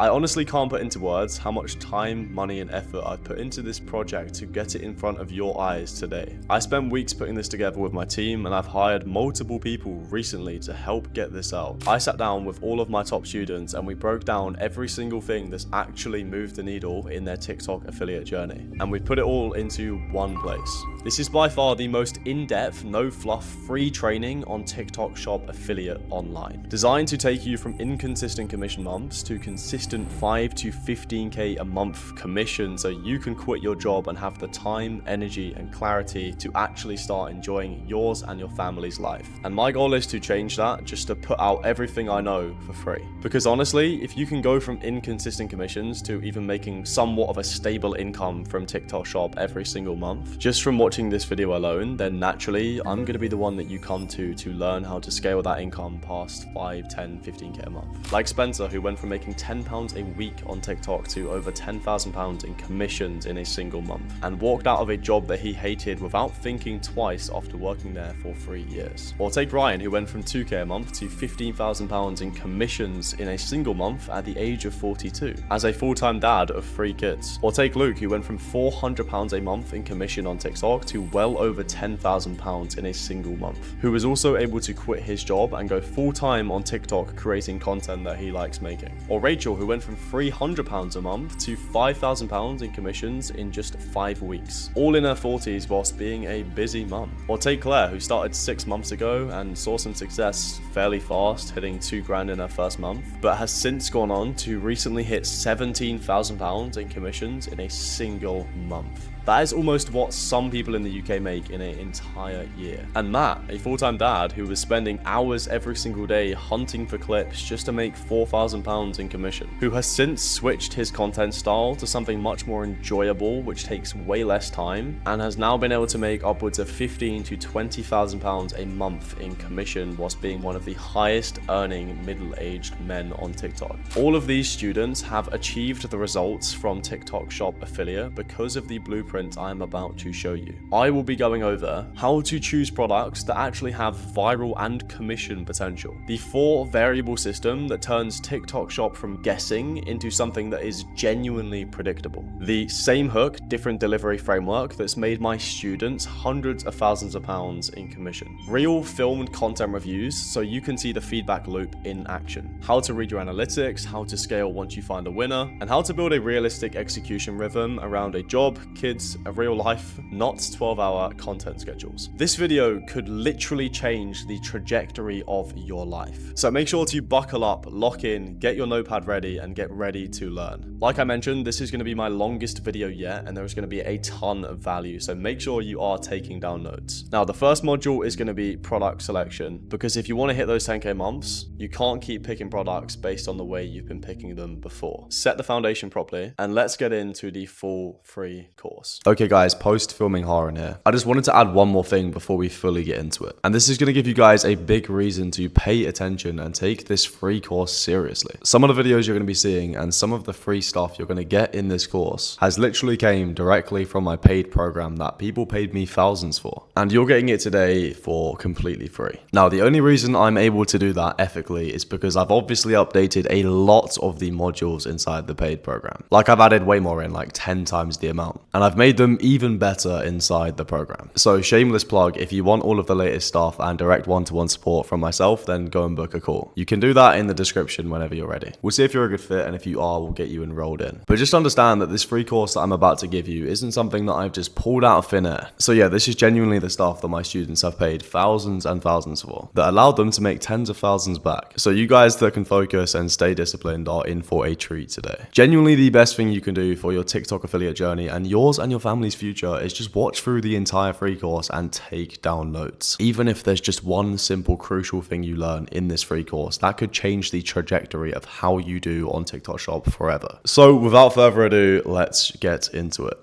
I honestly can't put into words how much time, money, and effort I've put into this project to get it in front of your eyes today. I spent weeks putting this together with my team, and I've hired multiple people recently to help get this out. I sat down with all of my top students and we broke down every single thing that's actually moved the needle in their TikTok affiliate journey, and we put it all into one place. This is by far the most in-depth, no-fluff, free training on TikTok Shop Affiliate online, designed to take you from inconsistent commission months to consistent 5 to 15k a month commission, so you can quit your job and have the time, energy, and clarity to actually start enjoying yours and your family's life. And my goal is to change that, just to put out everything I know for free. Because honestly, if you can go from inconsistent commissions to even making somewhat of a stable income from TikTok Shop every single month, just from watching this video alone, then naturally I'm going to be the one that you come to learn how to scale that income past 5, 10, 15k a month. Like Spencer, who went from making £10 a week on TikTok to over £10,000 in commissions in a single month, and walked out of a job that he hated without thinking twice after working there for 3 years. Or take Ryan, who went from 2k a month to £15,000 in commissions in a single month at the age of 42, as a full-time dad of 3 kids. Or take Luke, who went from £400 a month in commission on TikTok to well over £10,000 in a single month, who was also able to quit his job and go full-time on TikTok creating content that he likes making. Or Rachel, who went from £300 a month to £5,000 in commissions in just 5 weeks, all in her 40s whilst being a busy mum. Or take Claire, who started 6 months ago and saw some success fairly fast, hitting £2,000 in her first month, but has since gone on to recently hit £17,000 in commissions in a single month. That is almost what some people in the UK make in an entire year. And Matt, a full-time dad who was spending hours every single day hunting for clips just to make £4,000 in commission, who has since switched his content style to something much more enjoyable, which takes way less time, and has now been able to make upwards of £15,000 to £20,000 a month in commission whilst being one of the highest earning middle-aged men on TikTok. All of these students have achieved the results from TikTok Shop Affiliate because of the blueprint I am about to show you. I will be going over how to choose products that actually have viral and commission potential, the 4 variable system that turns TikTok Shop from guessing into something that is genuinely predictable, the same hook, different delivery framework that's made my students hundreds of thousands of pounds in commission, real filmed content reviews so you can see the feedback loop in action, how to read your analytics, how to scale once you find a winner, and how to build a realistic execution rhythm around a job, kids, a real life, not 12-hour content schedules. This video could literally change the trajectory of your life. So make sure to buckle up, lock in, get your notepad ready, and get ready to learn. Like I mentioned, this is going to be my longest video yet, and there's going to be a ton of value, so make sure you are taking down notes. Now, the first module is going to be product selection, because if you want to hit those 10k months, you can't keep picking products based on the way you've been picking them before. Set the foundation properly, and let's get into the full free course. Okay guys, post filming Harun here. I just wanted to add one more thing before we fully get into it. And this is going to give you guys a big reason to pay attention and take this free course seriously. Some of the videos you're going to be seeing and some of the free stuff you're going to get in this course has literally came directly from my paid program that people paid me thousands for. And you're getting it today for completely free. Now, the only reason I'm able to do that ethically is because I've obviously updated a lot of the modules inside the paid program. Like I've added way more in, like 10 times the amount. And I've made them even better inside the program. So shameless plug, if you want all of the latest stuff and direct one-to-one support from myself, then go and book a call. You can do that in the description whenever you're ready. We'll see if you're a good fit, and if you are, we'll get you enrolled in. But just understand that this free course that I'm about to give you isn't something that I've just pulled out of thin air. So yeah, this is genuinely the stuff that my students have paid thousands and thousands for, that allowed them to make tens of thousands back. So you guys that can focus and stay disciplined are in for a treat today. Genuinely the best thing you can do for your TikTok affiliate journey and yours and your family's future is just watch through the entire free course and take down notes. Even if there's just one simple crucial thing you learn in this free course, that could change the trajectory of how you do on TikTok Shop forever. So without further ado, let's get into it.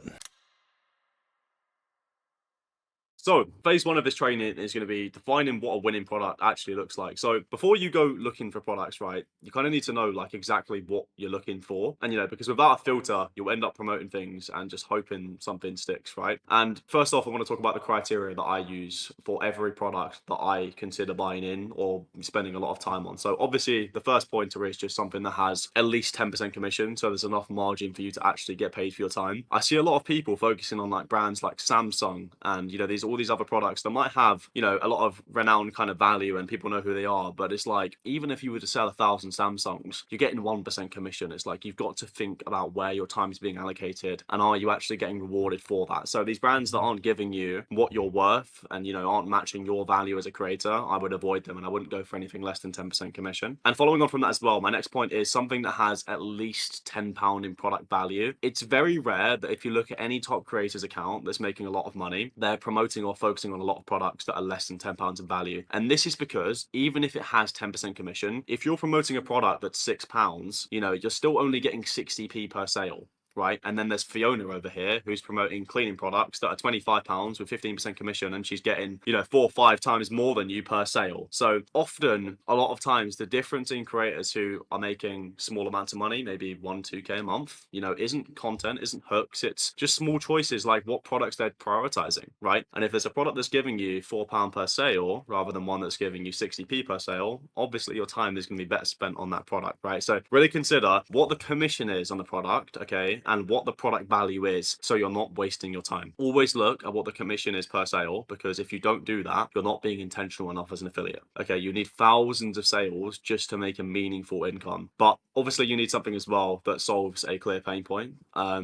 So phase one of this training is going to be defining what a winning product actually looks like. So before you go looking for products, right, you kind of need to know like exactly what you're looking for. And, because without a filter, you'll end up promoting things and just hoping something sticks, right? And first off, I want to talk about the criteria that I use for every product that I consider buying in or spending a lot of time on. So obviously the first pointer is just something that has at least 10% commission. So there's enough margin for you to actually get paid for your time. I see a lot of people focusing on like brands like Samsung and, these all these other products that might have, a lot of renowned kind of value and people know who they are. But it's like, even if you were to sell 1,000 Samsungs, you're getting 1% commission. It's like, you've got to think about where your time is being allocated and are you actually getting rewarded for that? So these brands that aren't giving you what you're worth and, aren't matching your value as a creator, I would avoid them and I wouldn't go for anything less than 10% commission. And following on from that as well, my next point is something that has at least £10 in product value. It's very rare that if you look at any top creator's account that's making a lot of money, they're promoting or focusing on a lot of products that are less than £10 in value. And this is because even if it has 10% commission, if you're promoting a product that's £6, you're still only getting 60p per sale. Right. And then there's Fiona over here who's promoting cleaning products that are £25 with 15% commission, and she's getting, 4 or 5 times more than you per sale. So often, a lot of times, the difference in creators who are making small amounts of money, maybe 1-2K a month, isn't content, isn't hooks. It's just small choices like what products they're prioritizing. Right. And if there's a product that's giving you £4 per sale rather than one that's giving you 60p per sale, obviously your time is going to be better spent on that product. Right. So really consider what the commission is on the product. Okay. And what the product value is, so you're not wasting your time. Always look at what the commission is per sale, because if you don't do that, you're not being intentional enough as an affiliate. Okay, you need thousands of sales just to make a meaningful income. But obviously you need something as well that solves a clear pain point.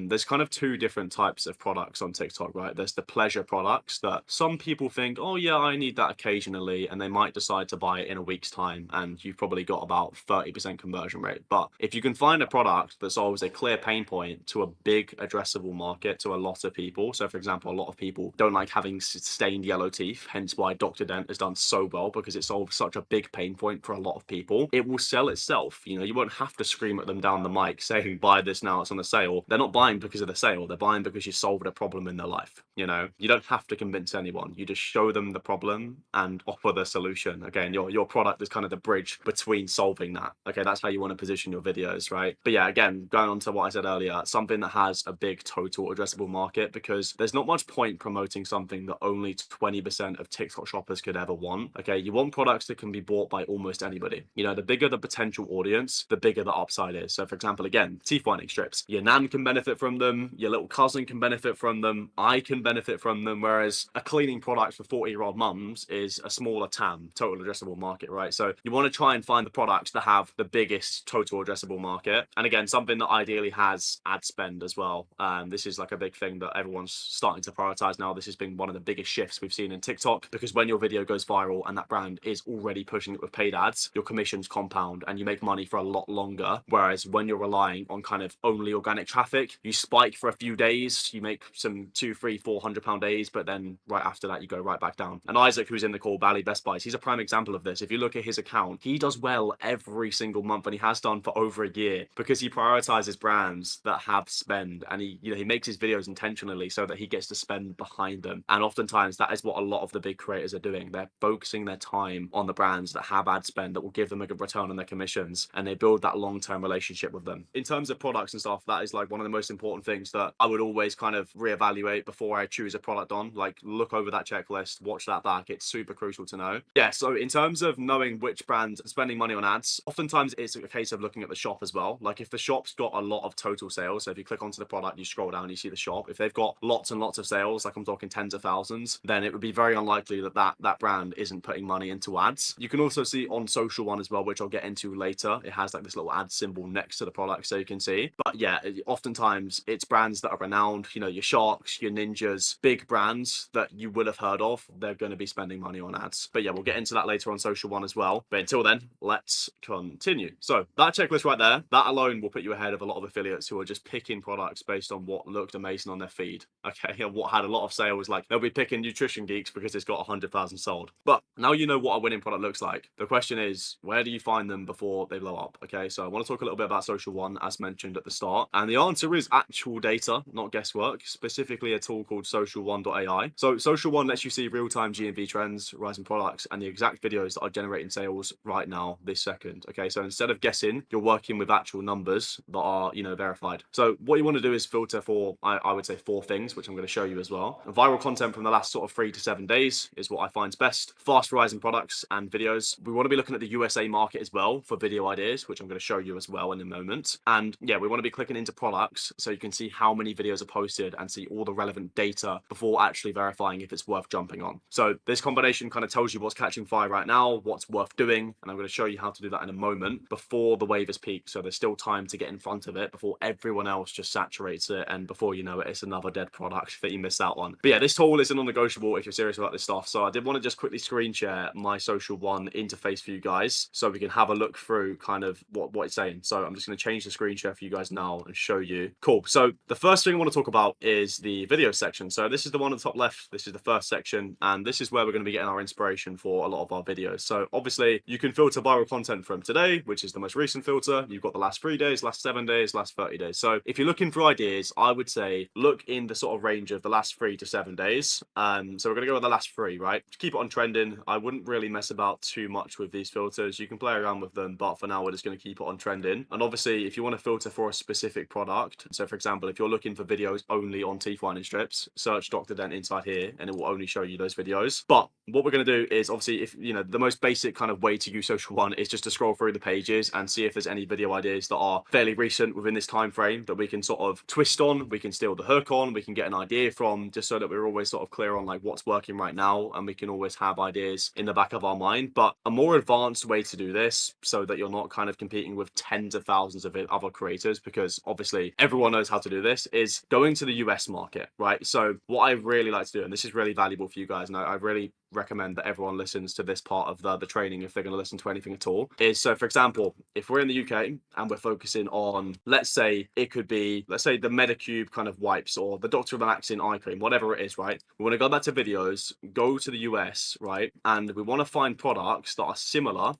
There's kind of 2 different types of products on TikTok, right? There's the pleasure products that some people think, oh yeah, I need that occasionally, and they might decide to buy it in a week's time, and you've probably got about 30% conversion rate. But if you can find a product that solves a clear pain point to a big addressable market, to a lot of people. So for example, a lot of people don't like having stained yellow teeth, hence why Dr. Dent has done so well, because it solves such a big pain point for a lot of people. It will sell itself. You won't have to scream at them down the mic saying, buy this now, it's on the sale. They're not buying because of the sale. They're buying because you solved a problem in their life. You don't have to convince anyone. You just show them the problem and offer the solution. Again, your product is kind of the bridge between solving that. Okay, that's how you want to position your videos, right? But yeah, again, going on to what I said earlier, something that has a big total addressable market, because there's not much point promoting something that only 20% of TikTok shoppers could ever want. Okay, you want products that can be bought by almost anybody. The bigger the potential audience, the bigger the upside is. So for example, again, teeth whitening strips. Your nan can benefit from them, your little cousin can benefit from them, I can benefit from them, whereas a cleaning product for 40-year-old mums is a smaller TAM, total addressable market, right? So you want to try and find the products that have the biggest total addressable market. And again, something that ideally has ad spend as well. This is like a big thing that everyone's starting to prioritize now. This has been one of the biggest shifts we've seen in TikTok, because when your video goes viral and that brand is already pushing it with paid ads, your commissions compound and you make money for a lot longer. Whereas when you're relying on kind of only organic traffic, you spike for a few days, you make some 200, 300, £400 days, but then right after that you go right back down. And Isaac, who's in the call, Bally Best Buys, he's a prime example of this. If you look at his account, he does well every single month, and he has done for over a year, because he prioritizes brands that have spend, and he makes his videos intentionally so that he gets to spend behind them. And oftentimes that is what a lot of the big creators are doing. They're focusing their time on the brands that have ad spend that will give them a good return on their commissions, and they build that long-term relationship with them. In terms of products and stuff, that is like one of the most important things that I would always kind of reevaluate before I choose a product on. Like, look over that checklist, watch that back. It's super crucial to know. Yeah, so in terms of knowing which brands are spending money on ads, oftentimes it's a case of looking at the shop as well. Like, if the shop's got a lot of total sales, so if you click onto the product, you scroll down, you see the shop. If they've got lots and lots of sales, like I'm talking tens of thousands, then it would be very unlikely that brand isn't putting money into ads. You can also see on social one as well, which I'll get into later. It has like this little ad symbol next to the product, so you can see. But yeah, oftentimes it's brands that are renowned, your Sharks, your Ninjas, big brands that you will have heard of. They're going to be spending money on ads. But yeah, we'll get into that later on social one as well. But until then, let's continue. So that checklist right there, that alone will put you ahead of a lot of affiliates who are just picking products based on what looked amazing on their feed, okay, and what had a lot of sales. Like they'll be picking Nutrition Geeks because it's got 100,000 sold. But now you know what a winning product looks like. The question is, where do you find them before they blow up? Okay, so I want to talk a little bit about Social One, as mentioned at the start, and the answer is actual data, not guesswork, specifically a tool called social1.ai. So Social One lets you see real-time GMV trends, rising products, and the exact videos that are generating sales right now, this second. Okay, so instead of guessing, you're working with actual numbers that are, verified. So what you want to do is filter for, I would say, 4 things, which I'm going to show you as well. Viral content from the last sort of 3 to 7 days is what I find best. Fast rising products and videos. We want to be looking at the USA market as well for video ideas, which I'm going to show you as well in a moment. And yeah, we want to be clicking into products so you can see how many videos are posted and see all the relevant data before actually verifying if it's worth jumping on. So this combination kind of tells you what's catching fire right now, what's worth doing, and I'm going to show you how to do that in a moment before the wave has peaked. So there's still time to get in front of it before everyone else just saturates it, and before you know it, it's another dead product that you miss out on. But yeah, this tool is a non-negotiable if you're serious about this stuff. So I did want to just quickly screen share my Social One interface for you guys so we can have a look through kind of what it's saying. So I'm just going to change the screen share for you guys now and show you. Cool. So the first thing I want to talk about is the video section. So this is the one on the top left. This is the first section, and this is where we're going to be getting our inspiration for a lot of our videos. So obviously you can filter viral content from today, which is the most recent filter. You've got the last 3 days, last 7 days, last 30 days. So if you're looking for ideas, I would say look in the sort of range of the last 3 to 7 days. So we're going to go with the last 3, right? Keep it on trending. I wouldn't really mess about too much with these filters. You can play around with them, but for now we're just going to keep it on trending. And obviously if you want to filter for a specific product, so for example, if you're looking for videos only on teeth whitening strips, search Dr. Dent inside here and it will only show you those videos. But what we're going to do is, obviously, if the most basic kind of way to use Social One is just to scroll through the pages and see if there's any video ideas that are fairly recent within this time frame that we can sort of twist on, we can steal the hook on, we can get an idea from, just so that we're always sort of clear on like what's working right now, and we can always have ideas in the back of our mind. But a more advanced way to do this, so that you're not kind of competing with tens of thousands of other creators, because obviously everyone knows how to do this, is going to the US market, right? So what I really like to do, and this is really valuable for you guys, and I really recommend that everyone listens to this part of the training if they're going to listen to anything at all, is, so for example, if we're in the UK and we're focusing on, let's say it could be, let's say the Medicube kind of wipes or the Dr. Relaxing eye cream, whatever it is, right? We want to go back to videos, go to the US, right? And we want to find products that are similar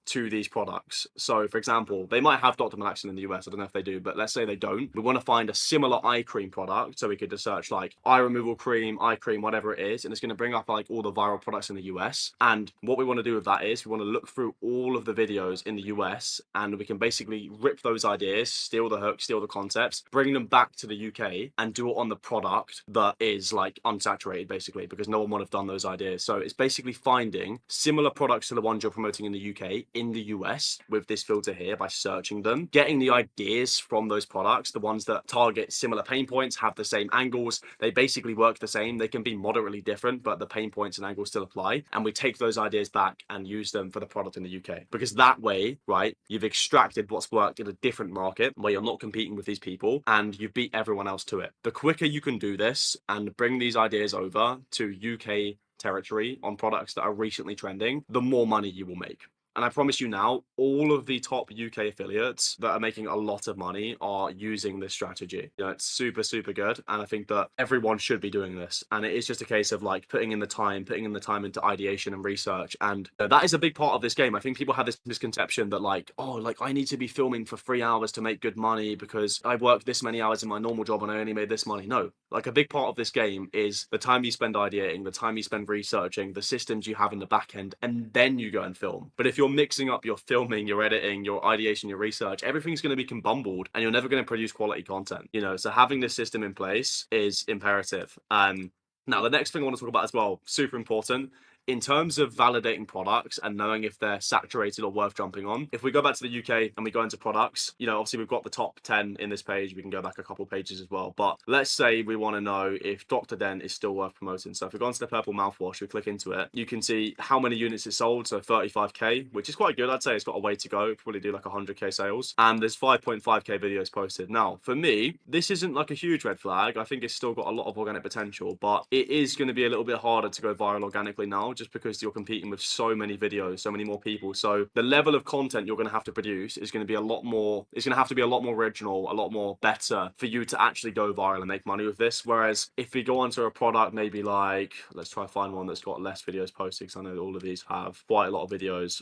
to these products. So for example, they might have Dr. Relaxin in the US, I don't know if they do, but let's say they don't. We want to find a similar eye cream product, so we could just search like eye removal cream, eye cream, whatever it is, and it's going to bring up like all the viral products in the US. And what we want to do with that is we want to look through all of the videos in the US, and we can basically rip those ideas, steal the hook, steal the concepts, bring them back to the UK and do it on the product that is like unsaturated, basically, because no one would have done those ideas. So it's basically finding similar products to the ones you're promoting in the UK in the US with this filter here by searching them, getting the ideas from those products, the ones that target similar pain points, have the same angles, they basically work the same, they can be moderately different, but the pain points and angles still apply, and we take those ideas back and use them for the product in the UK. Because that way, right, you've extracted what's worked in a different market where you're not competing with these people, and you beat everyone else to it. The quicker you can do this and bring these ideas over to UK territory on products that are recently trending, the more money you will make. And I promise you now, all of the top UK affiliates that are making a lot of money are using this strategy. It's super, super good. And I think that everyone should be doing this. And it is just a case of like putting in the time into ideation and research. And that is a big part of this game. I think people have this misconception that like, oh, like I need to be filming for 3 hours to make good money because I worked this many hours in my normal job and I only made this money. No, like a big part of this game is the time you spend ideating, the time you spend researching, the systems you have in the back end, and then you go and film. But if you're mixing up your filming, your editing, your ideation, your research, everything's going to be combumbled and you're never going to produce quality content, so having this system in place is imperative. Now the next thing I want to talk about as well, super important, in terms of validating products and knowing if they're saturated or worth jumping on. If we go back to the UK and we go into products, obviously we've got the top 10 in this page. We can go back a couple pages as well. But let's say we want to know if Dr. Dent is still worth promoting. So if we go into the purple mouthwash, we click into it, you can see how many units it sold. So 35k, which is quite good. I'd say it's got a way to go. Probably do like 100k sales. And there's 5.5k videos posted. Now, for me, this isn't like a huge red flag. I think it's still got a lot of organic potential, but it is going to be a little bit harder to go viral organically now, just because you're competing with so many videos, so many more people. So the level of content you're going to have to produce is going to be a lot more, it's going to have to be a lot more original, a lot more better for you to actually go viral and make money with this. Whereas if we go onto a product, maybe like, let's try and find one that's got less videos posted, because I know all of these have quite a lot of videos.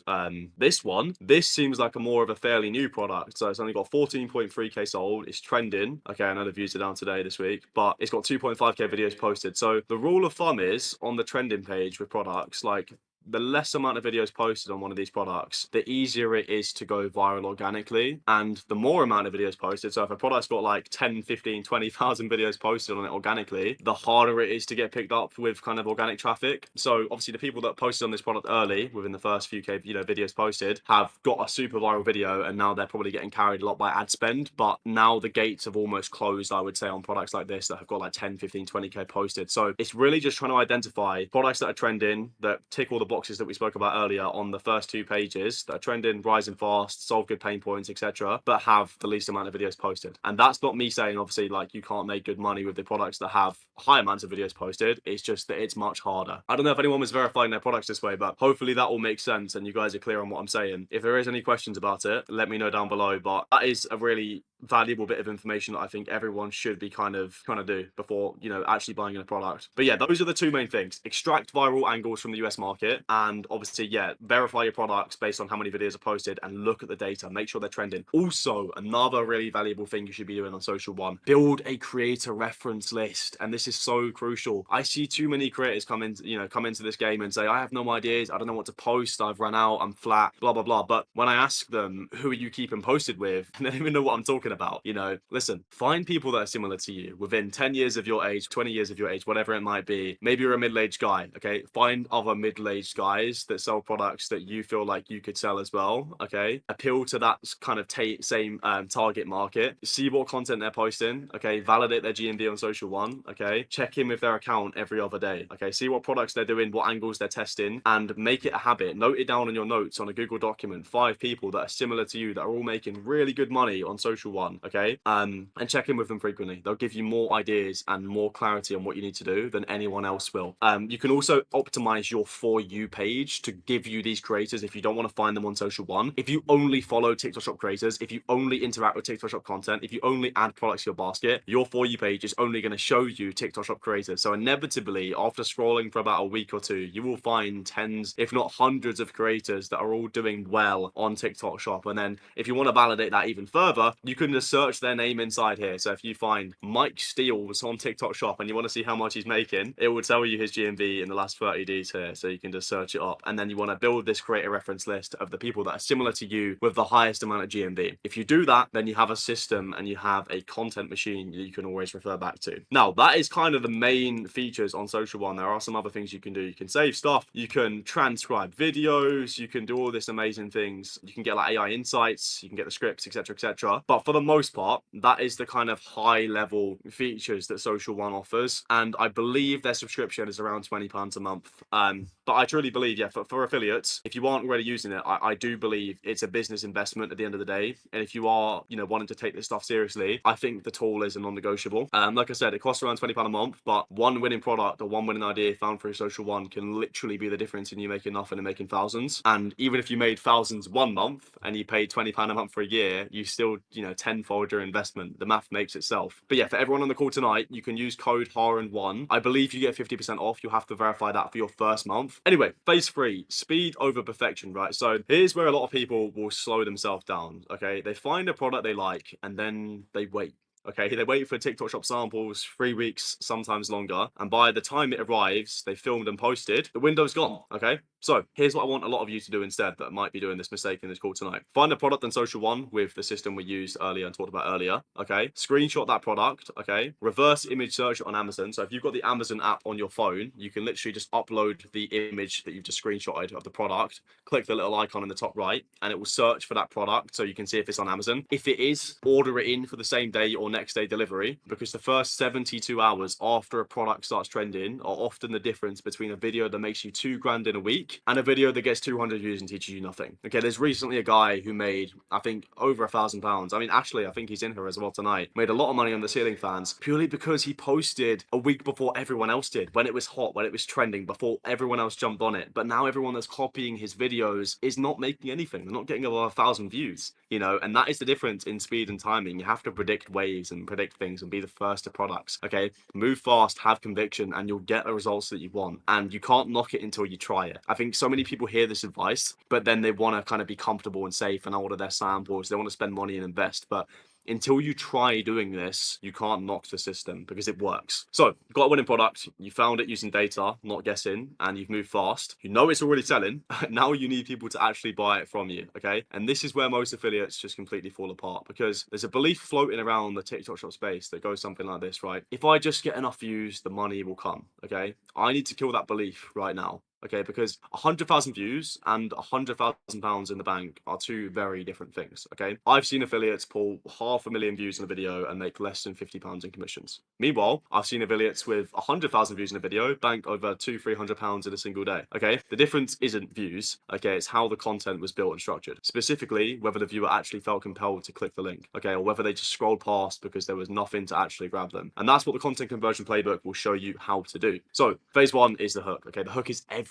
This seems like a more of a fairly new product. So it's only got 14.3k sold. It's trending. Okay, I know the views are down today this week, but it's got 2.5k videos posted. So the rule of thumb is on the trending page with products, like the less amount of videos posted on one of these products, the easier it is to go viral organically, and the more amount of videos posted. So if a product's got like 10, 15, 20,000 videos posted on it organically, the harder it is to get picked up with kind of organic traffic. So obviously the people that posted on this product early, within the first few K, videos posted, have got a super viral video, and now they're probably getting carried a lot by ad spend. But now the gates have almost closed, I would say, on products like this that have got like 10, 15, 20k posted. So it's really just trying to identify products that are trending, that tick all the boxes that we spoke about earlier on the first 2 pages, that are trending, rising fast, solve good pain points, etc., but have the least amount of videos posted. And that's not me saying, obviously, like you can't make good money with the products that have high amounts of videos posted. It's just that it's much harder. I don't know if anyone was verifying their products this way, but hopefully that all makes sense and you guys are clear on what I'm saying. If there is any questions about it, let me know down below. But that is a really valuable bit of information that I think everyone should be kind of trying to do before, actually buying a product. But yeah, those are the 2 main things: extract viral angles from the US market, and obviously, yeah, verify your products based on how many videos are posted and look at the data, make sure they're trending. Also, another really valuable thing you should be doing on Social One: build a creator reference list. And this is so crucial. I see too many creators come into this game and say, I have no ideas, I don't know what to post, I've run out, I'm flat, blah blah blah. But when I ask them, who are you keeping posted with, they don't even know what I'm talking about. Listen, find people that are similar to you within 10 years of your age, 20 years of your age, whatever it might be. Maybe you're a middle-aged guy. Okay, find other middle-aged guys that sell products that you feel like you could sell as well. Okay, appeal to that kind of same target market. See what content they're posting. Okay, validate their GMV on Social One. Okay, check in with their account every other day. Okay, see what products they're doing, what angles they're testing, and make it a habit. Note it down on your notes on a Google document: 5 people that are similar to you that are all making really good money on Social One. Okay, and check in with them frequently. They'll give you more ideas and more clarity on what you need to do than anyone else will. You can also optimize your For You page to give you these creators if you don't want to find them on Social One. If you only follow TikTok Shop creators, if you only interact with TikTok Shop content, if you only add products to your basket, your For You page is only going to show you TikTok Shop creators. So inevitably, after scrolling for about a week or 2, you will find tens, if not hundreds, of creators that are all doing well on TikTok Shop. And then if you want to validate that even further, you can just search their name inside here. So if you find Mike Steele's on TikTok Shop and you want to see how much he's making, it will tell you his GMV in the last 30 days here. So you can just search it up. And then you want to build this creator reference list of the people that are similar to you with the highest amount of GMV. If you do that, then you have a system and you have a content machine that you can always refer back to. Now, that is kind of the main features on Social One. There are some other things you can do. You can save stuff, you can transcribe videos, you can do all this amazing things. You can get like AI insights, you can get the scripts, etc., etc. But for the most part, that is the kind of high level features that Social One offers. And I believe their subscription is around £20 a month. But I truly believe, yeah, for affiliates, if you aren't already using it, I do believe it's a business investment at the end of the day. And if you are, wanting to take this stuff seriously, I think the tool is a non-negotiable. Like I said, it costs around £20 a month, but one winning product or one winning idea found through Social One can literally be the difference in you making nothing and making thousands. And even if you made thousands one month and you paid £20 a month for a year, you still, tenfold your investment. The math makes itself. But yeah, for everyone on the call tonight, you can use code HARAND1. I believe you get 50% off. You'll have to verify that for your first month. Anyway, phase 3, speed over perfection, right? So here's where a lot of people will slow themselves down, okay? They find a product they like and then they wait. Okay, they wait for TikTok Shop samples 3 weeks, sometimes longer. And by the time it arrives, they filmed and posted, the window's gone. Okay, so here's what I want a lot of you to do instead that might be doing this mistake in this call tonight. Find a product on Social One with the system we used earlier and talked about earlier. Okay, screenshot that product. Okay, reverse image search it on Amazon. So if you've got the Amazon app on your phone, you can literally just upload the image that you've just screenshotted of the product, click the little icon in the top right, and it will search for that product so you can see if it's on Amazon. If it is, order it in for the same day or next day delivery, because the first 72 hours after a product starts trending are often the difference between a video that makes you $2,000 in a week and a video that gets 200 views and teaches you nothing. Okay, there's recently a guy who made, I think, over £1,000. I mean, actually, I think he's in here as well tonight. Made a lot of money on the ceiling fans purely because he posted a week before everyone else did, when it was hot, when it was trending, before everyone else jumped on it. But now everyone that's copying his videos is not making anything. They're not getting above 1,000 views, you know, and that is the difference in speed and timing. You have to predict waves and predict things and be the first to products. Okay, move fast, have conviction, and you'll get the results that you want. And you can't knock it until you try it. I think so many people hear this advice, but then they want to kind of be comfortable and safe and order their samples. They want to spend money and invest, but until you try doing this, you can't knock the system because it works. So, you've got a winning product, you found it using data, not guessing, and you've moved fast. You know it's already selling. Now you need people to actually buy it from you, okay? And this is where most affiliates just completely fall apart, because there's a belief floating around the TikTok shop space that goes something like this, right? If I just get enough views, the money will come, okay? I need to kill that belief right now. Okay, because 100,000 views and £100,000 in the bank are two very different things. Okay, I've seen affiliates pull 500,000 views in a video and make less than £50 in commissions. Meanwhile, I've seen affiliates with 100,000 views in a video bank over £200-300 in a single day. Okay, the difference isn't views. Okay, it's how the content was built and structured. Specifically, whether the viewer actually felt compelled to click the link. Okay, or whether they just scrolled past because there was nothing to actually grab them. And that's what the content conversion playbook will show you how to do. So, phase one is the hook. Okay, the hook is everything.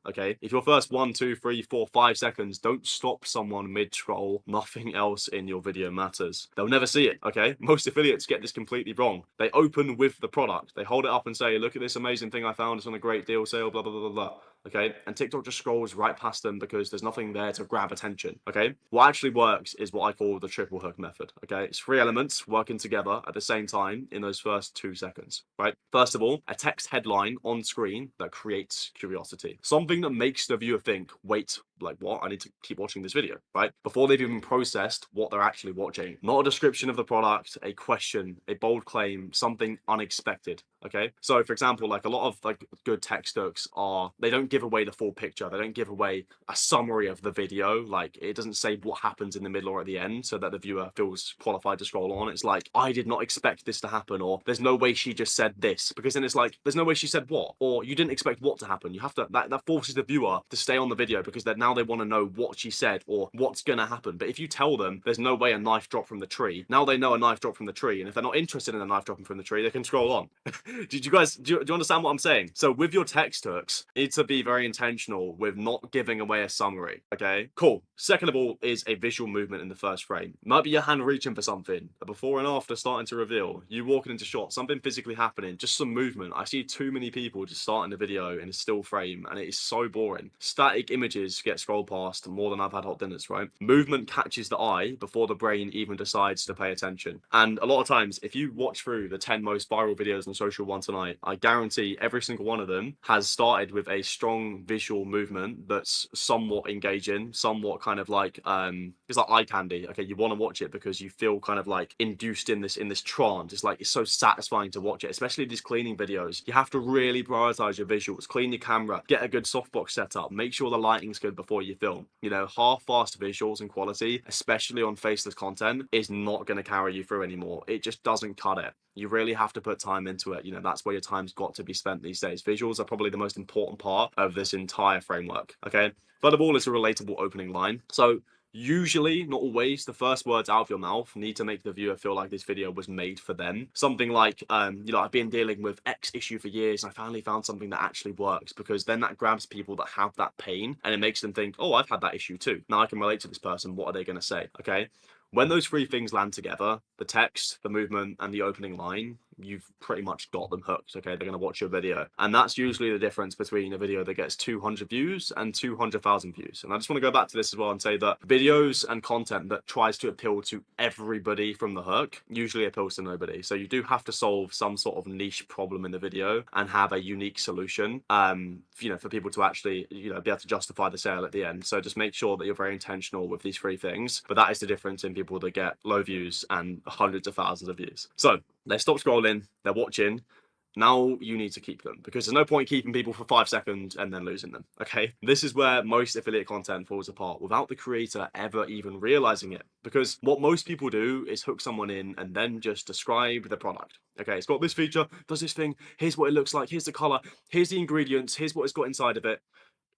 Okay, if your first 1, 2, 3, 4, 5 seconds don't stop someone mid-scroll, nothing else in your video matters. They'll never see it. Okay, most affiliates get this completely wrong. They open with the product, they hold it up and say, look at this amazing thing I found, it's on a great deal sale, blah blah blah blah blah. Okay, and TikTok just scrolls right past them because there's nothing there to grab attention. Okay, what actually works is what I call the triple hook method. Okay, it's 3 elements working together at the same time in those first 2 seconds. Right, first of all, a text headline on screen that creates curiosity, something that makes the viewer think, wait, like what? I need to keep watching this video, right? Before they've even processed what they're actually watching. Not a description of the product, a question, a bold claim, something unexpected. Okay, so for example, like a lot of like good text hooks are, they don't give away the full picture. They don't give away a summary of the video. Like it doesn't say what happens in the middle or at the end so that the viewer feels qualified to scroll on. It's like, I did not expect this to happen, or there's no way she just said this, because then it's like, there's no way she said what, or you didn't expect what to happen. You have to, that forces the viewer to stay on the video because now they want to know what she said or what's going to happen. But if you tell them there's no way a knife dropped from the tree, now they know a knife dropped from the tree. And if they're not interested in a knife dropping from the tree, they can scroll on. Do you guys, do you understand what I'm saying? So with your text hooks, you need to be very intentional with not giving away a summary. Okay, cool. Second of all is a visual movement in the first frame. Might be your hand reaching for something, a before and after starting to reveal, you walking into shot, something physically happening, just some movement. I see too many people just starting the video in a still frame and it is so boring. Static images get scrolled past more than I've had hot dinners, right? Movement catches the eye before the brain even decides to pay attention. And a lot of times, if you watch through the 10 most viral videos on social one tonight, I guarantee every single one of them has started with a strong visual movement that's somewhat engaging, somewhat kind of like it's like eye candy. Okay, you want to watch it because you feel kind of like induced in this trance. It's like, it's so satisfying to watch it, especially these cleaning videos. You have to really prioritize your visuals, clean your camera, get a good softbox set up, make sure the lighting's good before you film. You know, half-fast visuals and quality, especially on faceless content, is not going to carry you through anymore. It just doesn't cut it. You really have to put time into it. You know, that's where your time's got to be spent these days. Visuals are probably the most important part of this entire framework. Okay, third of all, it's a relatable opening line. So usually, not always, the first words out of your mouth need to make the viewer feel like this video was made for them. Something like, you know, I've been dealing with X issue for years and I finally found something that actually works, because then that grabs people that have that pain and it makes them think, oh, I've had that issue too. Now I can relate to this person. What are they going to say? Okay. When those 3 things land together, the text, the movement, and the opening line, you've pretty much got them hooked. Okay, they're going to watch your video. And that's usually the difference between a video that gets 200 views and 200,000 views. And I just want to go back to this as well and say that videos and content that tries to appeal to everybody from the hook usually appeals to nobody. So you do have to solve some sort of niche problem in the video and have a unique solution, you know, for people to actually, you know, be able to justify the sale at the end. So just make sure that you're very intentional with these 3 things. But that is the difference in people that get low views and hundreds of thousands of views. So they stop scrolling, they're watching. Now you need to keep them, because there's no point keeping people for 5 seconds and then losing them. Okay, this is where most affiliate content falls apart without the creator ever even realizing it, because what most people do is hook someone in and then just describe the product. Okay, it's got this feature, does this thing, here's what it looks like, here's the color, here's the ingredients, here's what it's got inside of it.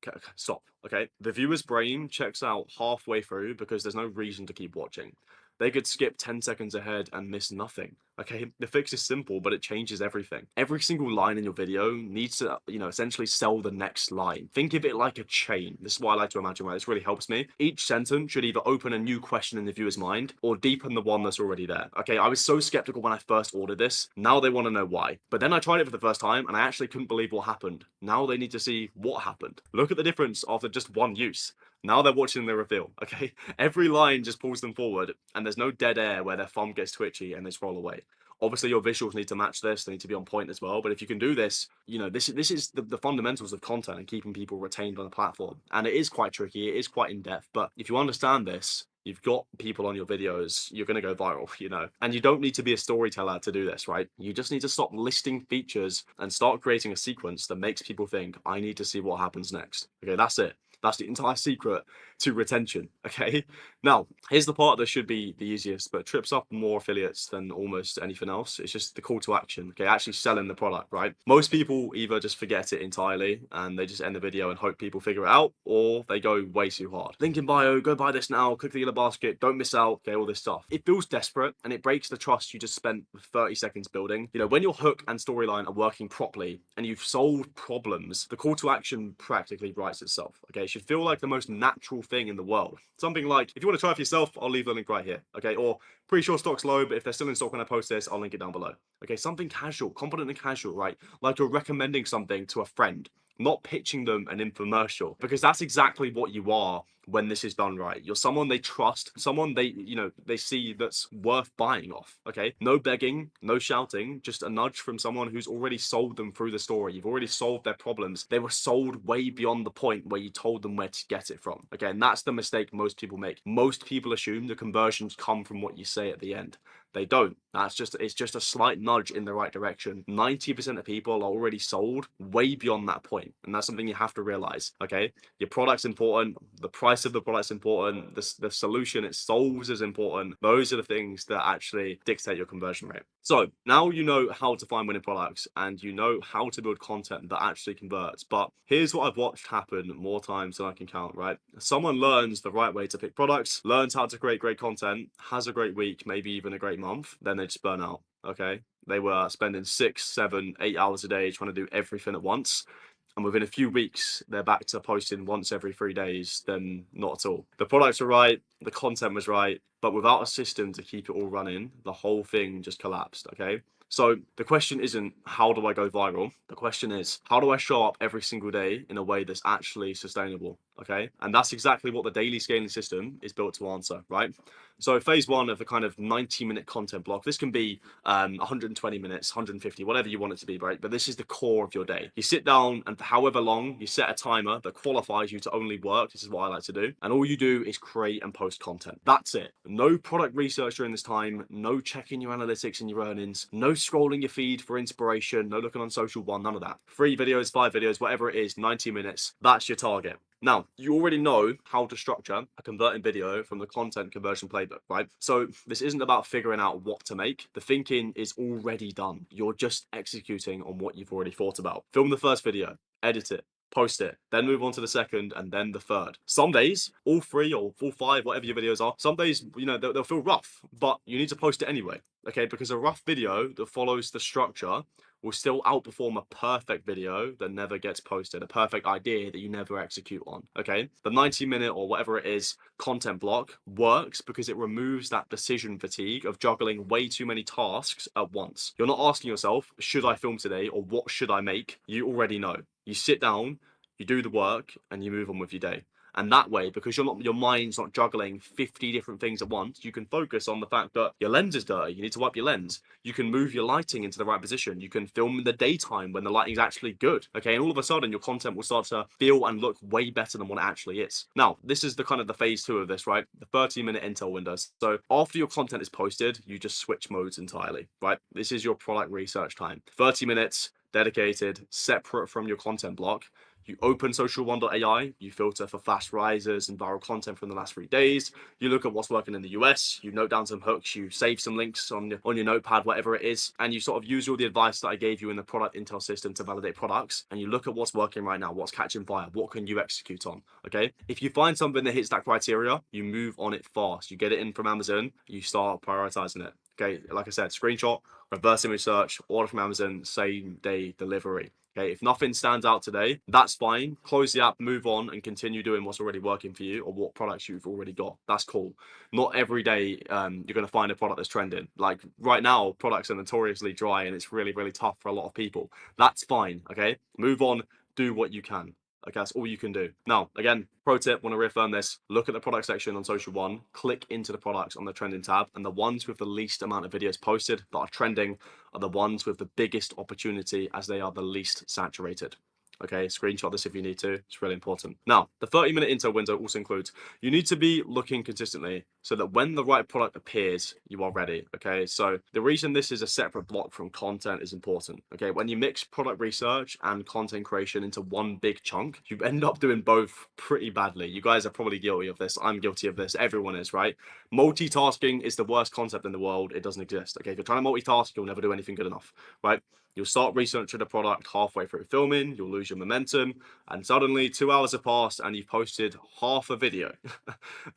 Okay, stop. Okay, the viewer's brain checks out halfway through because there's no reason to keep watching. They could skip 10 seconds ahead and miss nothing. Okay, the fix is simple, but it changes everything. Every single line in your video needs to, essentially sell the next line. Think of it like a chain. This is what I like to imagine, where this really helps me. Each sentence should either open a new question in the viewer's mind or deepen the one that's already there. Okay, I was so skeptical when I first ordered this. Now they want to know why. But then I tried it for the first time and I actually couldn't believe what happened. Now they need to see what happened. Look at the difference after just one use. Now they're watching the reveal, okay? Every line just pulls them forward, and there's no dead air where their thumb gets twitchy and they scroll away. Obviously, your visuals need to match this. They need to be on point as well. But if you can do this, this is the fundamentals of content and keeping people retained on the platform. And it is quite tricky. It is quite in-depth. But if you understand this, you've got people on your videos, you're going to go viral, And you don't need to be a storyteller to do this, right? You just need to stop listing features and start creating a sequence that makes people think, I need to see what happens next. Okay, that's it. That's the entire secret to retention, okay? Now, here's the part that should be the easiest, but trips up more affiliates than almost anything else. It's just the call to action, okay? Actually selling the product, right? Most people either just forget it entirely and they just end the video and hope people figure it out, or they go way too hard. Link in bio, go buy this now, click the yellow basket, don't miss out, okay, all this stuff. It feels desperate and it breaks the trust you just spent 30 seconds building. When your hook and storyline are working properly and you've solved problems, the call to action practically writes itself, okay? It should feel like the most natural thing in the world. Something like, if you want to try it for yourself, I'll leave the link right here, okay? Or, pretty sure stock's low, but if they're still in stock when I post this, I'll link it down below. Okay, something casual, confident and casual, right? Like you're recommending something to a friend, not pitching them an infomercial, because that's exactly what you are when this is done right. You're someone they trust, someone they see that's worth buying off, okay? No begging, no shouting, just a nudge from someone who's already sold them through the story. You've already solved their problems. They were sold way beyond the point where you told them where to get it from. Okay, and that's the mistake most people make. Most people assume the conversions come from what you say at the end. They don't. It's just a slight nudge in the right direction. 90% of people are already sold way beyond that point. And that's something you have to realize. Okay. Your product's important, the price of the product's important, the solution it solves is important. Those are the things that actually dictate your conversion rate. So now you know how to find winning products and you know how to build content that actually converts. But here's what I've watched happen more times than I can count, right? Someone learns the right way to pick products, learns how to create great content, has a great week, maybe even a great month, then they just burn out. Okay, they were spending 6, 7, 8 hours a day trying to do everything at once, and within a few weeks they're back to posting once every 3 days. Then not at all. The products were right, the content was right, but without a system to keep it all running, the whole thing just collapsed. Okay, so the question isn't how do I go viral? The question is how do I show up every single day in a way that's actually sustainable? Okay, and that's exactly what the daily scaling system is built to answer, right? So phase one of the kind of 90-minute content block, this can be 120 minutes, 150, whatever you want it to be, right? But this is the core of your day. You sit down and for however long, you set a timer that qualifies you to only work. This is what I like to do. And all you do is create and post content. That's it. No product research during this time, no checking your analytics and your earnings, no scrolling your feed for inspiration, no looking on social one, none of that. 3 videos, 5 videos, whatever it is, 90 minutes, that's your target. Now, you already know how to structure a converting video from the content conversion playbook, right? So this isn't about figuring out what to make. The thinking is already done. You're just executing on what you've already thought about. Film the first video, edit it, post it, then move on to the second and then the third. Some days, all 3 or all 5, whatever your videos are, some days, they'll feel rough, but you need to post it anyway, okay? Because a rough video that follows the structure will still outperform a perfect video that never gets posted, a perfect idea that you never execute on, okay? The 90-minute or whatever it is content block works because it removes that decision fatigue of juggling way too many tasks at once. You're not asking yourself, should I film today or what should I make? You already know. You sit down, you do the work, and you move on with your day. And that way, because your mind's not juggling 50 different things at once, you can focus on the fact that your lens is dirty. You need to wipe your lens. You can move your lighting into the right position. You can film in the daytime when the lighting is actually good. Okay. And all of a sudden your content will start to feel and look way better than what it actually is. Now, this is the kind of the phase 2 of this, right? The 30-minute intel windows. So after your content is posted, you just switch modes entirely, right? This is your product research time. 30 minutes dedicated, separate from your content block. You open social1.ai, you filter for fast risers and viral content from the last 3 days. You look at what's working in the US, you note down some hooks, you save some links on your notepad, whatever it is, and you sort of use all the advice that I gave you in the product intel system to validate products. And you look at what's working right now, what's catching fire, what can you execute on? Okay. If you find something that hits that criteria, you move on it fast. You get it in from Amazon, you start prioritizing it. Okay. Like I said, screenshot, reverse image search, order from Amazon, same day delivery. Okay, if nothing stands out today, that's fine. Close the app, move on, and continue doing what's already working for you or what products you've already got. That's cool. Not every day you're going to find a product that's trending. Like right now, products are notoriously dry and it's really, really tough for a lot of people. That's fine. Okay, move on, do what you can. Okay, that's all you can do. Now, again, pro tip, want to reaffirm this, look at the product section on Social One, click into the products on the trending tab, and the ones with the least amount of videos posted that are trending are the ones with the biggest opportunity as they are the least saturated. Okay, screenshot this if you need to. It's really important. Now, the 30-minute intel window also includes you need to be looking consistently so that when the right product appears, you are ready. Okay, so the reason this is a separate block from content is important. Okay, when you mix product research and content creation into one big chunk, you end up doing both pretty badly. You guys are probably guilty of this. I'm guilty of this. Everyone is, right? Multitasking is the worst concept in the world. It doesn't exist. Okay, if you're trying to multitask, you'll never do anything good enough, right? You'll start researching the product halfway through filming, you'll lose your momentum, and suddenly 2 hours have passed and you've posted half a video.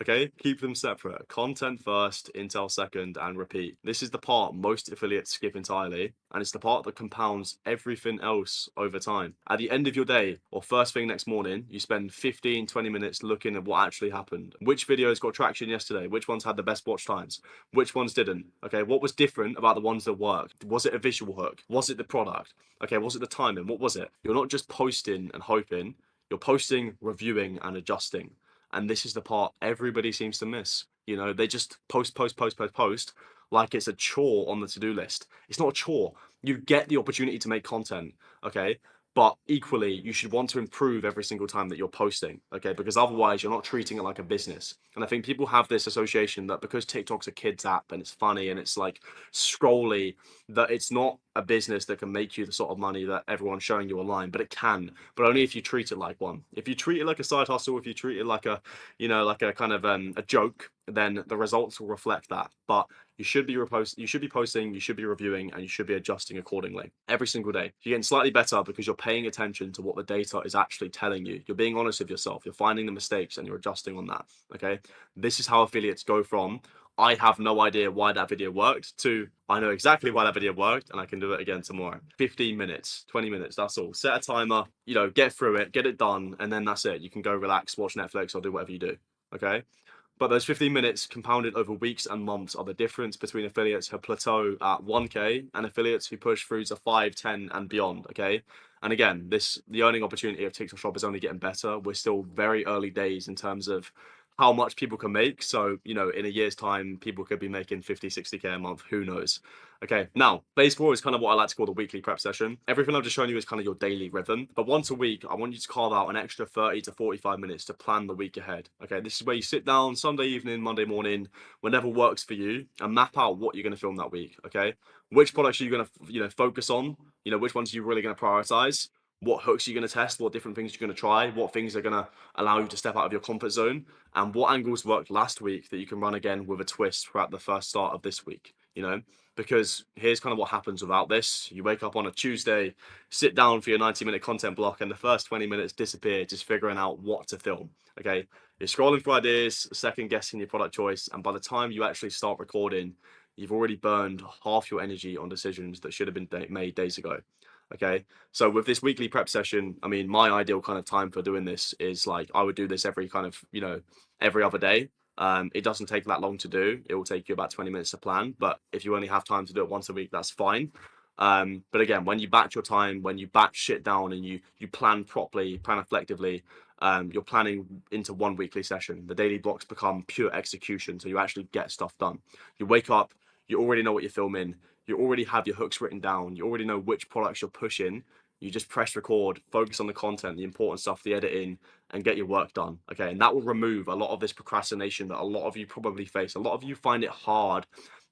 Okay, keep them separate. Content first, intel second, and repeat. This is the part most affiliates skip entirely, and it's the part that compounds everything else over time. At the end of your day, or first thing next morning, you spend 15-20 minutes looking at what actually happened. Which videos got traction yesterday? Which ones had the best watch times? Which ones didn't? Okay, what was different about the ones that worked? Was it a visual hook? Was it the product? Okay, was it the timing? What was it? You're not just posting and hoping, you're posting, reviewing, and adjusting. And this is the part everybody seems to miss. You know, they just post like it's a chore on the to-do list. It's not a chore. You get the opportunity to make content, okay? But equally, you should want to improve every single time that you're posting, okay? Because otherwise, you're not treating it like a business. And I think people have this association that because TikTok's a kid's app and it's funny and it's like scrolly, that it's not a business that can make you the sort of money that everyone's showing you online. But it can, but only if you treat it like one. If you treat it like a side hustle, if you treat it like a, you know, like a kind of a joke, then the results will reflect that. But you should be you should be posting, you should be reviewing, and you should be adjusting accordingly every single day. You're getting slightly better because you're paying attention to what the data is actually telling you. You're being honest with yourself. You're finding the mistakes and you're adjusting on that. Okay. This is how affiliates go from I have no idea why that video worked to I know exactly why that video worked and I can do it again tomorrow. 15 minutes, 20 minutes, that's all. Set a timer, you know, get through it, get it done, and then that's it. You can go relax, watch Netflix, or do whatever you do. Okay. But those 15 minutes compounded over weeks and months are the difference between affiliates who plateau at 1K and affiliates who push through to 5, 10, and beyond. Okay. And again, the earning opportunity of TikTok Shop is only getting better. We're still very early days in terms of how much people can make. So, you know, in a year's time, people could be making 50, 60K a month. Who knows? Okay, now, phase 4 is kind of what I like to call the weekly prep session. Everything I've just shown you is kind of your daily rhythm. But once a week, I want you to carve out an extra 30 to 45 minutes to plan the week ahead. Okay, this is where you sit down Sunday evening, Monday morning, whenever works for you, and map out what you're going to film that week. Okay, which products are you going to, you know, focus on? You know, which ones are you really going to prioritize? What hooks are you going to test? What different things you're going to try? What things are going to allow you to step out of your comfort zone? And what angles worked last week that you can run again with a twist throughout the first start of this week, you know? Because here's kind of what happens without this. You wake up on a Tuesday, sit down for your 90-minute content block, and the first 20 minutes disappear just figuring out what to film, okay? You're scrolling for ideas, second guessing your product choice, and by the time you actually start recording, you've already burned half your energy on decisions that should have been made days ago. Okay, so with this weekly prep session, I mean, my ideal kind of time for doing this is like I would do this every kind of, you know, every other day. It doesn't take that long to do. It will take you about 20 minutes to plan, but if you only have time to do it once a week, that's fine. But again, when you batch your time, when you batch shit down and you plan properly, plan effectively, you're planning into one weekly session. The daily blocks become pure execution, so you actually get stuff done. You wake up, you already know what you're filming, you already have your hooks written down, you already know which products you're pushing. You just press record, focus on the content, the important stuff, the editing, and get your work done. Okay, and that will remove a lot of this procrastination that a lot of you probably face. A lot of you find it hard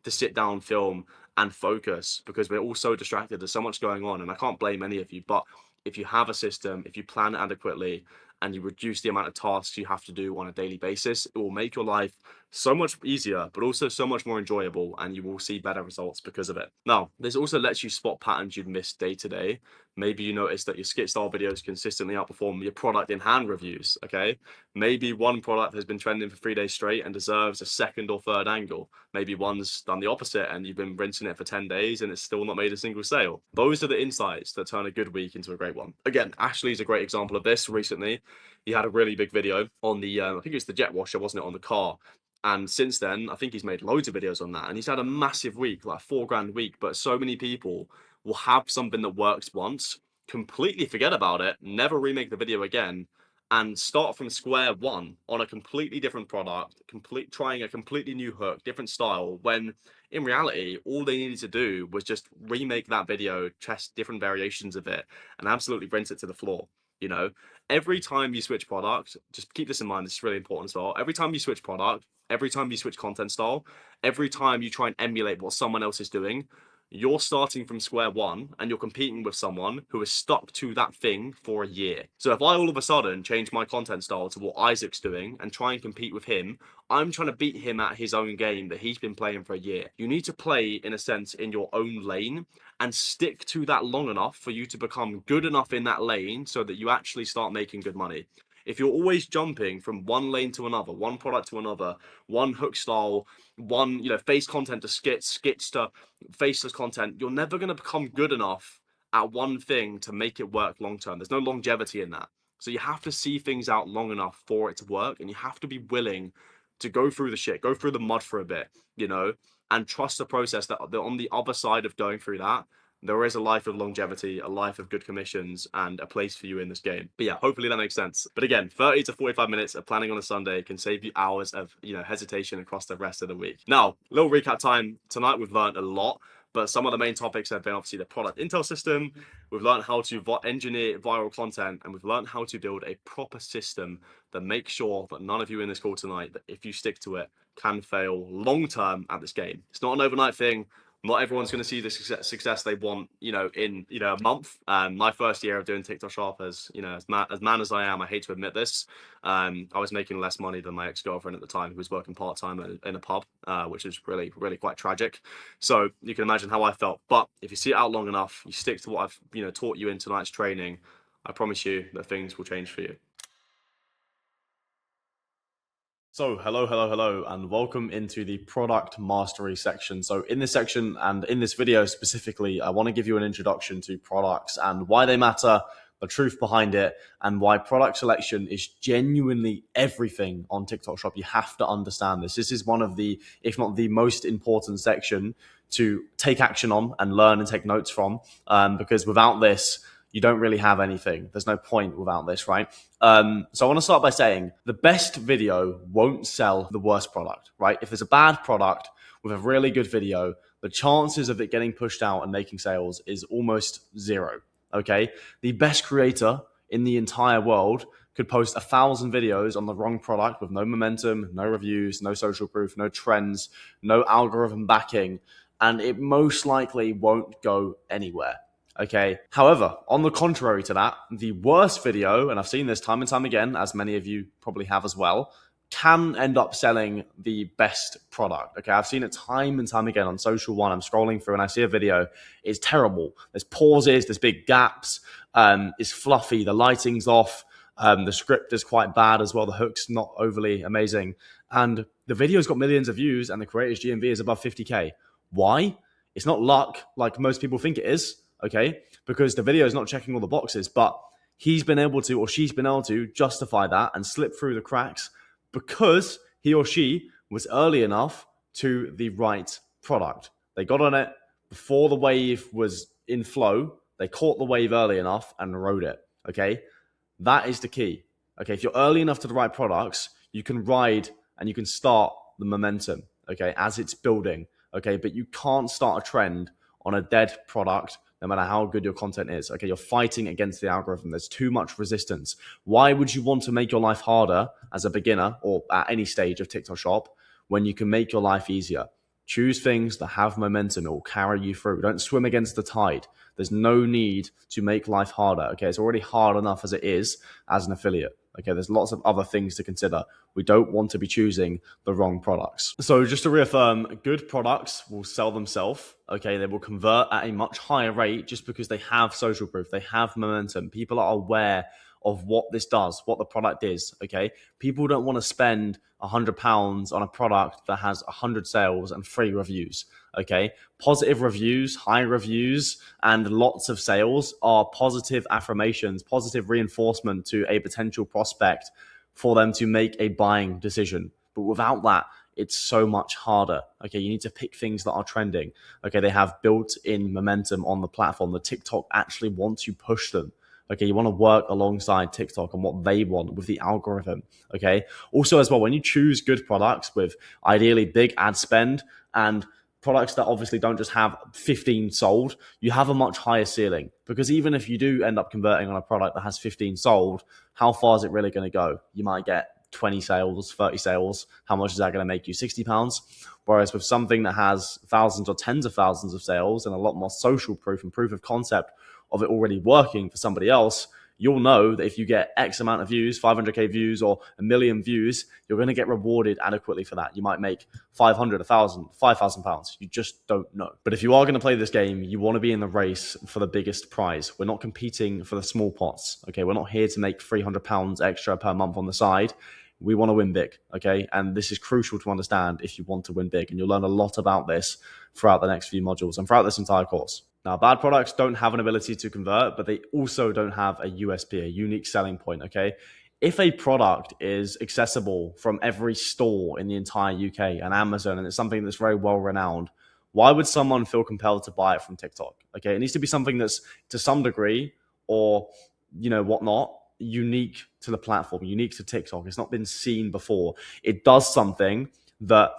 to sit down, film, and focus because we're all so distracted. There's so much going on, and I can't blame any of you. But if you have a system, if you plan adequately, and you reduce the amount of tasks you have to do on a daily basis, it will make your life so much easier, but also so much more enjoyable, and you will see better results because of it. Now, this also lets you spot patterns you'd miss day to day. Maybe you notice that your skit style videos consistently outperform your product in hand reviews, okay? Maybe one product has been trending for 3 days straight and deserves a second or third angle. Maybe one's done the opposite and you've been rinsing it for 10 days and it's still not made a single sale. Those are the insights that turn a good week into a great one. Again, Ashley's a great example of this recently. He had a really big video on the, I think it was the jet washer, wasn't it, on the car? And since then, I think he's made loads of videos on that. And he's had a massive week, like $4,000 week. But so many people will have something that works once, completely forget about it, never remake the video again, and start from square one on a completely different product, trying a completely new hook, different style, when in reality, all they needed to do was just remake that video, test different variations of it, and absolutely rinse it to the floor. You know, every time you switch product, just keep this in mind, this is really important as well. Every time you switch product, every time you switch content style, every time you try and emulate what someone else is doing, you're starting from square one and you're competing with someone who has stuck to that thing for a year. So if I all of a sudden change my content style to what Isaac's doing and try and compete with him, I'm trying to beat him at his own game that he's been playing for a year. You need to play, in a sense, in your own lane and stick to that long enough for you to become good enough in that lane so that you actually start making good money. If you're always jumping from one lane to another, one product to another, one hook style, one, face content to skits to faceless content, you're never going to become good enough at one thing to make it work long term. There's no longevity in that. So you have to see things out long enough for it to work, and you have to be willing to go through the shit, go through the mud for a bit, and trust the process that on the other side of going through that, there is a life of longevity, a life of good commissions, and a place for you in this game. But yeah, hopefully that makes sense. But again, 30 to 45 minutes of planning on a Sunday can save you hours of, hesitation across the rest of the week. Now, little recap time. Tonight we've learned a lot, but some of the main topics have been obviously the product intel system. We've learned how to engineer viral content, and we've learned how to build a proper system that makes sure that none of you in this call tonight, that if you stick to it, can fail long term at this game. It's not an overnight thing. Not everyone's going to see the success they want, in a month. My first year of doing TikTok Shop, as man as I am, I hate to admit this. I was making less money than my ex-girlfriend at the time, who was working part-time in a pub, which is really, really quite tragic. So you can imagine how I felt. But if you see it out long enough, you stick to what I've taught you in tonight's training, I promise you that things will change for you. So hello, and welcome into the product mastery section. So in this section and in this video specifically, I want to give you an introduction to products and why they matter, the truth behind it, and why product selection is genuinely everything on TikTok Shop. You have to understand this. This is one of the, if not the most important section to take action on and learn and take notes from, because without this, you don't really have anything. There's no point without this, right? So I want to start by saying the best video won't sell the worst product, right? If there's a bad product with a really good video, the chances of it getting pushed out and making sales is almost zero, okay? The best creator in the entire world could post 1,000 videos on the wrong product with no momentum, no reviews, no social proof, no trends, no algorithm backing, and it most likely won't go anywhere. Okay. However, on the contrary to that, the worst video, and I've seen this time and time again, as many of you probably have as well, can end up selling the best product. Okay. I've seen it time and time again on social one. I'm scrolling through and I see a video. It's terrible. There's pauses, there's big gaps. It's fluffy. The lighting's off. The script is quite bad as well. The hook's not overly amazing. And the video's got millions of views and the creator's GMV is above 50K. Why? It's not luck like most people think it is. Okay, because the video is not checking all the boxes, but he's been able to, or she's been able to justify that and slip through the cracks because he or she was early enough to the right product. They got on it before the wave was in flow. They caught the wave early enough and rode it. Okay, that is the key. Okay, if you're early enough to the right products, you can ride and you can start the momentum, okay, as it's building, okay, but you can't start a trend on a dead product no matter how good your content is. Okay, you're fighting against the algorithm. There's too much resistance. Why would you want to make your life harder as a beginner or at any stage of TikTok Shop when you can make your life easier? Choose things that have momentum. It will carry you through. Don't swim against the tide. There's no need to make life harder. Okay, it's already hard enough as it is as an affiliate. Okay, there's lots of other things to consider. We don't want to be choosing the wrong products. So just to reaffirm, good products will sell themselves. Okay, they will convert at a much higher rate just because they have social proof. They have momentum. People are aware of what this does, what the product is. Okay, people don't want to spend £100 on a product that has 100 sales and 3 reviews. Okay, positive reviews, high reviews, and lots of sales are positive affirmations, positive reinforcement to a potential prospect for them to make a buying decision. But without that, it's so much harder. Okay, you need to pick things that are trending. Okay, they have built-in momentum on the platform. The TikTok actually wants to push them. Okay, you want to work alongside TikTok and what they want with the algorithm. Okay, also as well, when you choose good products with ideally big ad spend and products that obviously don't just have 15 sold, you have a much higher ceiling, because even if you do end up converting on a product that has 15 sold, how far is it really going to go? You might get 20 sales, 30 sales. How much is that going to make you? £60. Whereas with something that has thousands or tens of thousands of sales and a lot more social proof and proof of concept of it already working for somebody else, you'll know that if you get X amount of views, 500k views or 1 million views, you're going to get rewarded adequately for that. You might make 500, 1,000, £5,000. You just don't know. But if you are going to play this game, you want to be in the race for the biggest prize. We're not competing for the small pots. Okay, we're not here to make £300 extra per month on the side. We want to win big, okay? And this is crucial to understand if you want to win big. And you'll learn a lot about this throughout the next few modules and throughout this entire course. Now, bad products don't have an ability to convert, but they also don't have a USP, a unique selling point, okay? If a product is accessible from every store in the entire UK and Amazon, and it's something that's very well renowned, why would someone feel compelled to buy it from TikTok? Okay, it needs to be something that's to some degree or, whatnot, unique to the platform, unique to TikTok. It's not been seen before. It does something that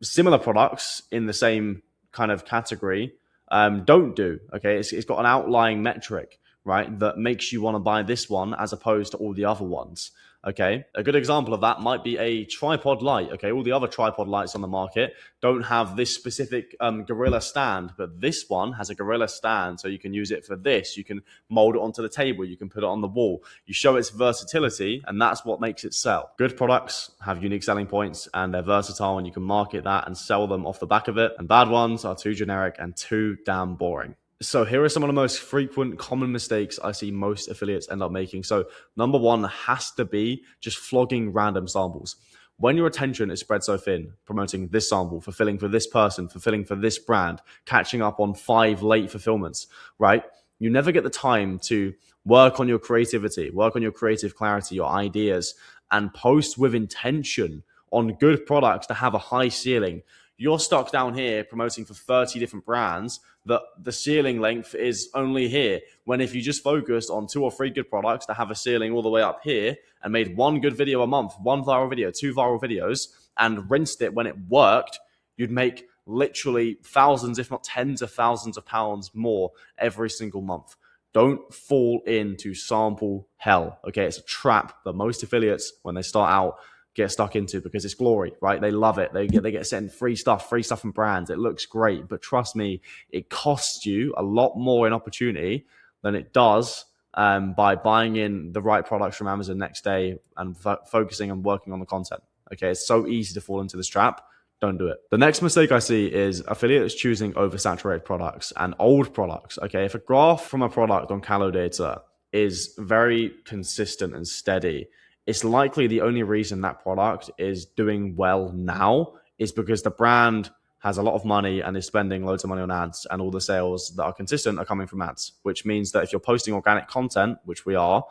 similar products in the same kind of category don't do. Okay, it's got an outlying metric, right, that makes you want to buy this one as opposed to all the other ones. Okay, a good example of that might be a tripod light. Okay, all the other tripod lights on the market don't have this specific gorilla stand, but this one has a gorilla stand, so you can use it for this. You can mold it onto the table. You can put it on the wall. You show its versatility, and that's what makes it sell. Good products have unique selling points, and they're versatile, and you can market that and sell them off the back of it. And bad ones are too generic and too damn boring. So here are some of the most frequent common mistakes I see most affiliates end up making. So number one has to be just flogging random samples. When your attention is spread so thin, promoting this sample, fulfilling for this person, fulfilling for this brand, catching up on 5 late fulfillments, right? You never get the time to work on your creativity, work on your creative clarity, your ideas, and post with intention on good products that have a high ceiling. You're stuck down here promoting for 30 different brands that the ceiling length is only here. When if you just focused on 2 or 3 good products that have a ceiling all the way up here and made 1 good video a month, 1 viral video, 2 viral videos, and rinsed it when it worked, you'd make literally thousands, if not tens of thousands of pounds more every single month. Don't fall into sample hell. Okay, it's a trap that most affiliates, when they start out, get stuck into because it's glory, right? They love it. They get sent free stuff from brands. It looks great, but trust me, it costs you a lot more in opportunity than it does by buying in the right products from Amazon next day and focusing and working on the content. Okay, it's so easy to fall into this trap. Don't do it. The next mistake I see is affiliates choosing oversaturated products and old products. Okay, if a graph from a product on Calo data is very consistent and steady, it's likely the only reason that product is doing well now is because the brand has a lot of money and is spending loads of money on ads, and all the sales that are consistent are coming from ads, which means that if you're posting organic content, which we are,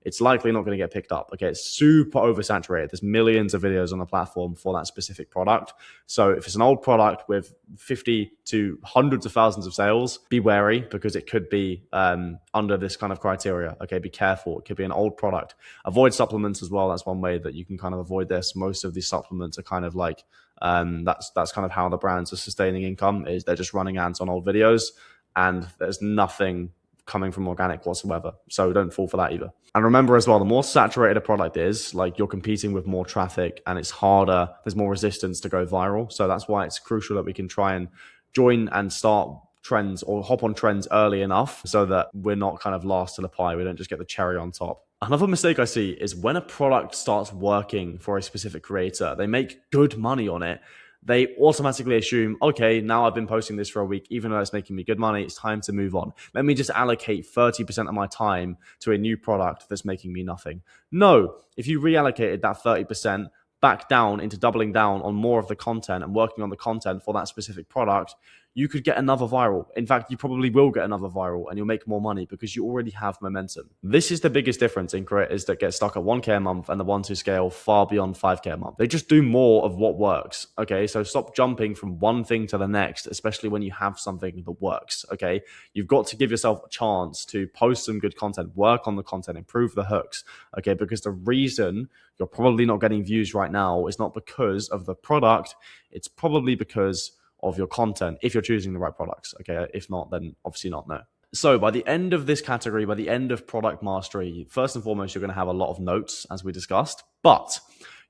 it's likely not going to get picked up. Okay, it's super oversaturated. There's millions of videos on the platform for that specific product. So if it's an old product with 50 to hundreds of thousands of sales, be wary because it could be under this kind of criteria. Okay, be careful. It could be an old product. Avoid supplements as well. That's one way that you can kind of avoid this. Most of these supplements are kind of like that's kind of how the brands are sustaining income, is they're just running ads on old videos, and there's nothing coming from organic whatsoever. So don't fall for that either. And remember as well, the more saturated a product is, like, you're competing with more traffic and it's harder, there's more resistance to go viral. So that's why it's crucial that we can try and join and start trends or hop on trends early enough so that we're not kind of last to the pie. We don't just get the cherry on top. Another mistake I see is when a product starts working for a specific creator, they make good money on it, they automatically assume, okay, now I've been posting this for a week, even though it's making me good money, it's time to move on. Let me just allocate 30% of my time to a new product that's making me nothing. No, if you reallocated that 30% back down into doubling down on more of the content and working on the content for that specific product, you could get another viral. In fact, you probably will get another viral and you'll make more money because you already have momentum. This is the biggest difference in creators that get stuck at 1K a month and the ones who scale far beyond 5K a month. They just do more of what works. Okay, so stop jumping from one thing to the next, especially when you have something that works. Okay, you've got to give yourself a chance to post some good content, work on the content, improve the hooks. Okay, because the reason you're probably not getting views right now is not because of the product, it's probably because of your content, if you're choosing the right products. Okay, if not, then obviously not, no. So by the end of this category, by the end of product mastery, first and foremost, you're going to have a lot of notes, as we discussed, but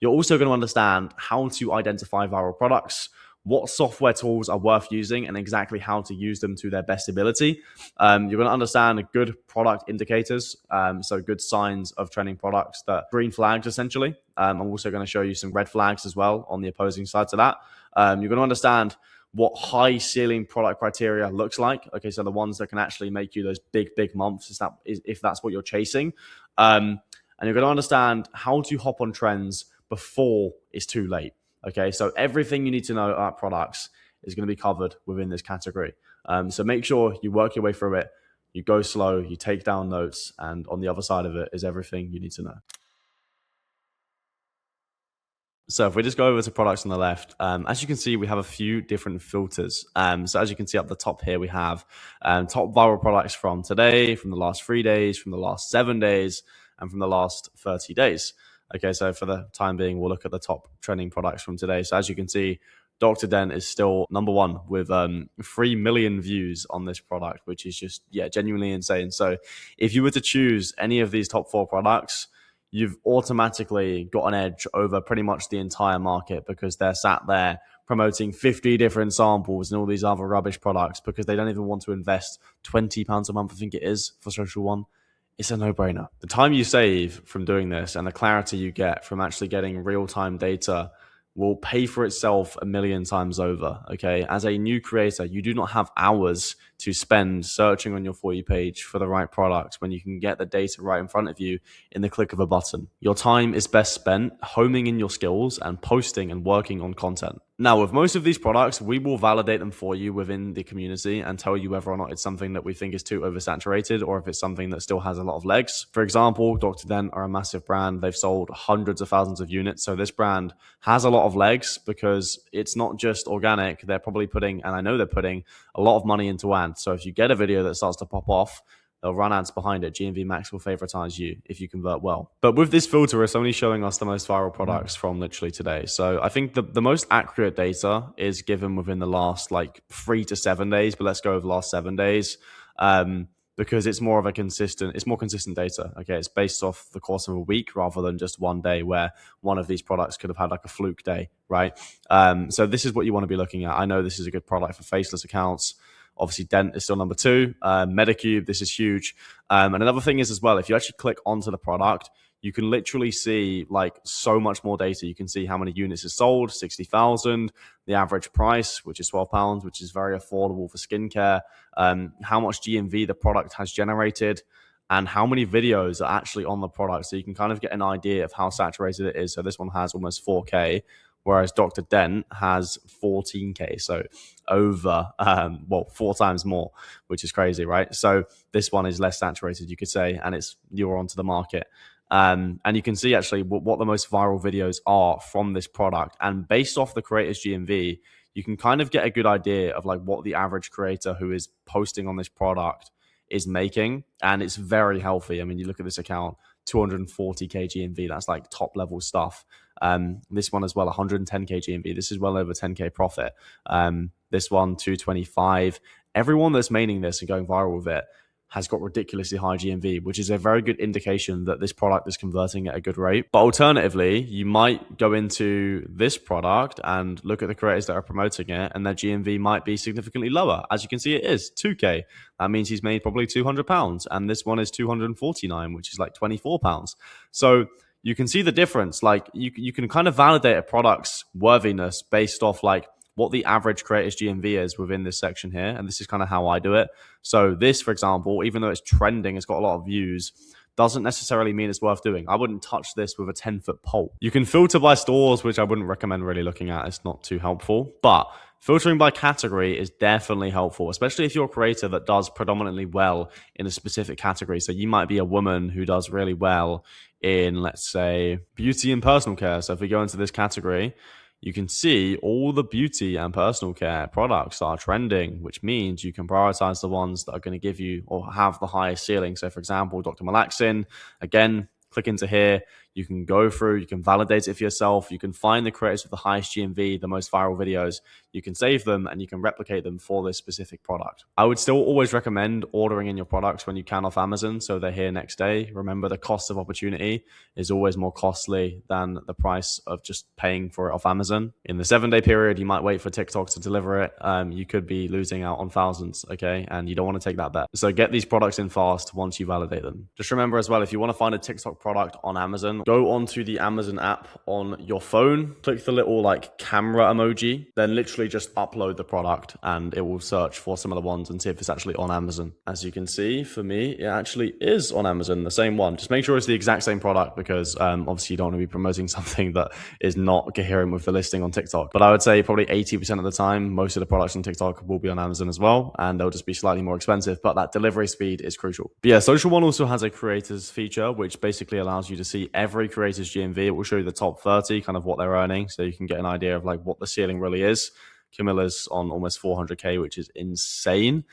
you're also going to understand how to identify viral products, what software tools are worth using, and exactly how to use them to their best ability. You're going to understand good product indicators, so good signs of trending products, that green flags essentially. I'm also going to show you some red flags as well on the opposing side to that. You're going to understand what high ceiling product criteria looks like. Okay, so the ones that can actually make you those big months, if that's what you're chasing. And you're going to understand how to hop on trends before it's too late. Okay, so everything you need to know about products is going to be covered within this category. So make sure you work your way through it, you go slow, you take down notes, and on the other side of it is everything you need to know. So if we just go over to products on the left, as you can see, we have a few different filters. So as you can see up the top here, we have top viral products from today, from the last 3 days, from the last 7 days, and from the last 30 days. Okay, so for the time being, we'll look at the top trending products from today. So as you can see, Dr. Dent is still number one with 3 million views on this product, which is just, genuinely insane. So if you were to choose any of these top 4 products, you've automatically got an edge over pretty much the entire market because they're sat there promoting 50 different samples and all these other rubbish products because they don't even want to invest £20 a month, I think it is, for Social One. It's a no-brainer. The time you save from doing this and the clarity you get from actually getting real-time data will pay for itself a million times over. Okay, as a new creator, you do not have hours to spend searching on your For You page for the right product when you can get the data right in front of you in the click of a button. Your time is best spent honing in your skills and posting and working on content. Now, with most of these products, we will validate them for you within the community and tell you whether or not it's something that we think is too oversaturated or if it's something that still has a lot of legs. For example, Dr. Dent are a massive brand. They've sold hundreds of thousands of units. So this brand has a lot of legs because it's not just organic. They're probably putting, and I know they're putting, a lot of money into ads. So if you get a video that starts to pop off, they'll run ads behind it. GMV Max will favoritize you if you convert well. But with this filter, it's only showing us the most viral products from literally today. So I think the most accurate data is given within the last 3 to 7 days, but let's go over the last 7 days because it's more consistent data. Okay, it's based off the course of a week rather than just one day where one of these products could have had a fluke day, right? So this is what you want to be looking at. I know this is a good product for faceless accounts. Obviously, Dent is still number 2. Medicube, this is huge. And another thing is as well, if you actually click onto the product, you can literally see so much more data. You can see how many units is sold, 60,000, the average price, which is £12, which is very affordable for skincare, how much GMV the product has generated, and how many videos are actually on the product. So you can kind of get an idea of how saturated it is. So this one has almost 4K, whereas Dr. Dent has 14K. So over, 4 times more, which is crazy, right? So this one is less saturated, you could say, and it's newer onto the market. And you can see actually what the most viral videos are from this product. And based off the creator's GMV, you can kind of get a good idea of like what the average creator who is posting on this product is making. And it's very healthy. I mean, you look at this account, 240K GMV, that's like top level stuff. This one as well, 110K GMV. This is well over 10K profit. This one, 225. Everyone that's maining this and going viral with it has got ridiculously high GMV, which is a very good indication that this product is converting at a good rate. But alternatively, you might go into this product and look at the creators that are promoting it, and their GMV might be significantly lower. As you can see, it is 2K. That means he's made probably £200, and this one is 249, which is like £24. So you can see the difference. Like you can kind of validate a product's worthiness based off like what the average creator's GMV is within this section here. And this is kind of how I do it. So this, for example, even though it's trending, it's got a lot of views, doesn't necessarily mean it's worth doing. I wouldn't touch this with a 10-foot pole. You can filter by stores, which I wouldn't recommend really looking at. It's not too helpful. But filtering by category is definitely helpful, especially if you're a creator that does predominantly well in a specific category. So you might be a woman who does really well in, let's say, beauty and personal care. So if we go into this category, you can see all the beauty and personal care products are trending, which means you can prioritize the ones that are going to give you or have the highest ceiling. So for example, Dr. Malaxin, again, click into here. You can go through, you can validate it for yourself. You can find the creators with the highest GMV, the most viral videos. You can save them and you can replicate them for this specific product. I would still always recommend ordering in your products when you can off Amazon, so they're here next day. Remember, the cost of opportunity is always more costly than the price of just paying for it off Amazon. In the 7-day period, you might wait for TikTok to deliver it. You could be losing out on thousands, okay? And you don't want to take that bet. So get these products in fast once you validate them. Just remember as well, if you want to find a TikTok product on Amazon, go onto the Amazon app on your phone, click the little like camera emoji, then literally just upload the product and it will search for similar ones and see if it's actually on Amazon. As you can see, for me, it actually is on Amazon, the same one. Just make sure it's the exact same product because obviously you don't want to be promoting something that is not coherent with the listing on TikTok. But I would say probably 80% of the time, most of the products on TikTok will be on Amazon as well, and they'll just be slightly more expensive, but that delivery speed is crucial. But yeah, Social One also has a creators feature, which basically allows you to see every creator's GMV. It will show you the top 30, kind of what they're earning, so you can get an idea of like what the ceiling really is. Camilla's on almost 400K, which is insane.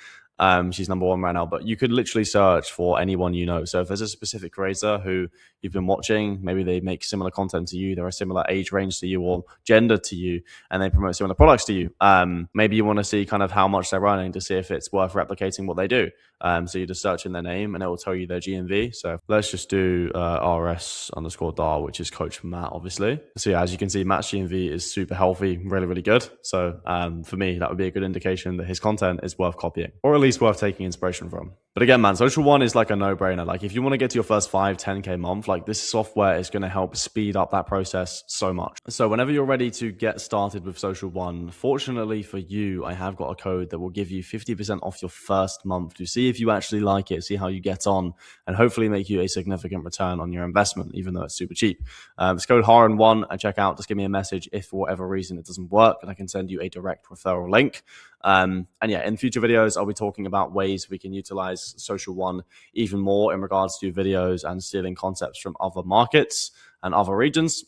She's number one right now, but you could literally search for anyone you know. So if there's a specific creator who you've been watching, maybe they make similar content to you, they're a similar age range to you or gender to you, and they promote similar products to you. Maybe you want to see kind of how much they're earning to see if it's worth replicating what they do. So you just search in their name and it will tell you their GMV. So let's just do RS_Dar, which is Coach Matt, obviously. So yeah, as you can see, Matt's GMV is super healthy, really, really good. So for me, that would be a good indication that his content is worth copying, or at least worth taking inspiration from. But again, man, Social One is like a no-brainer. Like if you want to get to your first 5-10K month, like this software is going to help speed up that process so much. So whenever you're ready to get started with Social One, fortunately for you, I have got a code that will give you 50% off your first month to see if you actually like it, see how you get on, and hopefully make you a significant return on your investment, even though it's super cheap. It's code HARAN1 and check out. Just give me a message if for whatever reason it doesn't work, and I can send you a direct referral link. And yeah, in future videos, I'll be talking about ways we can utilize Social One even more in regards to videos and stealing concepts from other markets and other regions.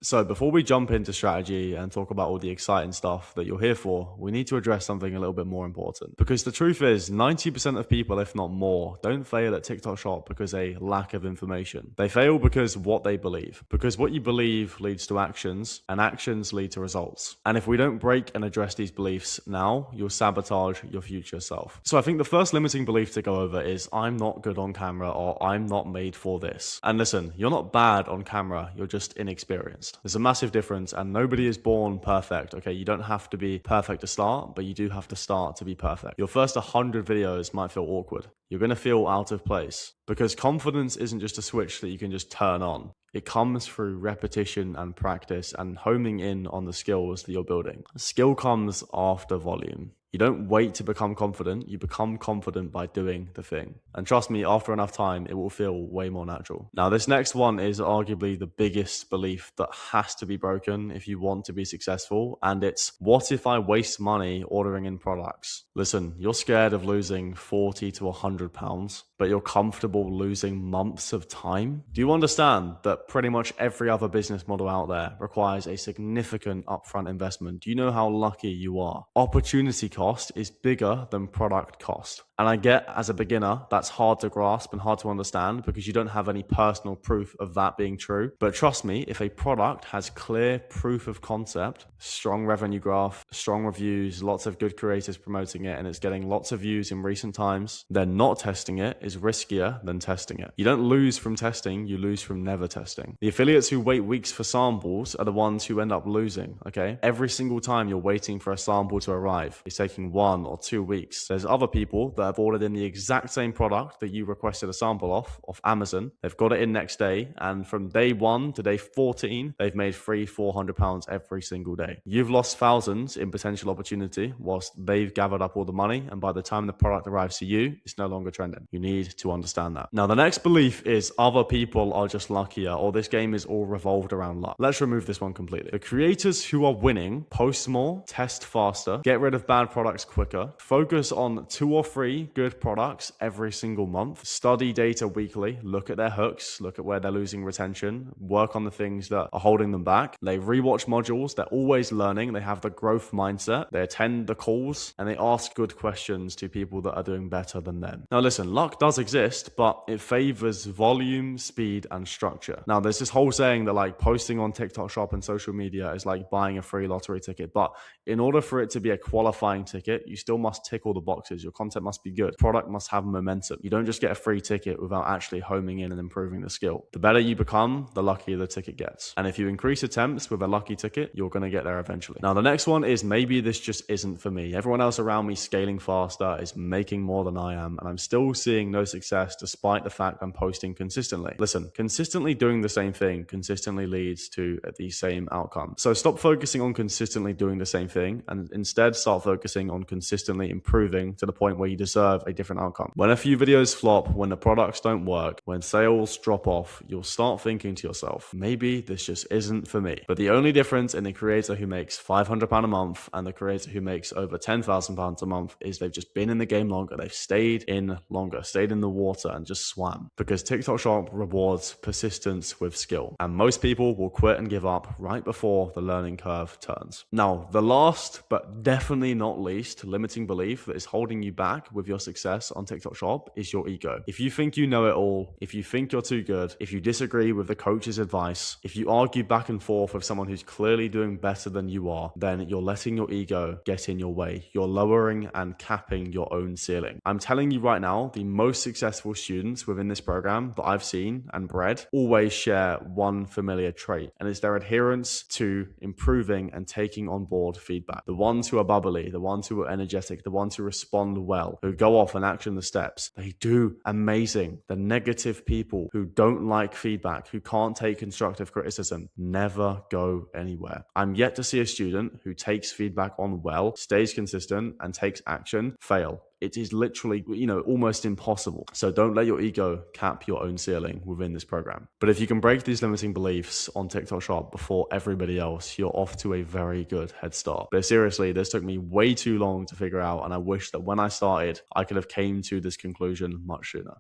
So before we jump into strategy and talk about all the exciting stuff that you're here for, we need to address something a little bit more important. Because the truth is, 90% of people, if not more, don't fail at TikTok Shop because a lack of information. They fail because of what they believe. Because what you believe leads to actions, and actions lead to results. And if we don't break and address these beliefs now, you'll sabotage your future self. So I think the first limiting belief to go over is, I'm not good on camera, or I'm not made for this. And listen, you're not bad on camera, you're just inexperienced. There's a massive difference, and nobody is born perfect, okay? You don't have to be perfect to start, but you do have to start to be perfect. Your first 100 videos might feel awkward. You're going to feel out of place because confidence isn't just a switch that you can just turn on. It comes through repetition and practice and homing in on the skills that you're building. Skill comes after volume. You don't wait to become confident. You become confident by doing the thing. And trust me, after enough time, it will feel way more natural. Now, this next one is arguably the biggest belief that has to be broken if you want to be successful. And it's, what if I waste money ordering in products? Listen, you're scared of losing 40 to 100 pounds, but you're comfortable losing months of time. Do you understand that pretty much every other business model out there requires a significant upfront investment? Do you know how lucky you are? Opportunity cost is bigger than product cost. And I get, as a beginner, that's hard to grasp and hard to understand because you don't have any personal proof of that being true. But trust me, if a product has clear proof of concept, strong revenue graph, strong reviews, lots of good creators promoting it, and it's getting lots of views in recent times, then not testing it is riskier than testing it. You don't lose from testing, you lose from never testing. The affiliates who wait weeks for samples are the ones who end up losing, okay? Every single time you're waiting for a sample to arrive, it's taking 1 or 2 weeks. There's other people that have ordered in the exact same product that you requested a sample off Amazon. They've got it in next day, and from day 1 to day 14, they've made £300-400 every single day. You've lost thousands in potential opportunity whilst they've gathered up all the money, and by the time the product arrives to you, it's no longer trending. You need to understand that. Now, the next belief is other people are just luckier, or this game is all revolved around luck. Let's remove this one completely. The creators who are winning post more, test faster, get rid of bad products quicker, focus on 2 or 3 good products every single month, study data weekly, look at their hooks, look at where they're losing retention, work on the things that are holding them back. They rewatch modules, they're always learning, they have the growth mindset, they attend the calls, and they ask good questions to people that are doing better than them. Now listen, luck does exist, but it favors volume, speed, and structure. Now there's this whole saying that like posting on TikTok Shop and social media is like buying a free lottery ticket, but in order for it to be a qualifying ticket, you still must tick all the boxes. Your content must be good. Product must have momentum. You don't just get a free ticket without actually homing in and improving the skill. The better you become, the luckier the ticket gets. And if you increase attempts with a lucky ticket, you're going to get there eventually. Now, the next one is maybe this just isn't for me. Everyone else around me scaling faster is making more than I am, and I'm still seeing no success despite the fact I'm posting consistently. Listen, consistently doing the same thing consistently leads to the same outcome. So stop focusing on consistently doing the same thing and instead start focusing on consistently improving to the point where you deserve a different outcome. When a few videos flop, when the products don't work, when sales drop off, you'll start thinking to yourself, maybe this just isn't for me. But the only difference in the creator who makes £500 a month and the creator who makes over £10,000 a month is they've just been in the game longer. They've stayed in longer, stayed in the water and just swam. Because TikTok Shop rewards persistence with skill. And most people will quit and give up right before the learning curve turns. Now, the last, but definitely not least, limiting belief that is holding you back with your success on TikTok Shop is your ego. If you think you know it all, if you think you're too good, if you disagree with the coach's advice, if you argue back and forth with someone who's clearly doing better than you are, then you're letting your ego get in your way. You're lowering and capping your own ceiling. I'm telling you right now, the most successful students within this program that I've seen and bred always share one familiar trait, and it's their adherence to improving and taking on board feedback. The ones who are bubbly, the ones who are energetic, the ones who respond well, who go off and action the steps, they do amazing. The negative people who don't like feedback, who can't take constructive criticism, never go anywhere. I'm yet to see a student who takes feedback on well, stays consistent, and takes action fail. It is literally, almost impossible. So don't let your ego cap your own ceiling within this program. But if you can break these limiting beliefs on TikTok Shop before everybody else, you're off to a very good head start. But seriously, this took me way too long to figure out, and I wish that when I started, I could have came to this conclusion much sooner.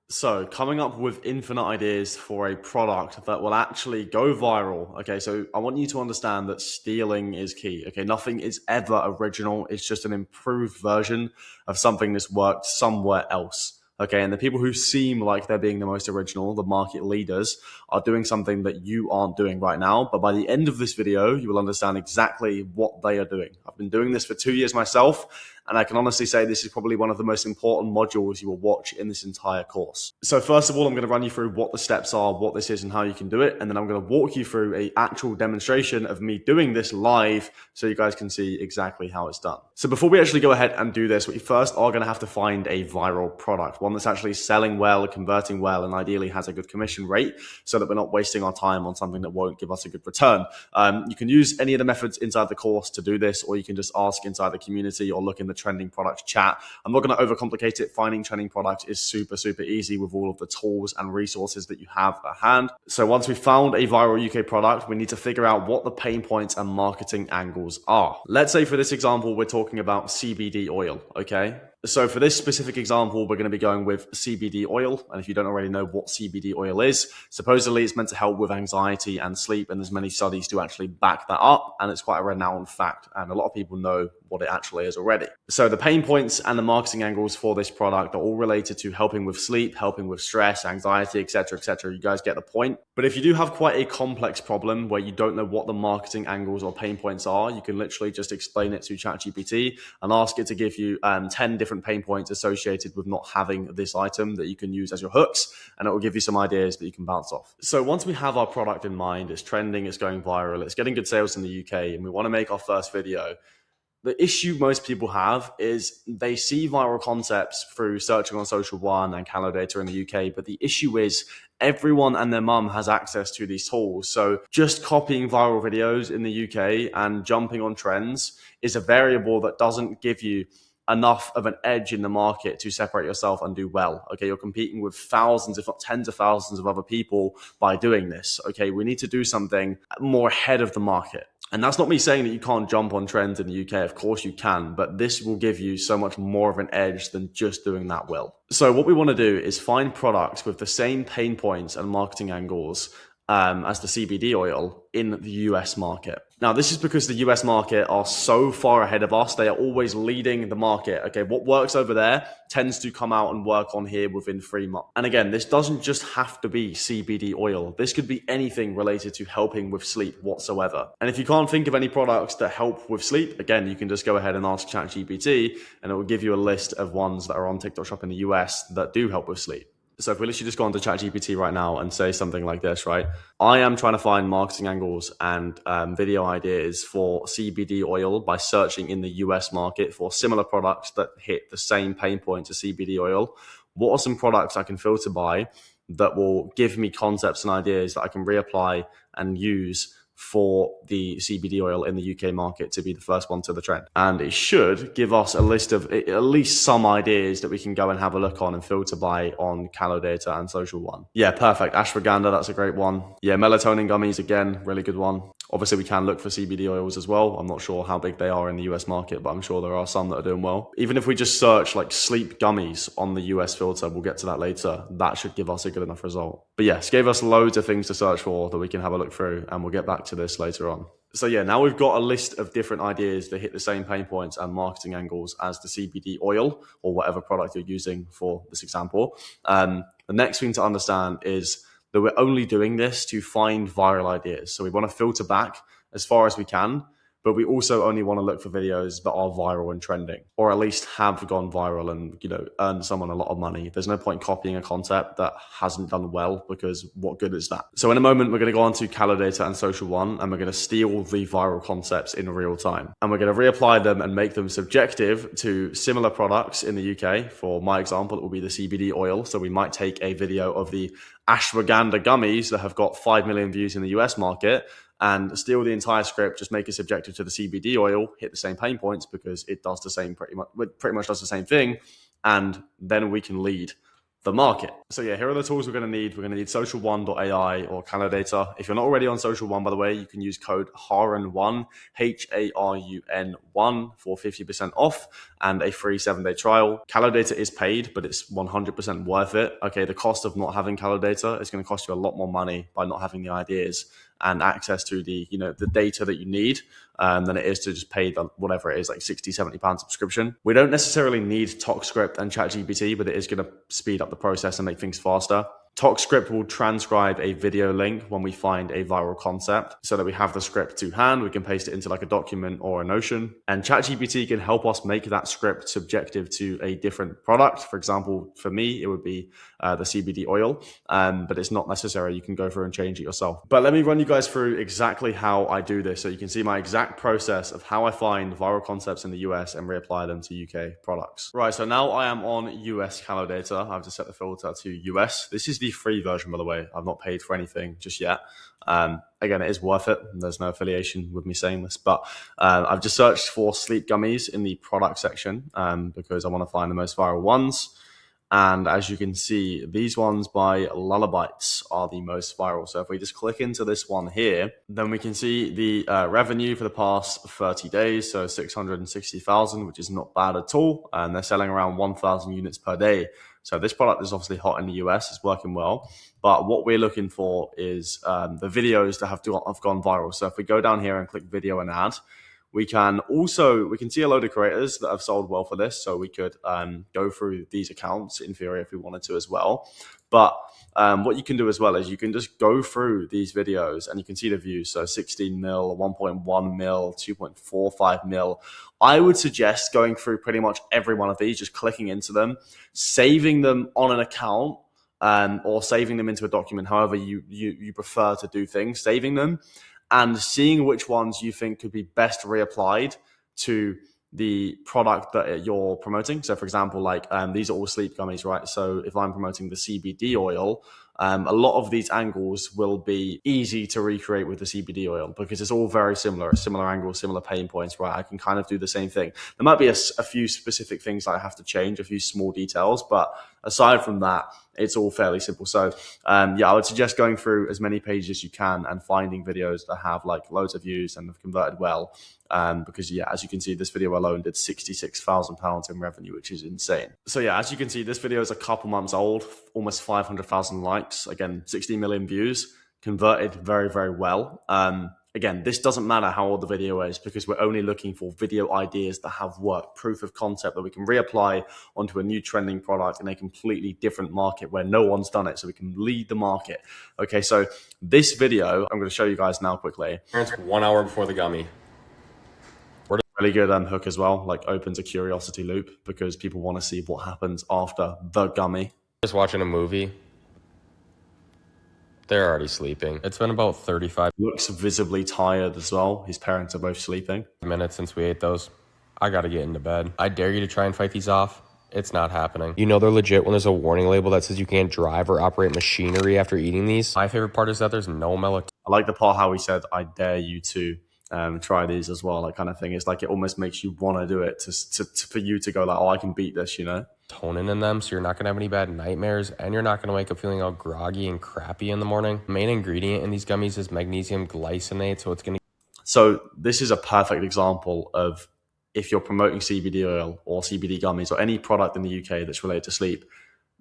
So coming up with infinite ideas for a product that will actually go viral. Okay, so I want you to understand that stealing is key. Okay, nothing is ever original. It's just an improved version of something that's worked somewhere else. Okay, and the people who seem like they're being the most original, the market leaders, are doing something that you aren't doing right now. But by the end of this video, you will understand exactly what they are doing. I've been doing this for 2 years myself, And I can honestly say this is probably one of the most important modules you will watch in this entire course. So first of all, I'm going to run you through what the steps are, what this is and how you can do it. And then I'm going to walk you through an actual demonstration of me doing this live so you guys can see exactly how it's done. So before we actually go ahead and do this, we first are going to have to find a viral product, one that's actually selling well, converting well, and ideally has a good commission rate so that we're not wasting our time on something that won't give us a good return. You can use any of the methods inside the course to do this, or you can just ask inside the community or look in the trending products chat. I'm not going to overcomplicate it. Finding trending products is super, super easy with all of the tools and resources that you have at hand. So once we've found a viral UK product, we need to figure out what the pain points and marketing angles are. Let's say for this example, we're talking about CBD oil, okay? So for this specific example, we're going to be going with CBD oil. And if you don't already know what CBD oil is, supposedly it's meant to help with anxiety and sleep. And there's many studies to actually back that up. And it's quite a renowned fact. And a lot of people know what it actually is already. So the pain points and the marketing angles for this product are all related to helping with sleep, helping with stress, anxiety, etc., etc. You guys get the point. But if you do have quite a complex problem where you don't know what the marketing angles or pain points are, you can literally just explain it to ChatGPT and ask it to give you 10 different pain points associated with not having this item that you can use as your hooks, and it will give you some ideas that you can bounce off. So once we have our product in mind, it's trending, it's going viral, it's getting good sales in the UK, and we want to make our first video, the issue most people have is they see viral concepts through searching on Social One and Calodata in the UK, but the issue is everyone and their mum has access to these tools. So just copying viral videos in the UK and jumping on trends is a variable that doesn't give you enough of an edge in the market to separate yourself and do well. Okay, you're competing with thousands, if not tens of thousands of other people by doing this. Okay, we need to do something more ahead of the market. And that's not me saying that you can't jump on trends in the UK. Of course you can, but this will give you so much more of an edge than just doing that well. So what we want to do is find products with the same pain points and marketing angles as the CBD oil in the US market. Now, this is because the US market are so far ahead of us. They are always leading the market. Okay, what works over there tends to come out and work on here within 3 months. And again, this doesn't just have to be CBD oil. This could be anything related to helping with sleep whatsoever. And if you can't think of any products that help with sleep, again, you can just go ahead and ask ChatGPT and it will give you a list of ones that are on TikTok Shop in the US that do help with sleep. So if we literally just go onto ChatGPT right now and say something like this, right? I am trying to find marketing angles and video ideas for CBD oil by searching in the US market for similar products that hit the same pain points as CBD oil. What are some products I can filter by that will give me concepts and ideas that I can reapply and use for the CBD oil in the UK market to be the first one to the trend? And it should give us a list of at least some ideas that we can go and have a look on and filter by on Calodata and Social One. Yeah, perfect. Ashwagandha, that's a great one. Yeah, melatonin gummies, again, really good one. Obviously, we can look for CBD oils as well. I'm not sure how big they are in the US market, but I'm sure there are some that are doing well. Even if we just search like sleep gummies on the US filter, we'll get to that later, that should give us a good enough result. But yes, gave us loads of things to search for that we can have a look through, and we'll get back to this later on. So yeah, now we've got a list of different ideas that hit the same pain points and marketing angles as the CBD oil or whatever product you're using for this example. The next thing to understand is that we're only doing this to find viral ideas. So we want to filter back as far as we can, but we also only want to look for videos that are viral and trending, or at least have gone viral and, earned someone a lot of money. There's no point copying a concept that hasn't done well, because what good is that? So in a moment, we're going to go on to Calodata and Social One, and we're going to steal the viral concepts in real time. And we're going to reapply them and make them subjective to similar products in the UK. For my example, it will be the CBD oil. So we might take a video of the ashwagandha gummies that have got 5 million views in the US market and steal the entire script, just make it subjective to the CBD oil, hit the same pain points because it does the same pretty much does the same thing, and then we can lead the market. So yeah, here are the tools we're going to need. We're going to need social1.ai or Calodata. If you're not already on Social One, by the way, you can use code HARUN1, HARUN1 for 50% off and a free 7-day trial. Calodata is paid, but it's 100% worth it. Okay, the cost of not having Calodata is going to cost you a lot more money by not having the ideas and access to the the data that you need than it is to just pay the whatever it is, like 60, 70 pound subscription. We don't necessarily need TalkScript and ChatGPT, but it is going to speed up the process and make things faster. TalkScript will transcribe a video link when we find a viral concept so that we have the script to hand. We can paste it into like a document or a Notion. And ChatGPT can help us make that script subjective to a different product. For example, for me, it would be the CBD oil, but it's not necessary. You can go through and change it yourself. But let me run you guys through exactly how I do this so you can see my exact process of how I find viral concepts in the US and reapply them to UK products. Right, so now I am on US calo data. I've just set the filter to US. This is the free version, by the way. I've not paid for anything just yet. Again, it is worth it. There's no affiliation with me saying this, but I've just searched for sleep gummies in the product section because I want to find the most viral ones. And as you can see, these ones by Lullabites are the most viral. So if we just click into this one here, then we can see the revenue for the past 30 days. So 660,000, which is not bad at all. And they're selling around 1,000 units per day. So this product is obviously hot in the US. It's working well. But what we're looking for is the videos that have gone viral. So if we go down here and click video and ad, we can see a load of creators that have sold well for this. So we could go through these accounts in theory if we wanted to as well. But what you can do as well is you can just go through these videos and you can see the views. So 16 mil, 1.1 mil, 2.45 mil. I would suggest going through pretty much every one of these, just clicking into them, saving them on an account, or saving them into a document, however you prefer to do things, saving them and seeing which ones you think could be best reapplied to the product that you're promoting. So for example, like these are all sleep gummies, right? So if I'm promoting the CBD oil, a lot of these angles will be easy to recreate with the CBD oil because it's all very similar, similar angles, similar pain points, right? I can kind of do the same thing. There might be a few specific things that I have to change, a few small details, but aside from that, it's all fairly simple. So yeah, I would suggest going through as many pages as you can and finding videos that have like loads of views and have converted well. Because yeah, as you can see, this video alone did £66,000 in revenue, which is insane. So yeah, as you can see, this video is a couple months old, almost 500,000 likes, again, 60 million views, converted very, very well. Again, this doesn't matter how old the video is because we're only looking for video ideas that have worked, proof of concept that we can reapply onto a new trending product in a completely different market where no one's done it, so we can lead the market. Okay, so this video, I'm going to show you guys now quickly. 1 hour before the gummy. Really good hook as well, like opens a curiosity loop because people want to see what happens after the gummy. Just watching a movie. They're already sleeping. It's been about 35 Looks visibly tired as well. His parents are both sleeping. minutes since we ate those. I gotta get into bed. I dare you to try and fight these off. It's not happening. You know they're legit when there's a warning label that says you can't drive or operate machinery after eating these. My favorite part is that there's no melatonin. I like the part how he said, I dare you to try these as well, that kind of thing. It's like it almost makes you want to do it for you to go like, oh, I can beat this, you know? Melatonin in them, so you're not gonna have any bad nightmares and you're not gonna wake up feeling all groggy and crappy in the morning. The main ingredient in these gummies is magnesium glycinate, So this is a perfect example of if you're promoting CBD oil or CBD gummies or any product in the UK that's related to sleep,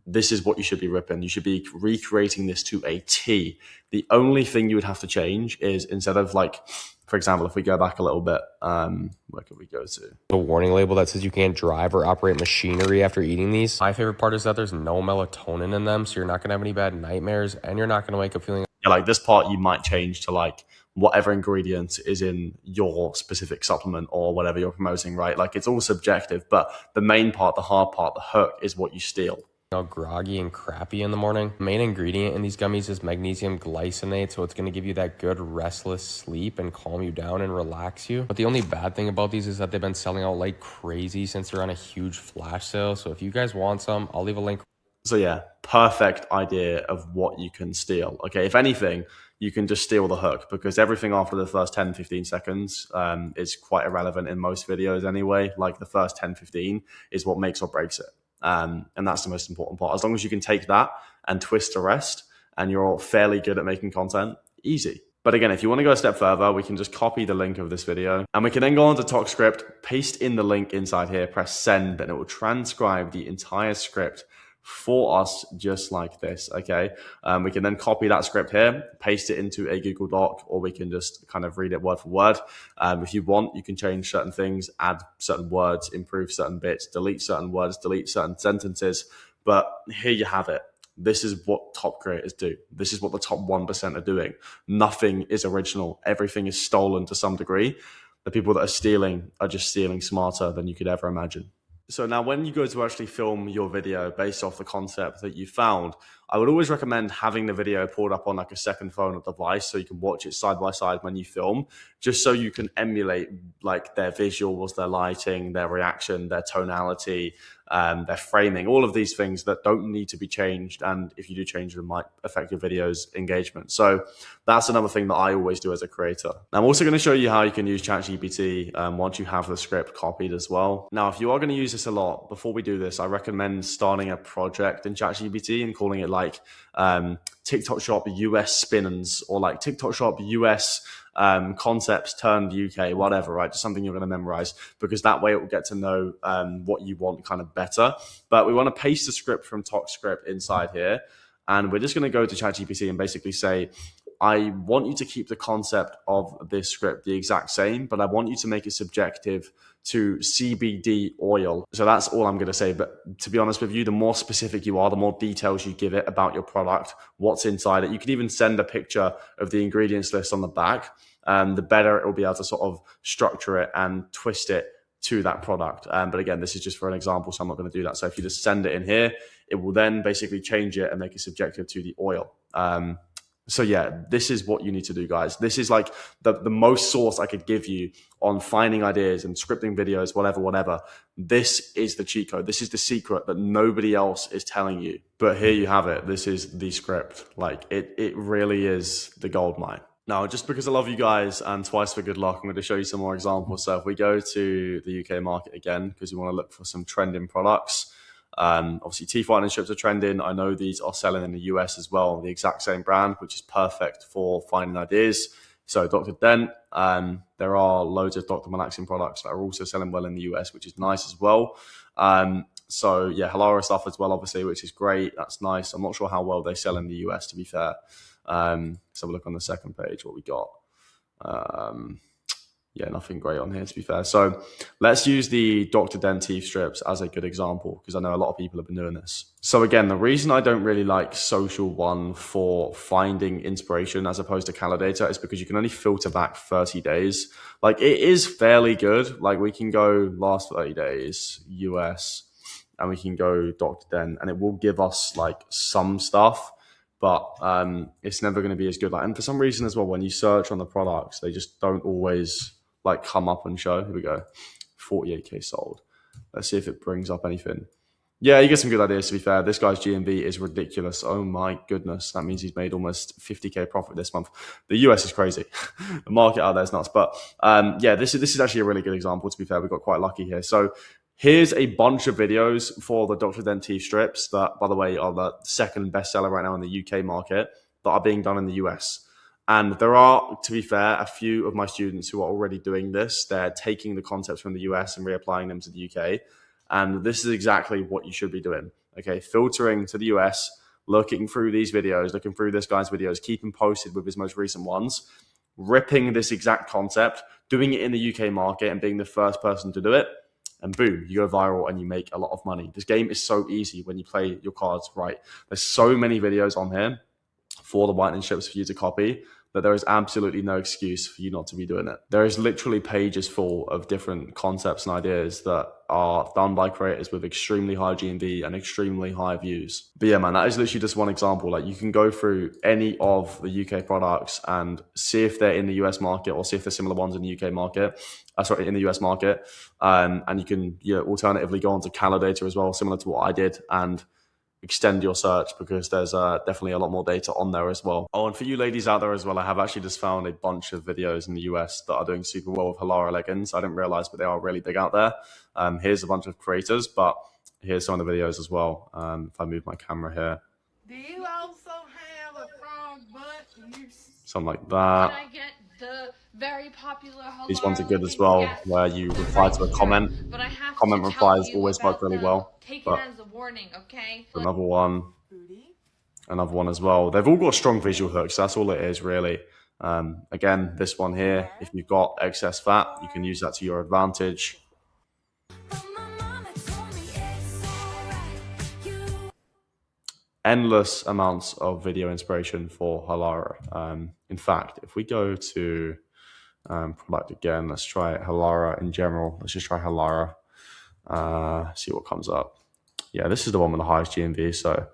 this is what you should be ripping. You should be recreating this to a T. The only thing you would have to change is instead of like, for example, if we go back a little bit, where could we go to? A warning label that says you can't drive or operate machinery after eating these. My favorite part is that there's no melatonin in them, so you're not gonna have any bad nightmares and you're not gonna wake up feeling... Yeah, like this part you might change to like whatever ingredient is in your specific supplement or whatever you're promoting, right? Like it's all subjective, but the main part, the hard part, the hook is what you steal. All groggy and crappy in the morning. The main ingredient in these gummies is magnesium glycinate, so it's going to give you that good restless sleep and calm you down and relax you. But the only bad thing about these is that they've been selling out like crazy since they're on a huge flash sale. So if you guys want some, I'll leave a link. So yeah, perfect idea of what you can steal. Okay, if anything, you can just steal the hook because everything after the first 10, 15 seconds is quite irrelevant in most videos anyway. Like the first 10, 15 is what makes or breaks it. And that's the most important part. As long as you can take that and twist the rest and you're fairly good at making content, easy. But again, if you want to go a step further, we can just copy the link of this video and we can then go on to TalkScript, paste in the link inside here, press send, and it will transcribe the entire script for us just like this, okay? We can then copy that script here, paste it into a Google Doc, or we can just kind of read it word for word. If you want, you can change certain things, add certain words, improve certain bits, delete certain words, delete certain sentences. But here you have it. This is what top creators do. This is what the top 1% are doing. Nothing is original. Everything is stolen to some degree. The people that are stealing are just stealing smarter than you could ever imagine. So now when you go to actually film your video based off the concept that you found, I would always recommend having the video pulled up on like a second phone or device so you can watch it side by side when you film, just so you can emulate like their visuals, their lighting, their reaction, their tonality, their framing, all of these things that don't need to be changed. And if you do change them, might affect your video's engagement. So that's another thing that I always do as a creator. Now, I'm also going to show you how you can use ChatGPT once you have the script copied as well. Now, if you are going to use this a lot, before we do this, I recommend starting a project in ChatGPT and calling it like TikTok Shop US Spin-ins or like TikTok Shop US concepts turned UK, whatever, right? Just something you're going to memorize, because that way it will get to know what you want kind of better. But we want to paste the script from TalkScript inside here. And we're just going to go to ChatGPT and basically say, I want you to keep the concept of this script the exact same, but I want you to make it subjective to CBD oil. So that's all I'm going to say. But to be honest with you, the more specific you are, the more details you give it about your product, what's inside it. You can even send a picture of the ingredients list on the back. The better it will be able to sort of structure it and twist it to that product. But again, this is just for an example, so I'm not going to do that. So if you just send it in here, it will then basically change it and make it subjective to the oil. So yeah, this is what you need to do, guys. This is like the most source I could give you on finding ideas and scripting videos, whatever. This is the cheat code. This is the secret that nobody else is telling you. But here you have it. This is the script. Like it really is the gold mine. Now, just because I love you guys and twice for good luck, I'm going to show you some more examples. So if we go to the UK market again, because you want to look for some trending products. Obviously, teeth whitening strips are trending. I know these are selling in the US as well, the exact same brand, which is perfect for finding ideas. So Dr. Dent, there are loads of Dr. Malaxian products that are also selling well in the US, which is nice as well. So yeah, Halara stuff as well, obviously, which is great. That's nice. I'm not sure how well they sell in the US, to be fair. Let's have a look on the second page, what we got. Yeah, nothing great on here, to be fair. So let's use the Dr. Dent teeth strips as a good example, because I know a lot of people have been doing this. So again, the reason I don't really like Social One for finding inspiration as opposed to Calidata is because you can only filter back 30 days. Like it is fairly good. Like we can go last 30 days, US, and we can go Dr. Dent, and it will give us like some stuff. But it's never going to be as good. Like, and for some reason as well, when you search on the products, they just don't always like come up and show. Here we go, 48K sold. Let's see if it brings up anything. Yeah, you get some good ideas, to be fair. This guy's GMV is ridiculous. Oh my goodness. That means he's made almost 50K profit this month. The US is crazy. The market out there is nuts. But yeah, this is actually a really good example, to be fair. We got quite lucky here. So here's a bunch of videos for the Dr. Dent teeth strips that, by the way, are the second bestseller right now in the UK market that are being done in the US. And there are, to be fair, a few of my students who are already doing this. They're taking the concepts from the US and reapplying them to the UK. And this is exactly what you should be doing. Okay, filtering to the US, looking through these videos, looking through this guy's videos, keeping posted with his most recent ones, ripping this exact concept, doing it in the UK market and being the first person to do it. And boom, you go viral and you make a lot of money. This game is so easy when you play your cards right. There's so many videos on here for the whitening strips for you to copy that there is absolutely no excuse for you not to be doing it. There is literally pages full of different concepts and ideas that are done by creators with extremely high GMV and extremely high views. But yeah, man, that is literally just one example. Like you can go through any of the UK products and see if they're in the US market or see if there's similar ones in the UK market. Sorry, in the US market. And you can alternatively go on to Calidata as well, similar to what I did, and extend your search because there's definitely a lot more data on there as well. Oh, and for you ladies out there as well, I have actually just found a bunch of videos in the US that are doing super well with Halara leggings. I didn't realize, but they are really big out there. Here's a bunch of creators, but here's some of the videos as well. If I move my camera here. Do you also have a frog butt? Something like that. I get the very popular These ones are good as well, where you reply to a comment. But I have Comment to replies tell you always work really well. Take But it as a warning, okay? another one. Another one as well. They've all got strong visual hooks. That's all it is, really. Again, this one here, if you've got excess fat, you can use that to your advantage. endless amounts of video inspiration for Halara. In fact, if we go to product again, let's try Halara in general. Let's just try Halara, see what comes up. Yeah, this is the one with the highest GMV, so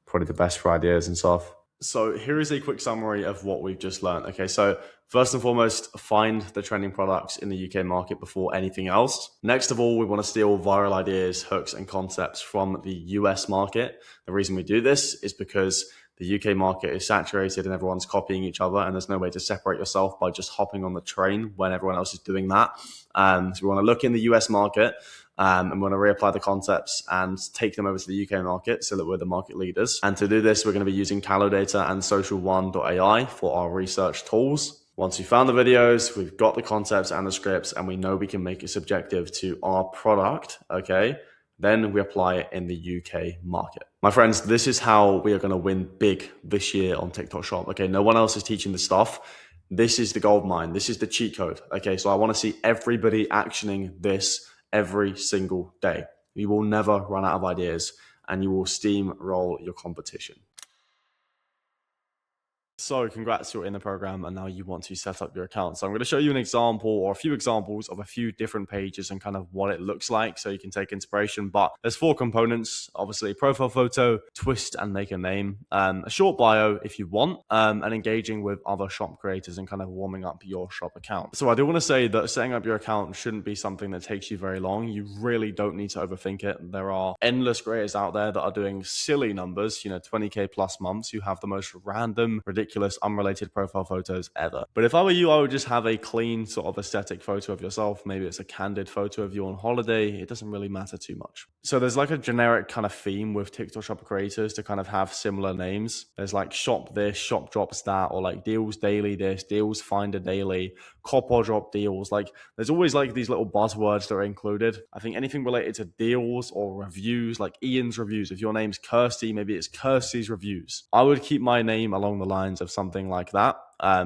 probably the best for ideas and stuff. So here is a quick summary of what we've just learned. Okay, so first and foremost, find the trending products in the UK market before anything else. Next of all, we want to steal viral ideas, hooks, and concepts from the US market. The reason we do this is because the UK market is saturated and everyone's copying each other, and there's no way to separate yourself by just hopping on the train when everyone else is doing that. So we want to look in the US market, and we want to reapply the concepts and take them over to the UK market so that we're the market leaders. And to do this, we're going to be using Calodata and Social1.ai for our research tools. Once we've found the videos, we've got the concepts and the scripts, and we know we can make it subjective to our product, okay? Then we apply it in the UK market. My friends, this is how we are going to win big this year on TikTok Shop. Okay, no one else is teaching this stuff. This is the gold mine. This is the cheat code. Okay, so I want to see everybody actioning this every single day. You will never run out of ideas, and you will steamroll your competition. So congrats, you're in the program and now you want to set up your account. So I'm going to show you an example or a few examples of a few different pages and kind of what it looks like so you can take inspiration. But there's 4 components, obviously profile photo, twist and make a name, a short bio if you want, and engaging with other shop creators and kind of warming up your shop account. So I do want to say that setting up your account shouldn't be something that takes you very long. You really don't need to overthink it. There are endless creators out there that are doing silly numbers, 20K plus months, who have the most random, ridiculous, unrelated profile photos ever. But if I were you, I would just have a clean sort of aesthetic photo of yourself. Maybe it's a candid photo of you on holiday. It doesn't really matter too much. So there's like a generic kind of theme with TikTok shop creators to kind of have similar names. There's like shop this, shop drops that, or like deals daily this, deals finder daily, copper drop deals. Like there's always like these little buzzwords that are included. I think anything related to deals or reviews, like Ian's reviews. If your name's Kirsty, maybe it's Kirsty's reviews. I would keep my name along the lines of something like that.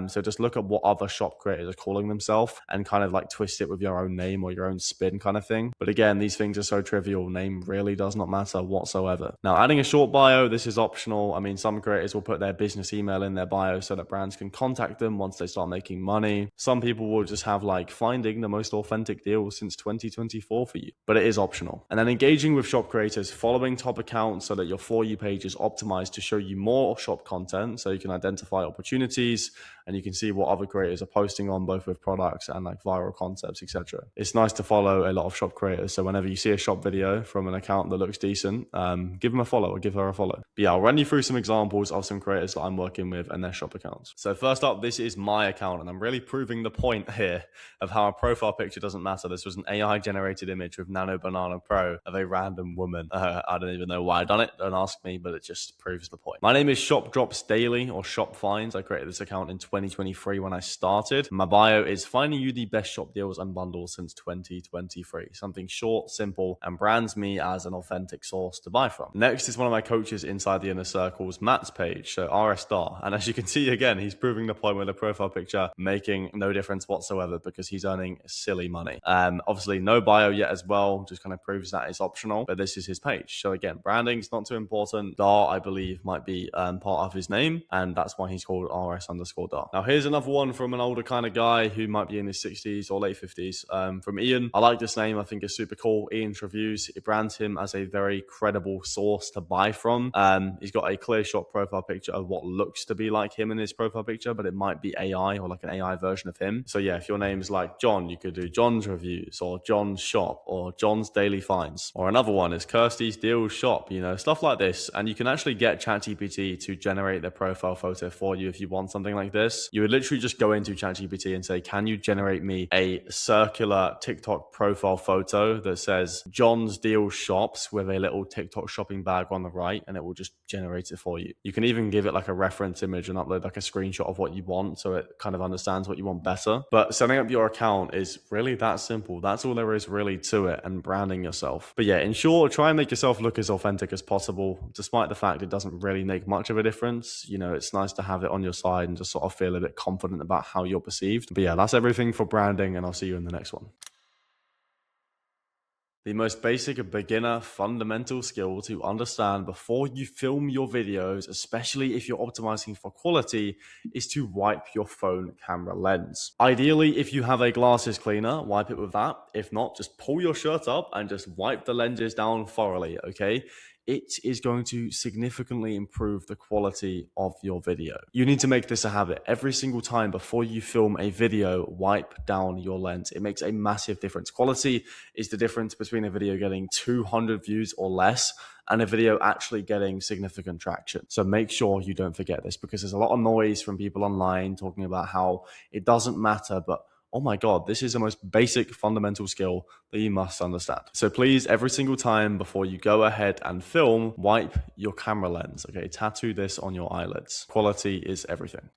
So just look at what other shop creators are calling themselves and kind of like twist it with your own name or your own spin kind of thing. But again, these things are so trivial. Name really does not matter whatsoever. Now, adding a short bio, this is optional. I mean, some creators will put their business email in their bio so that brands can contact them once they start making money. Some people will just have like finding the most authentic deals since 2024 for you, but it is optional. And then engaging with shop creators, following top accounts so that your For You page is optimized to show you more shop content so you can identify opportunities and you can see what other creators are posting on, both with products and like viral concepts, etc. It's nice to follow a lot of shop creators. So whenever you see a shop video from an account that looks decent, give them a follow or give her a follow. But yeah, I'll run you through some examples of some creators that I'm working with and their shop accounts. So first up, this is my account, and I'm really proving the point here of how a profile picture doesn't matter. This was an AI generated image with Nano Banana Pro of a random woman. I don't even know why I done it. Don't ask me, but it just proves the point. My name is Shop Drops Daily or Shop Finds. I created this account in 2023 when I started. My bio is finding you the best shop deals and bundles since 2023. Something short, simple, and brands me as an authentic source to buy from. Next is one of my coaches inside the Inner Circles, Matt's page, so RS Star. And as you can see again, he's proving the point with a profile picture making no difference whatsoever because he's earning silly money. Obviously no bio yet as well, just kind of proves that it's optional, but this is his page. So again, branding's not too important. Dar, I believe, might be part of his name, and that's why he's called RS_Dar. Now here's another one from an older kind of guy who might be in his 60s or late 50s, from Ian. I like this name. I think it's super cool. Ian's Reviews. It brands him as a very credible source to buy from. He's got a clear shot profile picture of what looks to be like him in his profile picture, but it might be AI or like an AI version of him. So yeah, if your name's like John, you could do John's Reviews or John's Shop or John's Daily Finds. Or another one is Kirsty's Deals Shop, stuff like this. And you can actually get ChatGPT to generate the profile photo for you if you want something like this. You would literally just go into ChatGPT and say, can you generate me a circular TikTok profile photo that says John's Deal Shops with a little TikTok shopping bag on the right, and it will just generate it for you. You can even give it like a reference image and upload like a screenshot of what you want so it kind of understands what you want better. But setting up your account is really that simple. That's all there is really to it, and branding yourself. But yeah, in short, try and make yourself look as authentic as possible, despite the fact it doesn't really make much of a difference. It's nice to have it on your side and just sort of feel a bit confident about how you're perceived. But yeah, that's everything for branding, and I'll see you in the next one. The most basic beginner fundamental skill to understand before you film your videos, especially if you're optimizing for quality, is to wipe your phone camera lens. Ideally, if you have a glasses cleaner, wipe it with that. If not, just pull your shirt up and just wipe the lenses down thoroughly, okay? It is going to significantly improve the quality of your video. You need to make this a habit. Every single time before you film a video, wipe down your lens. It makes a massive difference. Quality is the difference between a video getting 200 views or less and a video actually getting significant traction. So make sure you don't forget this, because there's a lot of noise from people online talking about how it doesn't matter, but oh my God, this is the most basic fundamental skill that you must understand. So please, every single time before you go ahead and film, wipe your camera lens, okay? Tattoo this on your eyelids. Quality is everything.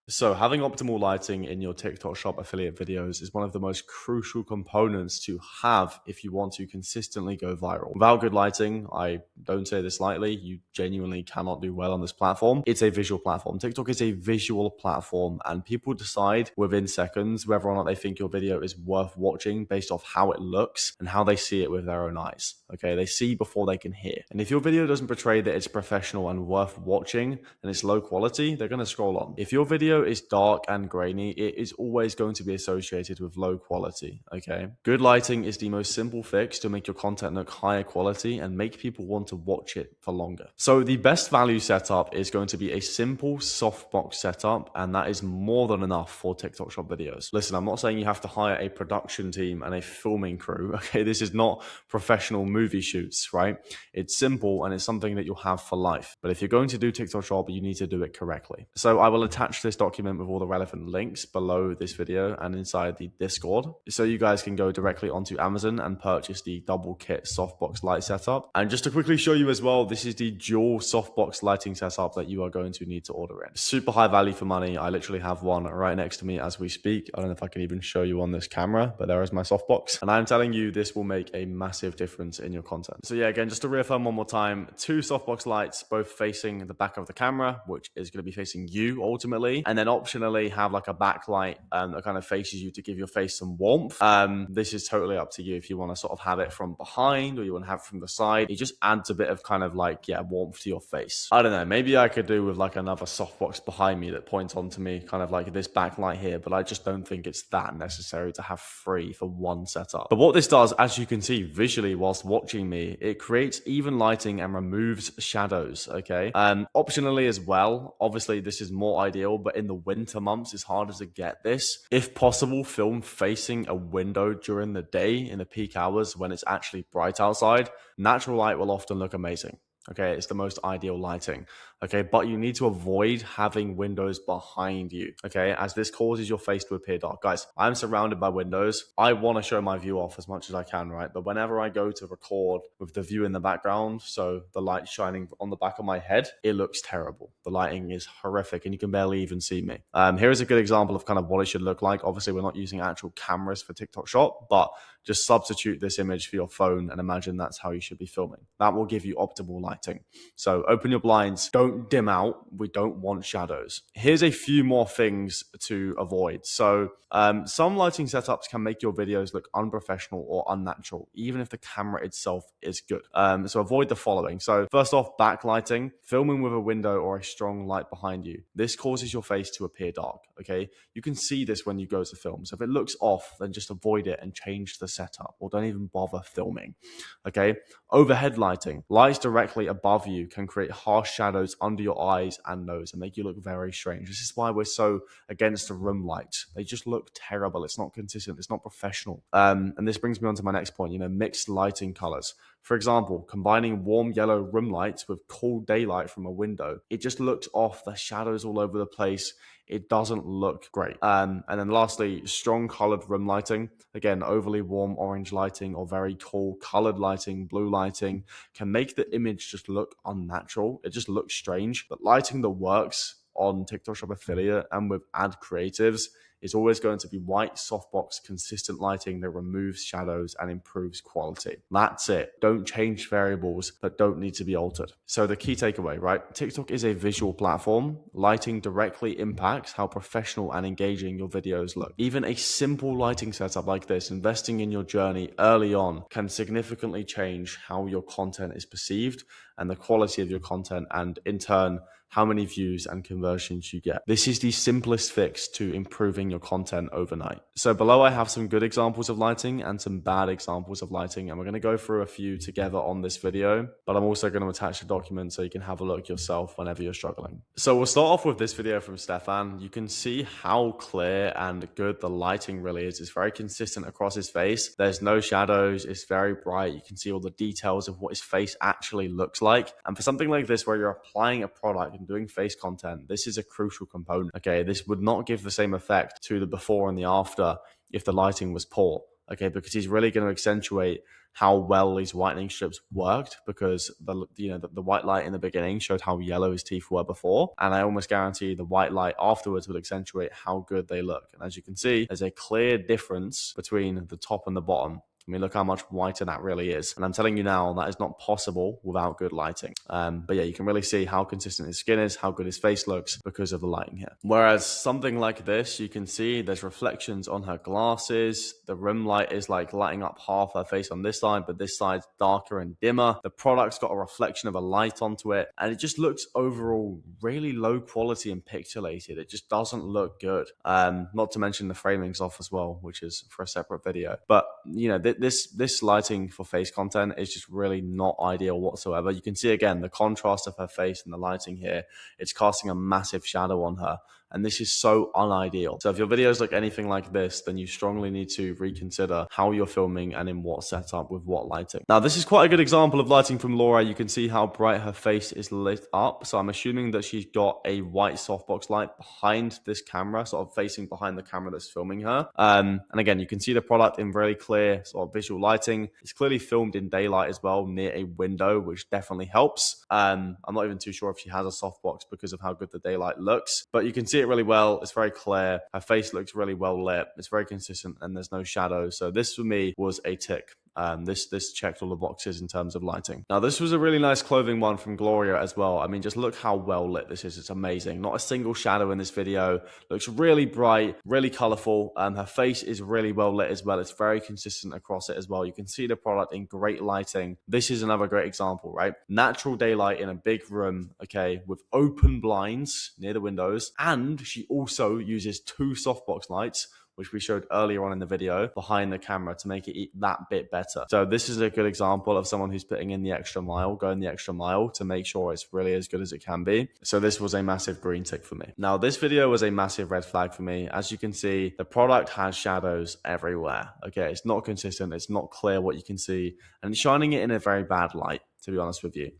So having optimal lighting in your TikTok Shop affiliate videos is one of the most crucial components to have if you want to consistently go viral. Without good lighting, I don't say this lightly, you genuinely cannot do well on this platform. It's a visual platform. TikTok is a visual platform, and people decide within seconds whether or not they think your video is worth watching based off how it looks and how they see it with their own eyes. Okay, they see before they can hear. And if your video doesn't portray that it's professional and worth watching and it's low quality, they're going to scroll on. If your video is dark and grainy, it is always going to be associated with low quality, okay? Good lighting is the most simple fix to make your content look higher quality and make people want to watch it for longer. So the best value setup is going to be a simple softbox setup, and that is more than enough for TikTok Shop videos. Listen, I'm not saying you have to hire a production team and a filming crew, okay? This is not professional movie shoots, right? It's simple and it's something that you'll have for life. But if you're going to do TikTok Shop, you need to do it correctly. So I will attach this document with all the relevant links below this video and inside the Discord, so you guys can go directly onto Amazon and purchase the double kit softbox light setup. And just to quickly show you as well, this is the dual softbox lighting setup that you are going to need to order in. Super high value for money. I literally have one right next to me as we speak. I don't know if I can even show you on this camera, but there is my softbox. And I'm telling you, this will make a massive difference in your content. So yeah, again, just to reaffirm one more time, 2 softbox lights, both facing the back of the camera, which is going to be facing you ultimately, and then optionally have like a backlight that kind of faces you to give your face some warmth. This is totally up to you if you want to sort of have it from behind or you want to have it from the side. It just adds a bit of kind of like, yeah, warmth to your face. I don't know, maybe I could do with like another softbox behind me that points onto me, kind of like this backlight here, but I just don't think it's that necessary to have 3 for one setup. But what this does, as you can see visually whilst watching me, it creates even lighting and removes shadows, okay? Optionally as well, obviously this is more ideal, but in the winter months it's harder to get this. If possible, film facing a window during the day in the peak hours when it's actually bright outside. Natural light will often look amazing. Okay, it's the most ideal lighting. Okay, but you need to avoid having windows behind you. Okay, as this causes your face to appear dark. Guys, I'm surrounded by windows. I want to show my view off as much as I can, right? But whenever I go to record with the view in the background, so the light shining on the back of my head, it looks terrible. The lighting is horrific and you can barely even see me. Here is a good example of kind of what it should look like. Obviously, we're not using actual cameras for TikTok Shop, but just substitute this image for your phone and imagine that's how you should be filming. That will give you optimal lighting. So open your blinds, don't dim out. We don't want shadows. Here's a few more things to avoid. So some lighting setups can make your videos look unprofessional or unnatural, even if the camera itself is good. So avoid the following. So first off, backlighting, filming with a window or a strong light behind you. This causes your face to appear dark, okay? You can see this when you go to film. So if it looks off, then just avoid it and change the setup, or don't even bother filming, okay? Overhead lighting. Lights directly above you can create harsh shadows under your eyes and nose and make you look very strange. This is why we're so against the room lights. They just look terrible. It's not consistent. It's not professional. And this brings me on to my next point, mixed lighting colors. For example, combining warm yellow room lights with cool daylight from a window, it just looks off. The shadows all over the place. It doesn't look great. And then lastly, strong colored room lighting. Again, overly warm orange lighting or very cool colored lighting, blue lighting can make the image just look unnatural. It just looks strange. But lighting that works on TikTok Shop affiliate and with ad creatives is always going to be white softbox consistent lighting that removes shadows and improves quality. That's it. Don't change variables that don't need to be altered. So the key takeaway, right? TikTok is a visual platform. Lighting directly impacts how professional and engaging your videos look. Even a simple lighting setup like this, investing in your journey early on, can significantly change how your content is perceived and the quality of your content, and in turn, how many views and conversions you get. This is the simplest fix to improving your content overnight. So below I have some good examples of lighting and some bad examples of lighting, and we're going to go through a few together on this video, but I'm also going to attach a document so you can have a look yourself whenever you're struggling. So we'll start off with this video from Stefan. You can see how clear and good the lighting really is. It's very consistent across his face. There's no shadows. It's very bright. You can see all the details of what his face actually looks like. And for something like this, where you're applying a product and doing face content, this is a crucial component. Okay, this would not give the same effect to the before and the after if the lighting was poor. Okay, because he's really going to accentuate how well these whitening strips worked, because the white light in the beginning showed how yellow his teeth were before, and I almost guarantee the white light afterwards would accentuate how good they look. And as you can see, there's a clear difference between the top and the bottom. I mean, look how much whiter that really is. And I'm telling you now, that is not possible without good lighting. But yeah, you can really see how consistent his skin is, how good his face looks because of the lighting here. Whereas something like this, you can see there's reflections on her glasses. The rim light is like lighting up half her face on this side, but this side's darker and dimmer. The product's got a reflection of a light onto it, and it just looks overall really low quality and pixelated. It just doesn't look good. Not to mention the framing's off as well, which is for a separate video. But you know, this lighting for face content is just really not ideal whatsoever. You can see again the contrast of her face and the lighting here. It's casting a massive shadow on her, and this is so unideal. So if your videos look anything like this, then you strongly need to reconsider how you're filming and in what setup with what lighting. Now, this is quite a good example of lighting from Laura. You can see how bright her face is lit up. So I'm assuming that she's got a white softbox light behind this camera, sort of facing behind the camera that's filming her. And again, you can see the product in really clear sort of visual lighting. It's clearly filmed in daylight as well, near a window, which definitely helps. I'm not even too sure if she has a softbox because of how good the daylight looks, but you can see it really well. It's very clear. Her face looks really well lit. It's very consistent, and there's no shadows. So this for me was a tick. This checked all the boxes in terms of lighting. Now, this was a really nice clothing one from Gloria as well. I mean, just look how well lit this is. It's amazing. Not a single shadow in this video. Looks really bright, really colorful. Her face is really well lit as well. It's very consistent across it as well. You can see the product in great lighting. This is another great example, right? Natural daylight in a big room, okay, with open blinds near the windows. And she also uses 2 softbox lights, which we showed earlier on in the video, behind the camera to make it that bit better. So this is a good example of someone who's putting in the extra mile, going the extra mile to make sure it's really as good as it can be. So this was a massive green tick for me. Now, this video was a massive red flag for me. As you can see, the product has shadows everywhere. Okay, it's not consistent. It's not clear what you can see, and it's shining it in a very bad light, to be honest with you.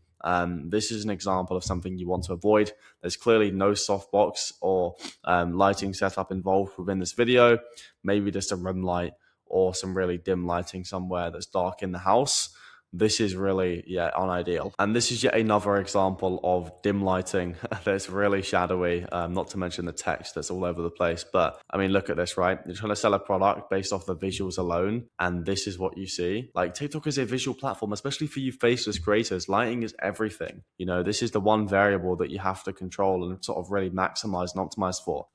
This is an example of something you want to avoid. There's clearly no softbox or lighting setup involved within this video. Maybe just a rim light or some really dim lighting somewhere that's dark in the house. This is really, unideal. And this is yet another example of dim lighting that's really shadowy, not to mention the text that's all over the place. But I mean, look at this, right? You're trying to sell a product based off the visuals alone, and this is what you see. Like, TikTok is a visual platform, especially for you faceless creators. Lighting is everything. You know, this is the one variable that you have to control and sort of really maximize and optimize for.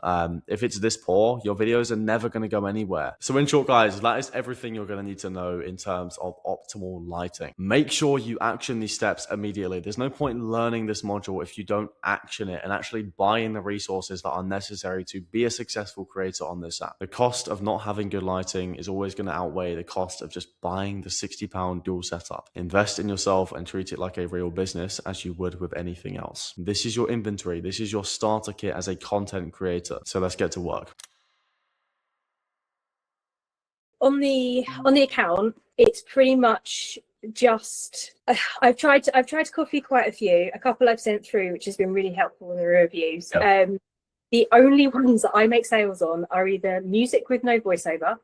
If it's this poor, your videos are never going to go anywhere. So in short, guys, that is everything you're going to need to know in terms of optimal lighting. Make sure you action these steps immediately. There's no point in learning this module if you don't action it and actually buy in the resources that are necessary to be a successful creator on this app. The cost of not having good lighting is always going to outweigh the cost of just buying the £60 dual setup. Invest in yourself and treat it like a real business as you would with anything else. This is your inventory. This is your starter kit as a content creator. So let's get to work. On the account, it's pretty much just I've tried to copy quite a few. A couple I've sent through, which has been really helpful in the reviews. Yep. The only ones that I make sales on are either music with no voiceover,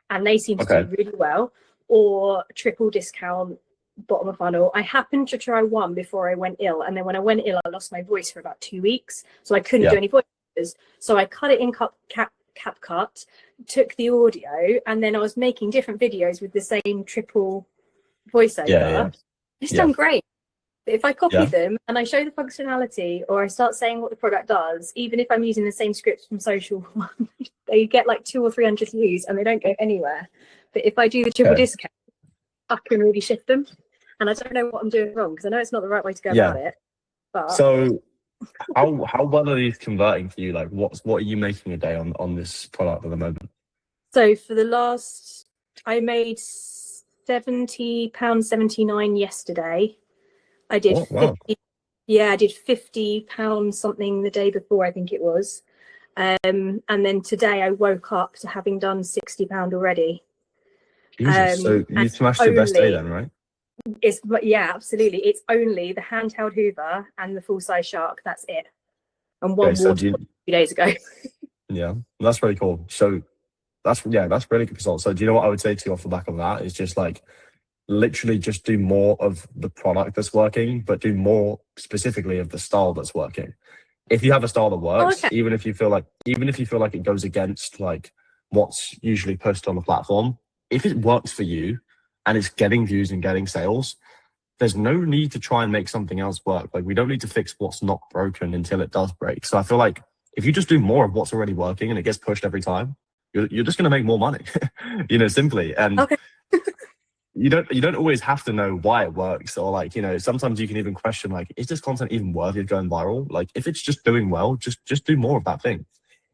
and they seem to do really well, or triple discount bottom of funnel. I happened to try one before I went ill, and then when I went ill, I lost my voice for about 2 weeks, so I couldn't do any voiceovers. So I cut it in CapCut, took the audio, and then I was making different videos with the same triple voiceover. Yeah. It's Yeah. done great. But if I copy Yeah. them and I show the functionality, or I start saying what the product does, even if I'm using the same scripts from social, they get like 200 or 300 views and they don't go anywhere. But if I do the triple discount, I can really shift them. And I don't know what I'm doing wrong, because I know it's not the right way to go about it. But So how well are these converting for you? Like what are you making a day on this product at the moment? so for the last, I made £70.79 yesterday. I did Wow. I did £50 something the day before, I think it was. And then today I woke up to having done £60 already. Jesus. So you smashed your best day then, right? Absolutely. It's only the handheld Hoover and the full-size Shark. That's it. And one So water 2 days ago. Yeah, that's really cool. So that's really good result. So do you know what I would say to you off the back of that is just like literally just do more of the product that's working, but do more specifically of the style that's working. If you have a style that works, even if you feel like it goes against like what's usually pushed on the platform, if it works for you and it's getting views and getting sales, there's no need to try and make something else work. Like we don't need to fix what's not broken until it does break. So I feel like if you just do more of what's already working and it gets pushed every time, you're just going to make more money, simply. And you don't always have to know why it works, or like, sometimes you can even question like, is this content even worthy of going viral? Like if it's just doing well, just do more of that thing.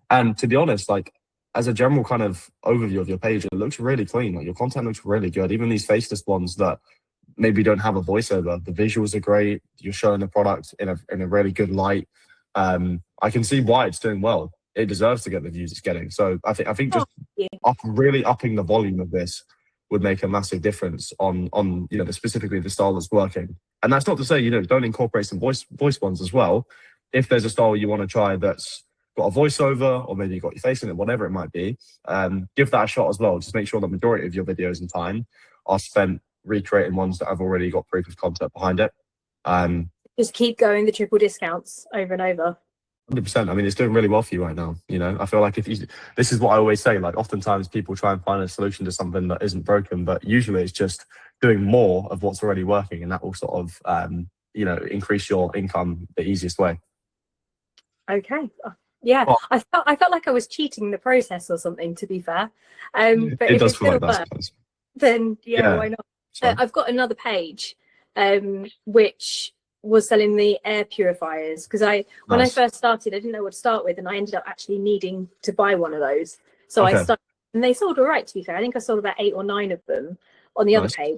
And to be honest, like as a general kind of overview of your page, it looks really clean. Like your content looks really good. Even these faceless ones that maybe don't have a voiceover, the visuals are great. You're showing the product in a really good light. I can see why it's doing well. It deserves to get the views it's getting. So I think just really upping the volume of this would make a massive difference on specifically the style that's working. And that's not to say don't incorporate some voice ones as well. If there's a style you want to try that's got a voiceover, or maybe you've got your face in it, whatever it might be, give that a shot as well. Just make sure the majority of your videos and time are spent recreating ones that have already got proof of concept behind it. Just keep going the triple discounts over and over. 100%. I mean, it's doing really well for you right now. I feel like this is what I always say, like oftentimes people try and find a solution to something that isn't broken, but usually it's just doing more of what's already working, and that will sort of, increase your income the easiest way. Okay. Yeah. Well, I felt like I was cheating the process or something, to be fair. But if it feel like that, then why not? I've got another page, which was selling the air purifiers, because when I first started, I didn't know what to start with, and I ended up actually needing to buy one of those. So I started, and they sold all right, to be fair. I think I sold about 8 or 9 of them on the other page.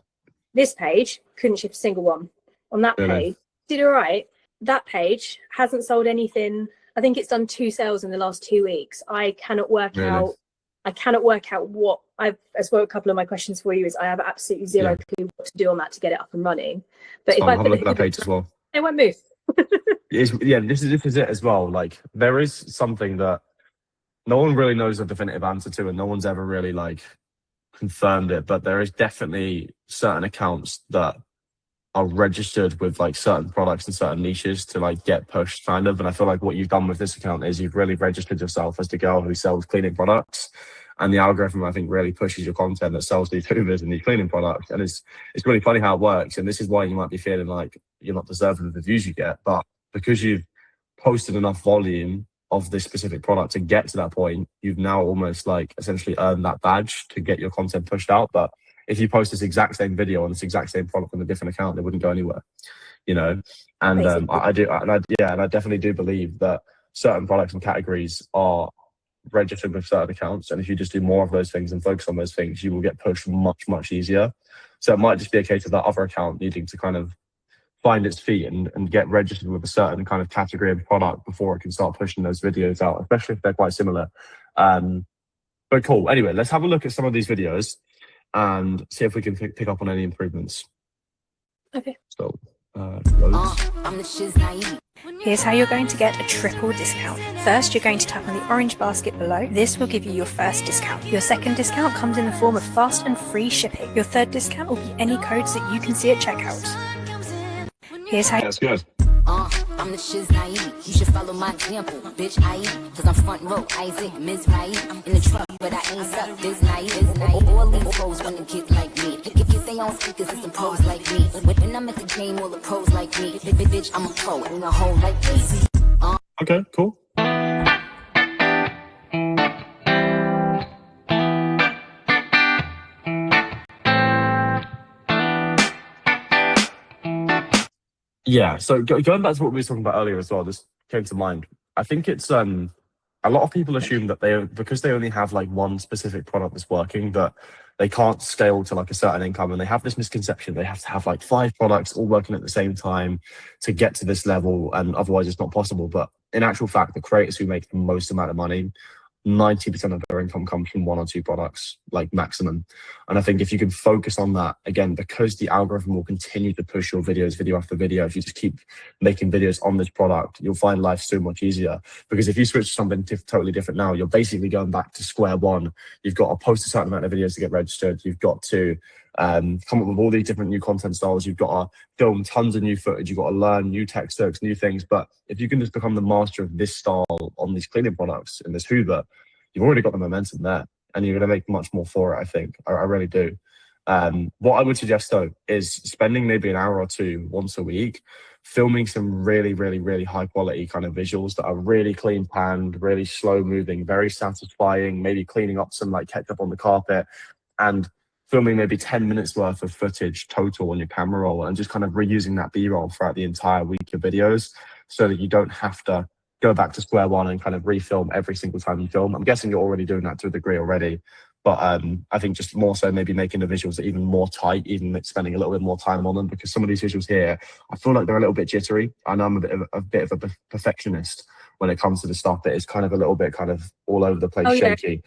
This page couldn't ship a single one. On that page did all right. That page hasn't sold anything. I think it's done 2 sales in the last 2 weeks. I cannot work out what as well. A couple of my questions for you is I have absolutely zero clue what to do on that to get it up and running. But if I have a look at that page as well, it won't move. This is it as well. Like there is something that no one really knows a definitive answer to, and no one's ever really like confirmed it. But there is definitely certain accounts that are registered with like certain products and certain niches to like get pushed kind of. And I feel like what you've done with this account is you've really registered yourself as the girl who sells cleaning products, and the algorithm I think really pushes your content that sells these hoovers and these cleaning products. And it's really funny how it works. And this is why you might be feeling like you're not deserving of the views you get, but because you've posted enough volume of this specific product to get to that point, you've now almost like essentially earned that badge to get your content pushed out. But if you post this exact same video on this exact same product on a different account, it wouldn't go anywhere, And I definitely do believe that certain products and categories are registered with certain accounts, and if you just do more of those things and focus on those things, you will get pushed much, much easier. So it might just be a case of that other account needing to kind of find its feet and get registered with a certain kind of category of product before it can start pushing those videos out, especially if they're quite similar. But cool. Anyway, let's have a look at some of these videos and see if we can pick up on any improvements. Okay. So, Here's how you're going to get a triple discount. First, you're going to tap on the orange basket below. This will give you your first discount. Your second discount comes in the form of fast and free shipping. Your third discount will be any codes that you can see at checkout. Here's how. That's good. I'm the shiz naive. You should follow my example, bitch. I eat, cause I'm front row. Isaac, Ms. Right in the truck, but I ain't stuck. This naive. All these pros wanna get like me. Get they on speakers and some pros like me. When I'm at the game, all the pros like me. Bitch, I'm a pro, ain't a hoe like me. Okay, cool. Yeah, so going back to what we were talking about earlier as well, this came to mind. I think it's a lot of people assume that because they only have like one specific product that's working, that they can't scale to like a certain income, and they have this misconception they have to have like 5 products all working at the same time to get to this level, and otherwise it's not possible. But in actual fact, the creators who make the most amount of money, 90% of their income comes from 1 or 2 products, like maximum. And I think if you can focus on that, again, because the algorithm will continue to push your videos, video after video, if you just keep making videos on this product, you'll find life so much easier. Because if you switch to something totally different now, you're basically going back to square one. You've got to post a certain amount of videos to get registered. You've got to come up with all these different new content styles. You've got to film tons of new footage. You've got to learn new tech stacks, new things. But if you can just become the master of this style on these cleaning products in this Hoover, you've already got the momentum there, and you're going to make much more for it, I think. I really do. What I would suggest, though, is spending maybe an hour or 2 once a week, filming some really, really, really high quality kind of visuals that are really clean panned, really slow moving, very satisfying, maybe cleaning up some like ketchup on the carpet, and filming maybe 10 minutes worth of footage total on your camera roll, and just kind of reusing that B-roll throughout the entire week of videos, so that you don't have to go back to square one and kind of refilm every single time you film. I'm guessing you're already doing that to a degree already, but I think just more so maybe making the visuals even more tight, even spending a little bit more time on them, because some of these visuals here, I feel like they're a little bit jittery. I know I'm a bit of a perfectionist when it comes to the stuff that is kind of a little bit kind of all over the place, shaky.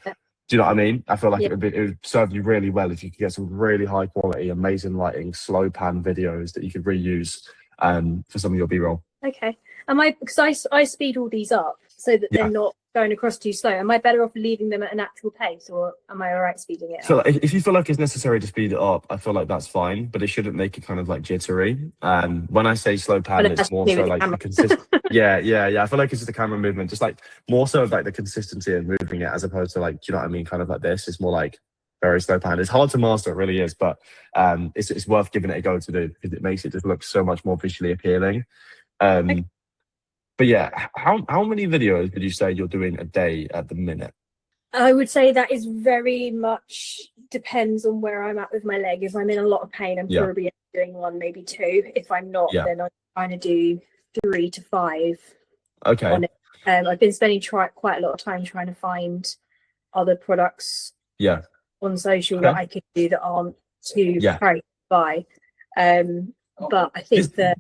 Do you know what I mean? I feel like it would serve you really well if you could get some really high quality, amazing lighting, slow pan videos that you could reuse for some of your B-roll. Okay. Because I speed all these up so that they're not going across too slow. Am I better off leaving them at an actual pace, or am I all right speeding it up? So if you feel like it's necessary to speed it up, I feel like that's fine, but it shouldn't make it kind of like jittery. When I say slow pan, it's more so like the consistent. Yeah. I feel like it's just the camera movement, just like more so of like the consistency and moving it, as opposed to like, do you know what I mean? Kind of like this. It's more like very slow pan. It's hard to master, it really is, but it's worth giving it a go to do, because it makes it just look so much more visually appealing. But yeah, how many videos would you say you're doing a day at the minute? I would say that is very much depends on where I'm at with my leg. If I'm in a lot of pain, I'm probably doing 1, maybe 2. If I'm not, then I'm trying to do 3 to 5. Okay. On it. I've been spending quite a lot of time trying to find other products on social that I could do that aren't too pricey to buy. But I think that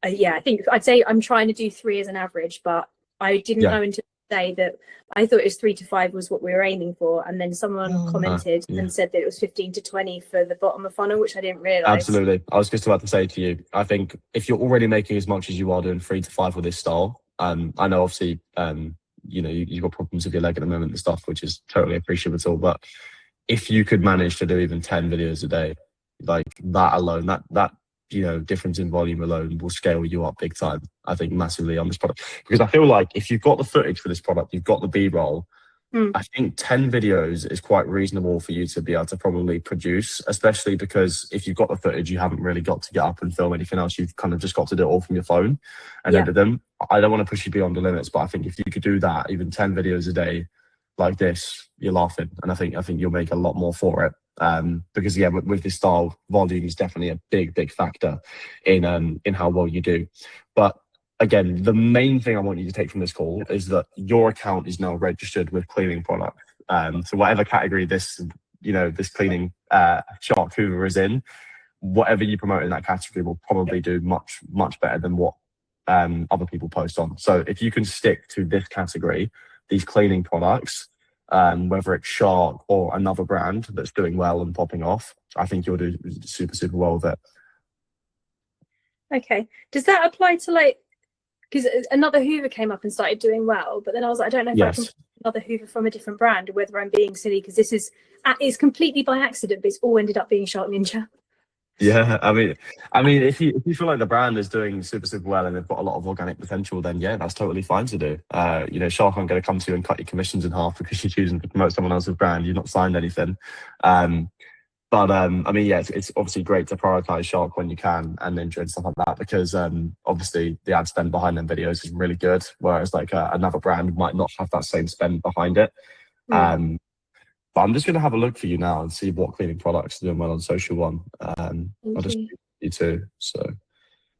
I think I'd say I'm trying to do 3 as an average, but I didn't know until today that I thought it was 3 to 5 was what we were aiming for, and then someone commented and said that it was 15 to 20 for the bottom of funnel, which I didn't realize. Absolutely. I was just about to say to you, I think if you're already making as much as you are doing 3 to 5 with this style, I know obviously you've got problems with your leg at the moment and stuff, which is totally appreciable, but if you could manage to do even 10 videos a day, like that alone, that difference in volume alone will scale you up big time, I think, massively on this product. Because I feel like if you've got the footage for this product, you've got the B-roll, I think 10 videos is quite reasonable for you to be able to probably produce, especially because if you've got the footage, you haven't really got to get up and film anything else. You've kind of just got to do it all from your phone and edit them. I don't want to push you beyond the limits, but I think if you could do that, even 10 videos a day like this, you're laughing. And I think you'll make a lot more for it. Because with this style, volume is definitely a big factor in how well you do. But again, the main thing I want you to take from this call is that your account is now registered with cleaning products. So whatever category this cleaning shark hoover is in, whatever you promote in that category will probably do much better than what other people post on. So if you can stick to this category, these cleaning products, whether it's Shark or another brand that's doing well and popping off, I think you'll do super well with it. Okay. Does that apply to because another Hoover came up and started doing well, but then I was like, I don't know if I can another Hoover from a different brand, or whether I'm being silly, because this is completely by accident, but it's all ended up being Shark Ninja. Yeah, I mean, if you feel like the brand is doing super well and they've got a lot of organic potential, then yeah, that's totally fine to do. Shark aren't going to come to you and cut your commissions in half because you're choosing to promote someone else's brand. You've not signed anything. Um, but I mean, yeah, it's obviously great to prioritize Shark when you can and Ninja and stuff like that because obviously the ad spend behind them videos is really good, whereas like another brand might not have that same spend behind it. Mm, Um, but I'm just going to have a look for you now and see what cleaning products are doing well on Social One. I'll thank just you. you too. So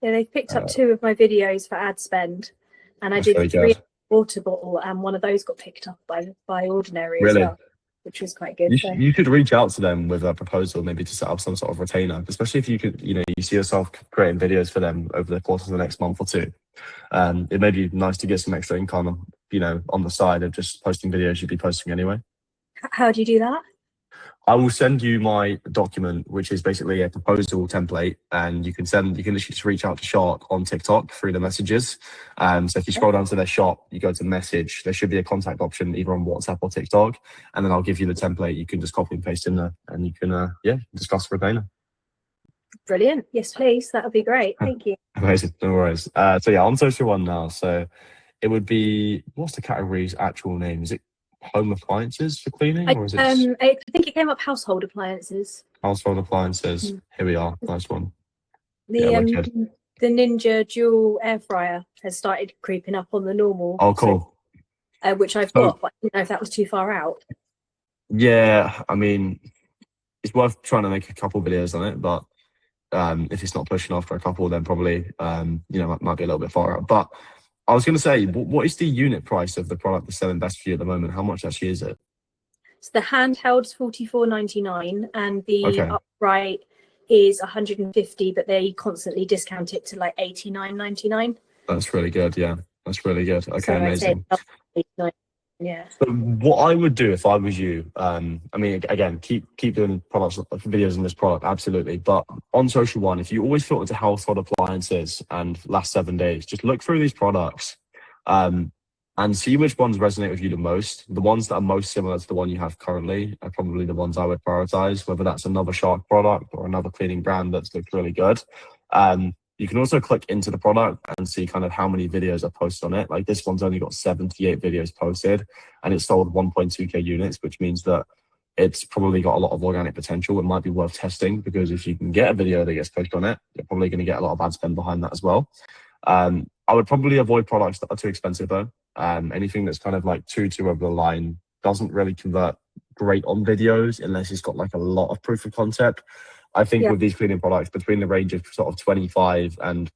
Yeah, they've picked up uh, 2 of my videos for ad spend, and I that's did really 3 good. water bottle, and one of those got picked up by Ordinary as Really, well, which was quite good. you So you could reach out to them with a proposal, maybe to set up some sort of retainer, especially if you could, you see yourself creating videos for them over the course of the next month or two. It may be nice to get some extra income, on the side of just posting videos you'd be posting anyway. how do you do that? I will send you my document, which is basically a proposal template, and you can literally just reach out to Shark on TikTok through the messages. So if you scroll down to their shop, you go to message, there should be a contact option either on WhatsApp or TikTok, and then I'll give you the template. You can just copy and paste in there, and you can discuss the retainer. Brilliant. Yes, please. That would be great. Thank you. Amazing, no worries. So yeah, on Social One now. So it would be, what's the category's actual name? Is it home appliances for cleaning, or is it I think it came up household appliances. household appliances? Mm. Here we are. Nice one. Yeah, The wicked. the Ninja dual air fryer has started creeping up on the normal, Oh, cool. which I've So, got, but I didn't know if that was too far out. yeah, I mean, it's worth trying to make a couple videos on it, but if it's not pushing after a couple, then probably might be a little bit far out. But I was going to say, what is the unit price of the product that's selling best for you at the moment? How much actually is it? So the handheld's £44.99 and the Okay, upright is 150, but they constantly discount it to like 89.99. that's really good. Yeah, that's really good. Okay, So I'd say amazing. 89. Yeah. So what I would do if I was you, I mean, again, keep doing products, videos on this product, absolutely. But on Social One, if you always filter to household appliances and last 7 days, just look through these products, and see which ones resonate with you the most. The ones that are most similar to the one you have currently are probably the ones I would prioritize, whether that's another Shark product or another cleaning brand that's looked really good. You can also click into the product and see kind of how many videos are posted on it. Like this one's only got 78 videos posted and it's sold 1.2k units, which means that it's probably got a lot of organic potential. It might be worth testing because if you can get a video that gets posted on it, you're probably going to get a lot of ad spend behind that as well. I would probably avoid products that are too expensive though. Anything that's kind of like too over the line doesn't really convert great on videos unless it's got like a lot of proof of concept. I think Yeah. with these cleaning products, between the range of sort of 25 and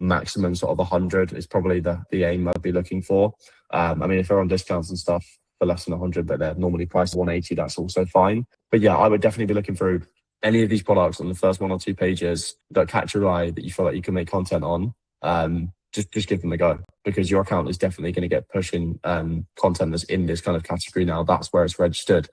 maximum sort of 100 is probably the aim I'd be looking for. I mean, if they're on discounts and stuff for less than 100, but they're normally priced at 180, that's also fine. But yeah, I would definitely be looking through any of these products on the first 1 or 2 pages that catch your eye that you feel like you can make content on. Just give them a go because your account is definitely going to get pushing content that's in this kind of category now. That's where it's registered.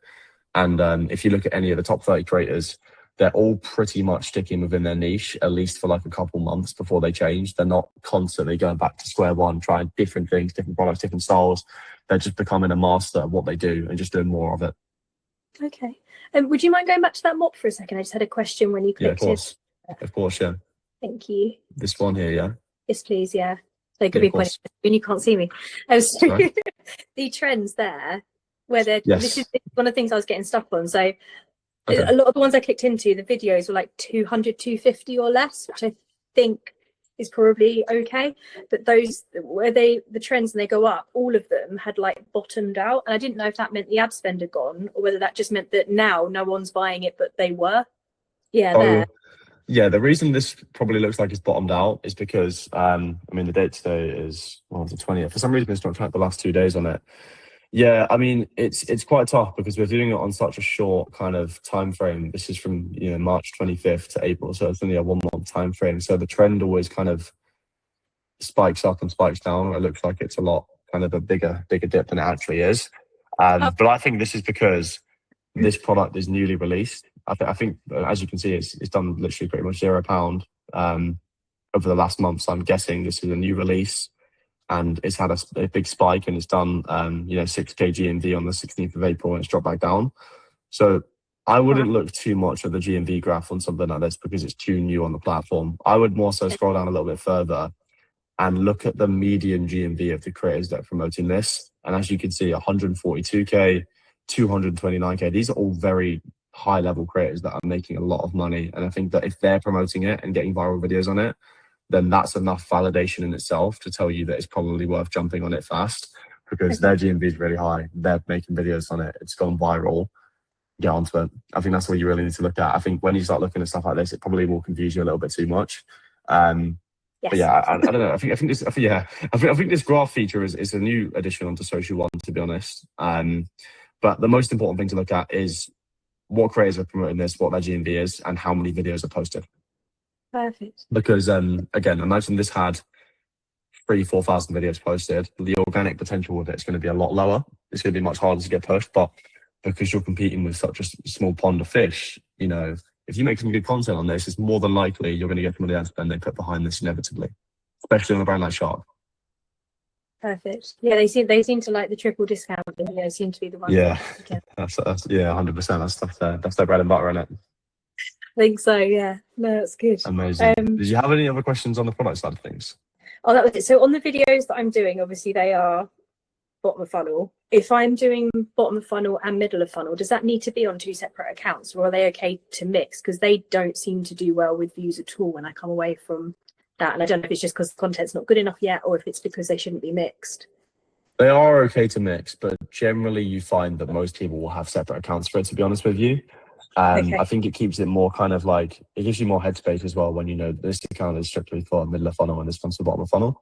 And if you look at any of the top 30 creators, they're all pretty much sticking within their niche, at least for like a couple months before they change. They're not constantly going back to square one, trying different things, different products, different styles. They're just becoming a master of what they do and just doing more of it. Okay. Would you mind going back to that mop for a second? I just had a question when you Yeah, of clicked it. course. Of course, yeah. Thank you. This one here, yeah. Yes, please. Yeah. So it could Yeah, be of course. pointing when you can't see me. So Right. the trends there, where they're Yes. this is one of the things I was getting stuck on. So Okay. a lot of the ones I clicked into, the videos were like 200, 250 or less, which I think is probably okay. But those where the trends and they go up, all of them had like bottomed out. And I didn't know if that meant the ad spend had gone or whether that just meant that now no one's buying it, but they were. Yeah, Oh, there. yeah, the reason this probably looks like it's bottomed out is because, I mean, the date today is, well, the 20th. For some reason, it's not tracked the last 2 days on it. Yeah, I mean, it's quite tough because we're doing it on such a short kind of time frame. This is from, March 25th to April, so it's only a 1 month time frame. So the trend always kind of spikes up and spikes down. It looks like it's a lot kind of a bigger dip than it actually is. But I think this is because this product is newly released. I think as you can see, it's done literally pretty much £0 over the last month. So I'm guessing this is a new release, and it's had a big spike, and it's done 6k GMV on the 16th of April, and it's dropped back down. So I wouldn't look too much at the GMV graph on something like this because it's too new on the platform. I would more so scroll down a little bit further and look at the median GMV of the creators that are promoting this. And as you can see, 142K, 229K, these are all very high level creators that are making a lot of money. And I think that if they're promoting it and getting viral videos on it, then that's enough validation in itself to tell you that it's probably worth jumping on it fast because their GMV is really high. They're making videos on it. It's gone viral. Get onto it. I think that's what you really need to look at. I think when you start looking at stuff like this, it probably will confuse you a little bit too much. Yes. But yeah, I don't know. I think this graph feature is a new addition onto Social One, to be honest. But the most important thing to look at is what creators are promoting this, what their GMV is, and how many videos are posted. Perfect. Because again, imagine this had 3,000-4,000 videos posted. The organic potential of it is going to be a lot lower. It's going to be much harder to get pushed, but because you're competing with such a small pond of fish, you know, if you make some good content on this, it's more than likely you're going to get some of the ad spend they put behind this inevitably, especially on a brand like Shark. Perfect. Yeah, they seem to like the triple discount. They seem to be the ones. Yeah, that's 100%. That's their bread and butter, isn't it? I think so. Yeah. No, that's good. Amazing. Did you have any other questions on the product side of things? Oh, that was it. So on the videos that I'm doing, obviously they are bottom of funnel. If I'm doing bottom of funnel and middle of funnel, does that need to be on two separate accounts, or are they okay to mix? Because they don't seem to do well with views at all when I come away from that. And I don't know if it's just because the content's not good enough yet, or if it's because they shouldn't be mixed. They are okay to mix, but generally you find that most people will have separate accounts for it, to be honest with you. I think it keeps it more kind of like, it gives you more headspace as well when you know this account is strictly for middle of funnel and this one's for bottom of funnel.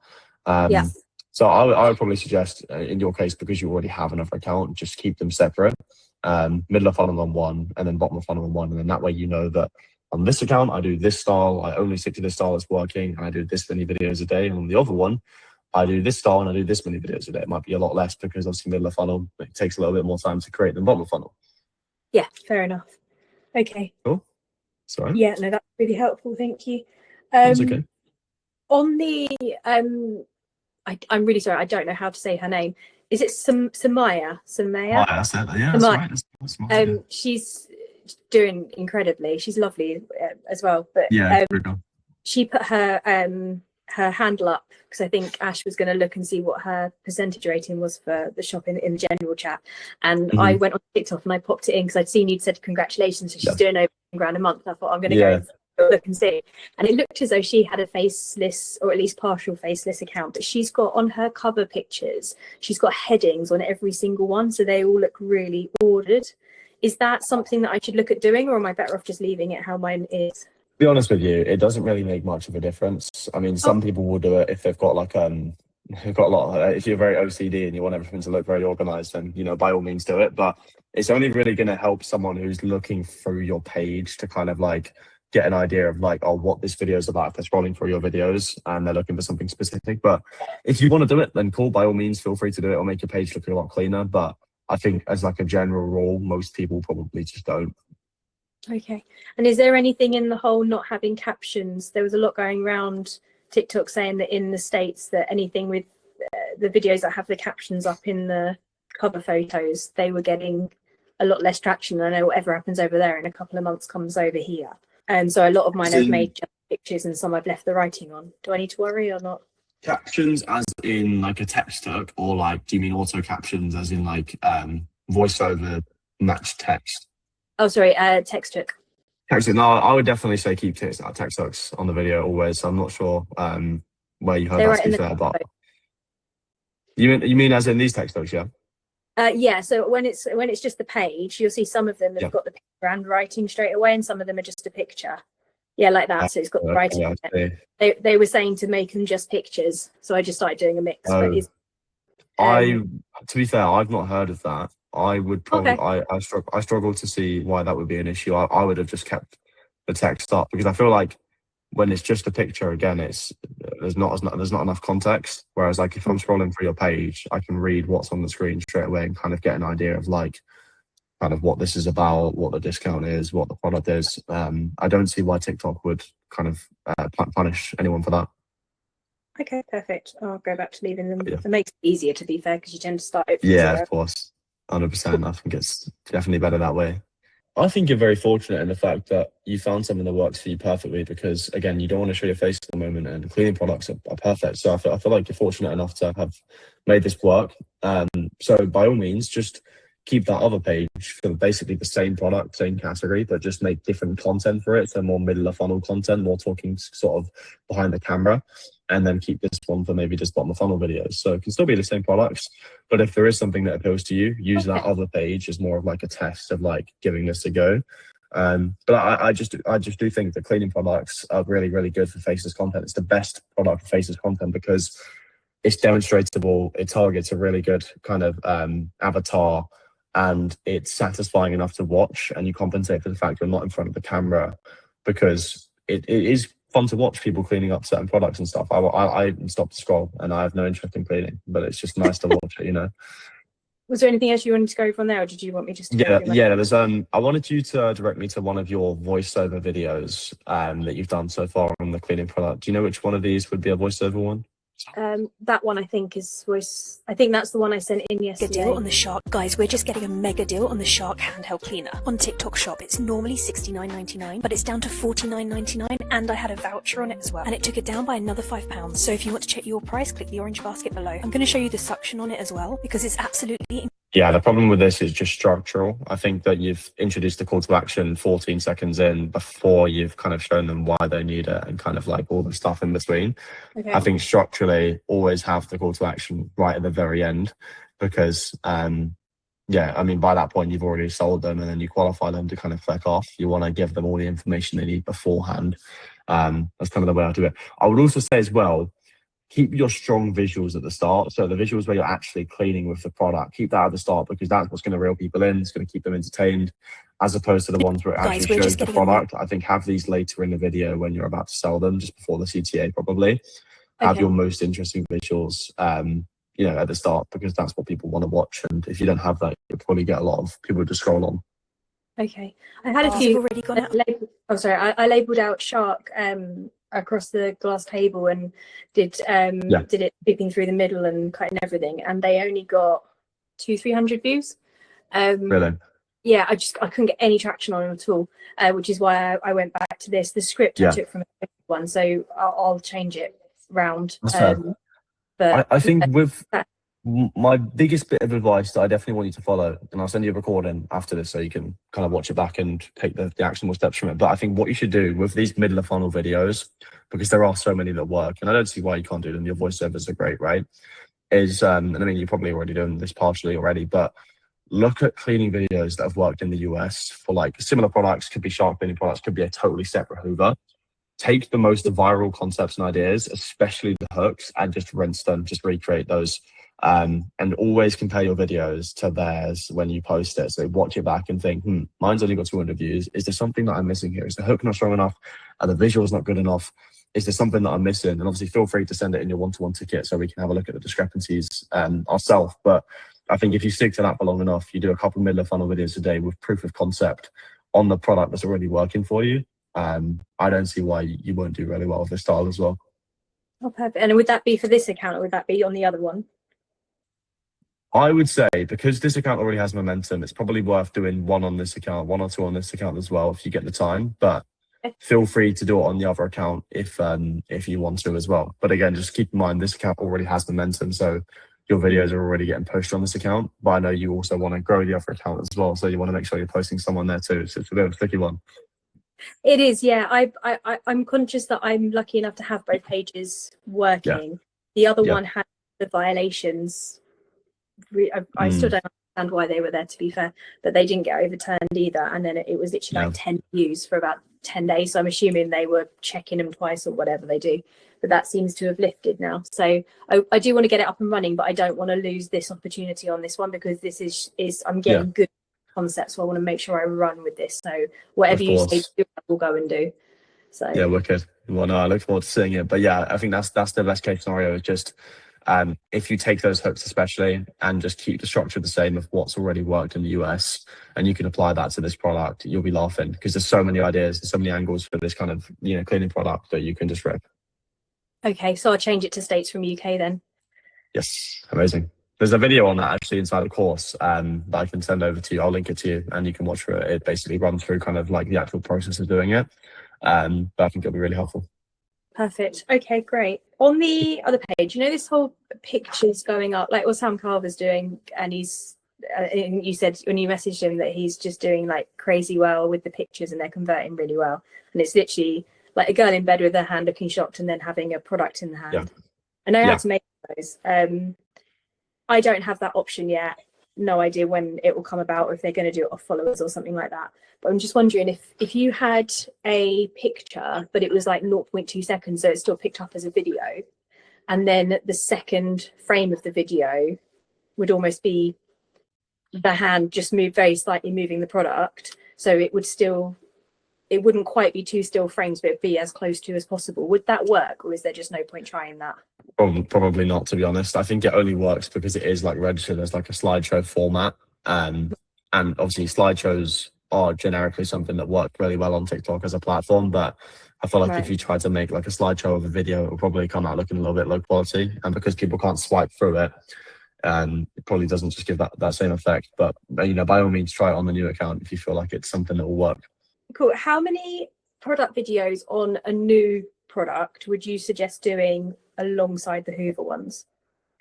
So I would probably suggest, in your case, because you already have another account, just keep them separate. Middle of funnel on one, and then bottom of funnel on one, and then that way you know that on this account I do this style, I only stick to this style that's working, and I do this many videos a day. And on the other one, I do this style and I do this many videos a day. It might be a lot less because obviously middle of funnel, it takes a little bit more time to create than bottom of funnel. Yeah, fair enough. Okay. Cool. Sorry. Yeah, no, that's really helpful. Thank you. That's okay. On the I'm really sorry, I don't know how to say her name. Is it Samaya? Right, that's it. Yeah, that's right. That's right. She's doing incredibly. She's lovely as well. But yeah, she put her handle up because I think Ash was going to look and see what her percentage rating was for the shop in the general chat. And I went on TikTok and I popped it in because I'd seen you'd said congratulations. So she's doing over £10,000 a month. I thought I'm going to go and look and see. And it looked as though she had a faceless, or at least partial faceless account, but she's got on her cover pictures, she's got headings on every single one, so they all look really ordered. Is that something that I should look at doing, or am I better off just leaving it how mine is? To be honest with you, it doesn't really make much of a difference. I mean, some people will do it if they've got like they've got a lot of, if you're very OCD and you want everything to look very organized, then, you know, by all means do it. But it's only really going to help someone who's looking through your page to kind of like get an idea of like, oh, what this video is about if they're scrolling through your videos and they're looking for something specific. But if you want to do it, then cool, by all means, feel free to do it or make your page look a lot cleaner. But I think as like a general rule, most people probably just don't. Okay. And is there anything in the whole not having captions? There was a lot going around TikTok saying that in the States that anything with the videos that have the captions up in the cover photos, they were getting a lot less traction. I know whatever happens over there in a couple of months comes over here. And so a lot of mine I've made just pictures and some I've left the writing on. Do I need to worry or not? Captions as in like a text hook, or like, do you mean auto captions as in like voiceover match text? Oh, sorry, text hook. Text hook. No, I would definitely say keep text hooks on the video always. So I'm not sure where you heard that, to be fair, but you mean as in these text hooks, yeah? Yeah, so when it's just the page, you'll see some of them have got the picture and writing straight away, and some of them are just a picture. Yeah, like that. So it's got the writing. They were saying to make them just pictures, so I just started doing a mix. But to be fair, I've not heard of that. I would probably I struggle to see why that would be an issue. I would have just kept the text up because I feel like when it's just a picture, again, there's not enough context. Whereas like if I'm scrolling through your page, I can read what's on the screen straight away and kind of get an idea of like kind of what this is about, what the discount is, what the product is. I don't see why TikTok would kind of punish anyone for that. Okay, perfect. I'll go back to leaving them. It makes it easier, to be fair, because you tend to start. Yeah, of course, 100%. I think it's definitely better that way. I think you're very fortunate in the fact that you found something that works for you perfectly because, again, you don't want to show your face at the moment and cleaning products are perfect. So I feel like you're fortunate enough to have made this work. So by all means, just keep that other page for basically the same product, same category, but just make different content for it. So more middle of funnel content, more talking sort of behind the camera, and then keep this one for maybe just bottom of funnel videos. So it can still be the same products, but if there is something that appeals to you, use that other page as more of like a test of like giving this a go. But I just do think that cleaning products are really, really good for faceless content. It's the best product for faceless content because it's demonstratable. It targets a really good kind of avatar, and it's satisfying enough to watch, and you compensate for the fact you're not in front of the camera because it is fun to watch people cleaning up certain products and stuff. I stopped to scroll and I have no interest in cleaning, but it's just nice to watch it, you know. Was there anything else you wanted to go from there, or did you want me just to There's I wanted you to direct me to one of your voiceover videos that you've done so far on the cleaning product. Do you know which one of these would be a voiceover one? That one I think is voice. I think that's the one I sent in yesterday. Deal on the Shark. Guys, we're just getting a mega deal on the Shark handheld cleaner. On TikTok shop, it's normally $69.99, but it's down to $49.99, and I had a voucher on it as well. And it took it down by another £5. So if you want to check your price, click the orange basket below. I'm going to show you the suction on it as well, because it's absolutely... Yeah, the problem with this is just structural. I think that you've introduced the call to action 14 seconds in before you've kind of shown them why they need it and kind of like all the stuff in between. Okay. I think structurally always have the call to action right at the very end because, I mean, by that point, you've already sold them and then you qualify them to kind of click off. You want to give them all the information they need beforehand. That's kind of the way I do it. I would also say as well, keep your strong visuals at the start. So the visuals where you're actually cleaning with the product, keep that at the start because that's what's going to reel people in. It's going to keep them entertained as opposed to the ones where it actually shows the product. I think have these later in the video when you're about to sell them, just before the CTA probably. Have your most interesting visuals, at the start because that's what people want to watch. And if you don't have that, you'll probably get a lot of people to scroll on. Okay. I had a few already gone out. I labelled out Shark across the glass table and did it beeping through the middle and cutting everything, and they only got 200-300 views. Really? Yeah, I couldn't get any traction on them at all, which is why I went back to this. The script I took from one, so I'll change it round. But I think with my biggest bit of advice that I definitely want you to follow, and I'll send you a recording after this so you can kind of watch it back and take the actionable steps from it. But I think what you should do with these middle of funnel videos, because there are so many that work, and I don't see why you can't do them. Your voiceovers are great, right? And I mean, you're probably already doing this partially already, but look at cleaning videos that have worked in the US for like similar products, could be Shark cleaning products, could be a totally separate Hoover. Take the most viral concepts and ideas, especially the hooks, and just rinse them, just recreate those. And always compare your videos to theirs when you post it. So watch it back and think, mine's only got 200 views. Is there something that I'm missing here? Is the hook not strong enough? Are the visuals not good enough? Is there something that I'm missing? And obviously feel free to send it in your one-to-one ticket so we can have a look at the discrepancies ourselves. But I think if you stick to that for long enough, you do a couple middle of funnel videos a day with proof of concept on the product that's already working for you. I don't see why you won't do really well with this style as well. Oh, perfect. And would that be for this account or would that be on the other one? I would say because this account already has momentum, it's probably worth doing one on this account, one or two on this account as well if you get the time. But feel free to do it on the other account if you want to as well. But again, just keep in mind this account already has momentum, so your videos are already getting posted on this account. But I know you also want to grow the other account as well, so you want to make sure you're posting someone there too. So it's a bit of a sticky one. It is, yeah. I'm conscious that I'm lucky enough to have both pages working. Yeah. The other one had the violations. I still don't understand why they were there, to be fair, but they didn't get overturned either. And then it was literally like 10 views for about 10 days. So I'm assuming they were checking them twice or whatever they do. But that seems to have lifted now. So I do want to get it up and running, but I don't want to lose this opportunity on this one because this is I'm getting good concepts, so I want to make sure I run with this. So whatever you say to do, I will go and do. So yeah, wicked. Well, no, I look forward to seeing it. But yeah, I think that's the best case scenario is just if you take those hooks especially and just keep the structure the same of what's already worked in the US and you can apply that to this product, you'll be laughing because there's so many ideas, there's so many angles for this kind of cleaning product that you can just rip. Okay, so I'll change it to states from UK then. Yes, amazing. There's a video on that actually inside the course that I can send over to you. I'll link it to you and you can watch through it. It basically runs through kind of like the actual process of doing it. But I think it'll be really helpful. Perfect. Okay, great. On the other page, you know, this whole pictures going up, like what Sam Carver's doing, and he's, you said when you messaged him that he's just doing like crazy well with the pictures and they're converting really well. And it's literally like a girl in bed with her hand looking shocked and then having a product in the hand. Yeah. I know how to make those. I don't have that option yet. No idea when it will come about or if they're going to do it off followers or something like that. But I'm just wondering if you had a picture, but it was like 0.2 seconds, so it's still picked up as a video, and then the second frame of the video would almost be the hand just very slightly moving the product, so it wouldn't quite be 2 still frames, but it'd be as close to as possible. Would that work, or is there just no point trying that? Probably not, to be honest. I think it only works because it is like registered as like a slideshow format. And obviously slideshows are generically something that work really well on TikTok as a platform. But I feel like if you try to make like a slideshow of a video, it will probably come out looking a little bit low quality. And because people can't swipe through it, it probably doesn't just give that same effect. But, you know, by all means, try it on the new account if you feel like it's something that will work. Cool. How many product videos on a new product would you suggest doing alongside the Hoover ones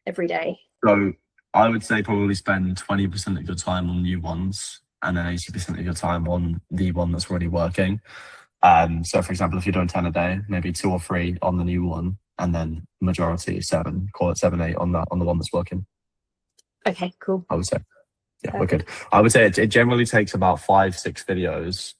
every day? So I would say probably spend 20% of your time on new ones and then 80% of your time on the one that's already working. So for example, if you're doing 10 a day, maybe 2 or 3 on the new one, and then majority 7, call it 7, 8 on the one that's working. Okay, cool. I would say, yeah, we're good. I would say it generally takes about 5-6 videos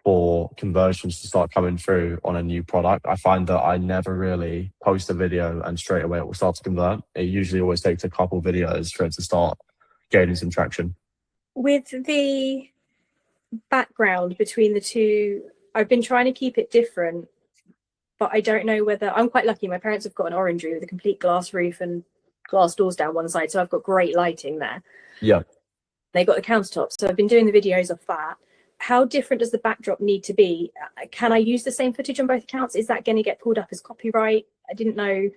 for conversions to start coming through on a new product. I find that I never really post a video and straight away it will start to convert. It usually always takes a couple videos for it to start gaining some traction. With the background between the two, I've been trying to keep it different, but I don't know whether, I'm quite lucky. My parents have got an orangery with a complete glass roof and glass doors down one side, so I've got great lighting there. Yeah. They got the countertop, so I've been doing the videos off that. How different does the backdrop need to be? Can I use the same footage on both accounts? Is that going to get pulled up as copyright? I didn't know.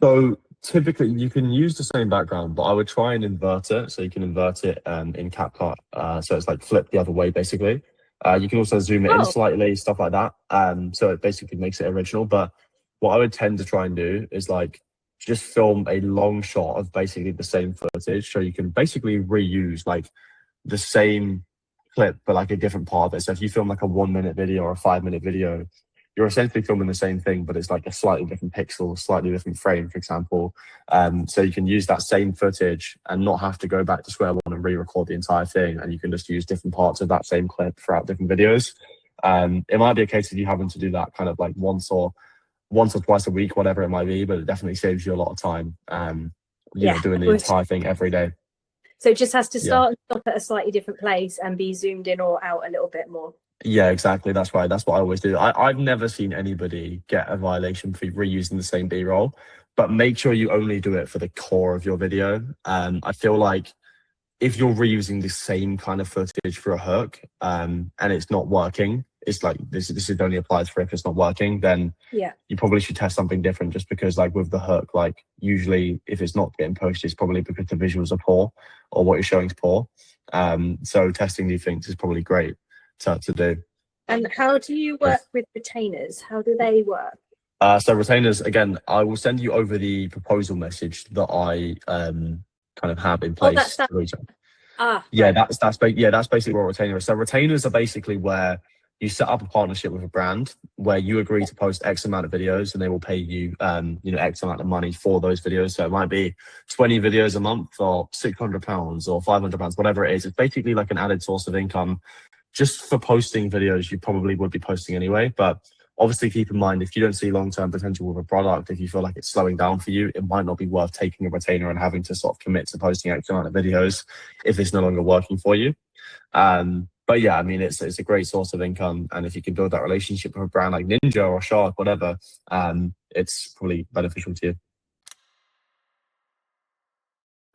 So typically you can use the same background, but I would try and invert it. So you can invert it in CapCut. So it's like flip the other way, basically. You can also zoom it in slightly, stuff like that. So it basically makes it original. But what I would tend to try and do is like just film a long shot of basically the same footage. So you can basically reuse like the same clip, but like a different part of it. So if you film like a 1-minute video or a 5-minute video, you're essentially filming the same thing, but it's like a slightly different pixel, slightly different frame, for example. So you can use that same footage and not have to go back to square one and re-record the entire thing. And you can just use different parts of that same clip throughout different videos. It might be a case of you having to do that kind of like once or twice a week, whatever it might be, but it definitely saves you a lot of time, you know, doing the entire thing every day. So it just has to start and stop at a slightly different place and be zoomed in or out a little bit more. Yeah, exactly. That's right. That's what I always do. I've never seen anybody get a violation for reusing the same B-roll, but make sure you only do it for the core of your video. I feel like if you're reusing the same kind of footage for a hook and it's not working, it's like this is only applies for if it's not working, then you probably should test something different, just because like with the hook, like usually if it's not getting posted, it's probably because the visuals are poor or what you're showing is poor. So testing new things is probably great to do. And how do you work with retainers? How do they work? So retainers, again, I will send you over the proposal message that I kind of have in place. That's basically what a retainer is. So retainers are basically where you set up a partnership with a brand where you agree to post X amount of videos and they will pay you, X amount of money for those videos. So it might be 20 videos a month or £600 or £500, whatever it is. It's basically like an added source of income just for posting videos you probably would be posting anyway. But obviously keep in mind, if you don't see long-term potential with a product, if you feel like it's slowing down for you, it might not be worth taking a retainer and having to sort of commit to posting X amount of videos if it's no longer working for you. But yeah, I mean, it's a great source of income. And if you can build that relationship with a brand like Ninja or Shark, whatever, it's probably beneficial to you.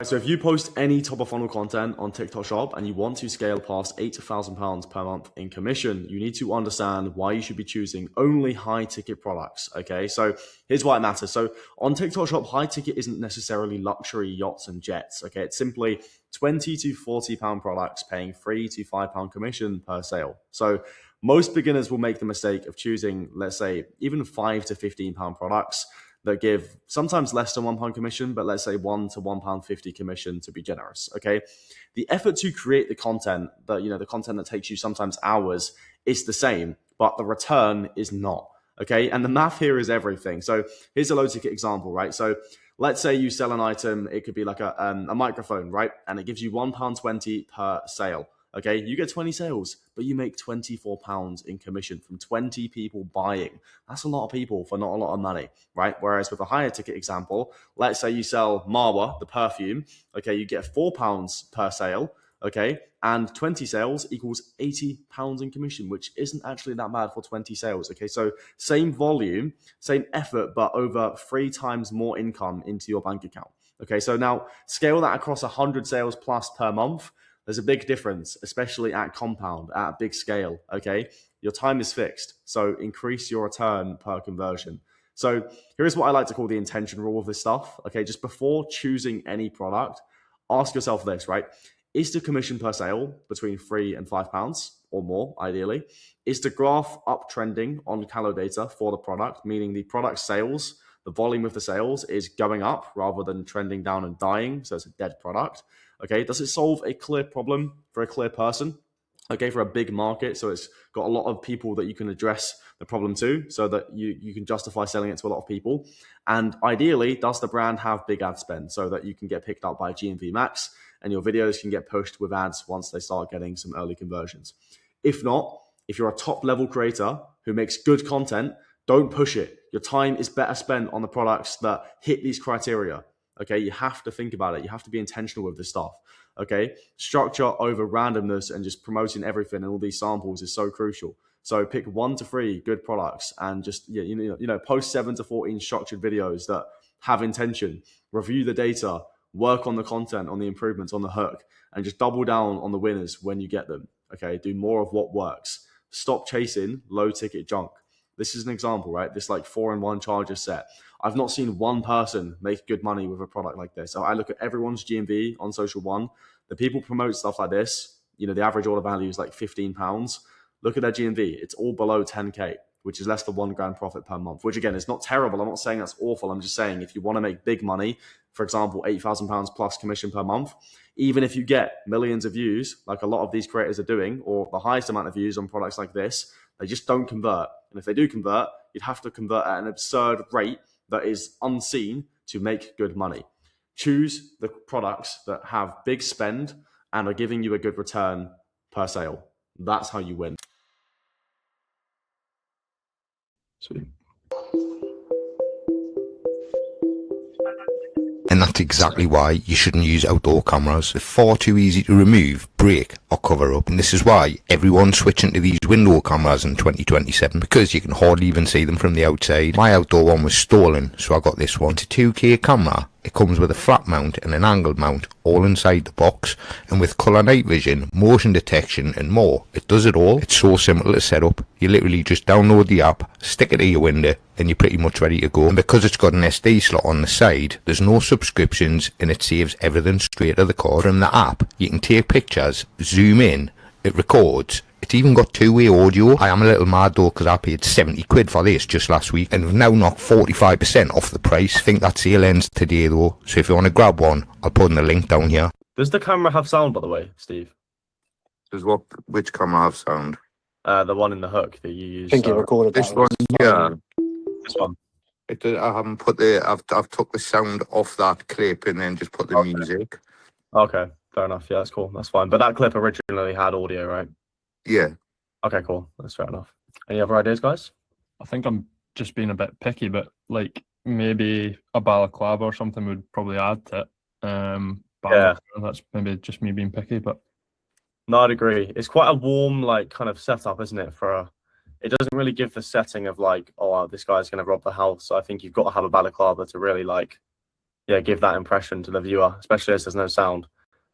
So if you post any top of funnel content on TikTok Shop and you want to scale past £8,000 per month in commission, you need to understand why you should be choosing only high ticket products. Okay, so here's why it matters. So on TikTok Shop, high ticket isn't necessarily luxury yachts and jets. Okay, it's simply £20 to £40 products paying £3 to £5 commission per sale. So most beginners will make the mistake of choosing, let's say, even £5 to £15 products that give sometimes less than £1 commission, but let's say £1 to £1.50 commission to be generous. Okay, the effort to create the content that the content that takes you sometimes hours is the same, but the return is not. Okay, and the math here is everything. So here's a low ticket example, right? So let's say you sell an item, it could be like a microphone, right? And it gives you £1.20 per sale. Okay, you get 20 sales, but you make £24 in commission from 20 people buying. That's a lot of people for not a lot of money, right? Whereas with a higher ticket example, let's say you sell Marwa, the perfume, okay, you get £4 per sale, okay, and 20 sales equals £80 in commission, which isn't actually that bad for 20 sales, okay? So same volume, same effort, but over 3 times more income into your bank account, okay? So now scale that across 100 sales plus per month. There's a big difference, especially at compound, at a big scale, okay? Your time is fixed, so increase your return per conversion. So here's what I like to call the intention rule of this stuff, okay? Just before choosing any product, ask yourself this, right? Is the commission per sale between £3 and £5 or more, ideally? Is the graph uptrending on Calo data for the product, meaning the product sales, the volume of the sales is going up rather than trending down and dying, so it's a dead product? Okay, does it solve a clear problem for a clear person? Okay, for a big market, so it's got a lot of people that you can address the problem to, so that you can justify selling it to a lot of people. And ideally, does the brand have big ad spend so that you can get picked up by GMV Max and your videos can get pushed with ads once they start getting some early conversions? If not, if you're a top level creator who makes good content, don't push it. Your time is better spent on the products that hit these criteria. Okay, you have to think about it. You have to be intentional with this stuff. Okay, structure over randomness and just promoting everything and all these samples is so crucial. So pick 1 to 3 good products and just post 7 to 14 structured videos that have intention. Review the data, work on the content, on the improvements, on the hook, and just double down on the winners when you get them. Okay, do more of what works. Stop chasing low ticket junk. This is an example, right? This like 4-in-1 charger set. I've not seen one person make good money with a product like this. So I look at everyone's GMV on Social One. The people promote stuff like this. The average order value is like £15. Look at their GMV. It's all below 10K, which is less than £1,000 profit per month, which again is not terrible. I'm not saying that's awful. I'm just saying if you want to make big money, for example, £8,000 plus commission per month, even if you get millions of views, like a lot of these creators are doing, or the highest amount of views on products like this, they just don't convert. And if they do convert, you'd have to convert at an absurd rate that is unseen to make good money. Choose the products that have big spend and are giving you a good return per sale. That's how you win. Sweet. And that's exactly why you shouldn't use outdoor cameras. They're far too easy to remove, break or cover up, and this is why everyone's switching to these window cameras in 2027, because you can hardly even see them from the outside. My outdoor one was stolen, so I got this one. It's a 2K camera. It comes with a flat mount and an angle mount all inside the box, and with colour night vision, motion detection and more. It does it all. It's so simple to set up. You literally just download the app, stick it to your window, and you're pretty much ready to go. And because it's got an SD slot on the side, there's no subscriptions and it saves everything straight to the card. From the app, you can take pictures, zoom in, it records. It's even got two-way audio. I am a little mad though because I paid 70 quid for this just last week and we've now knocked 45% off the price. I think that sale ends today though, so if you want to grab one, I'll put in the link down here. Does the camera have sound, by the way, Steve? Which camera have sound? The one in the hook that you use. I think you recorded This that one, yeah. This one. I haven't put I've took the sound off that clip and then just put the music. Okay, fair enough. Yeah, that's cool. That's fine. But that clip originally had audio, right? Yeah. Okay, cool. That's fair enough. Any other ideas, guys? I think I'm just being a bit picky, but like maybe a balaclava or something would probably add to it. Yeah, that's maybe just me being picky, but no, I'd agree. It's quite a warm, like, kind of setup, isn't it? It doesn't really give the setting of like, oh, this guy's going to rob the house. So I think you've got to have a balaclava to really like yeah, give that impression to the viewer, especially as there's no sound.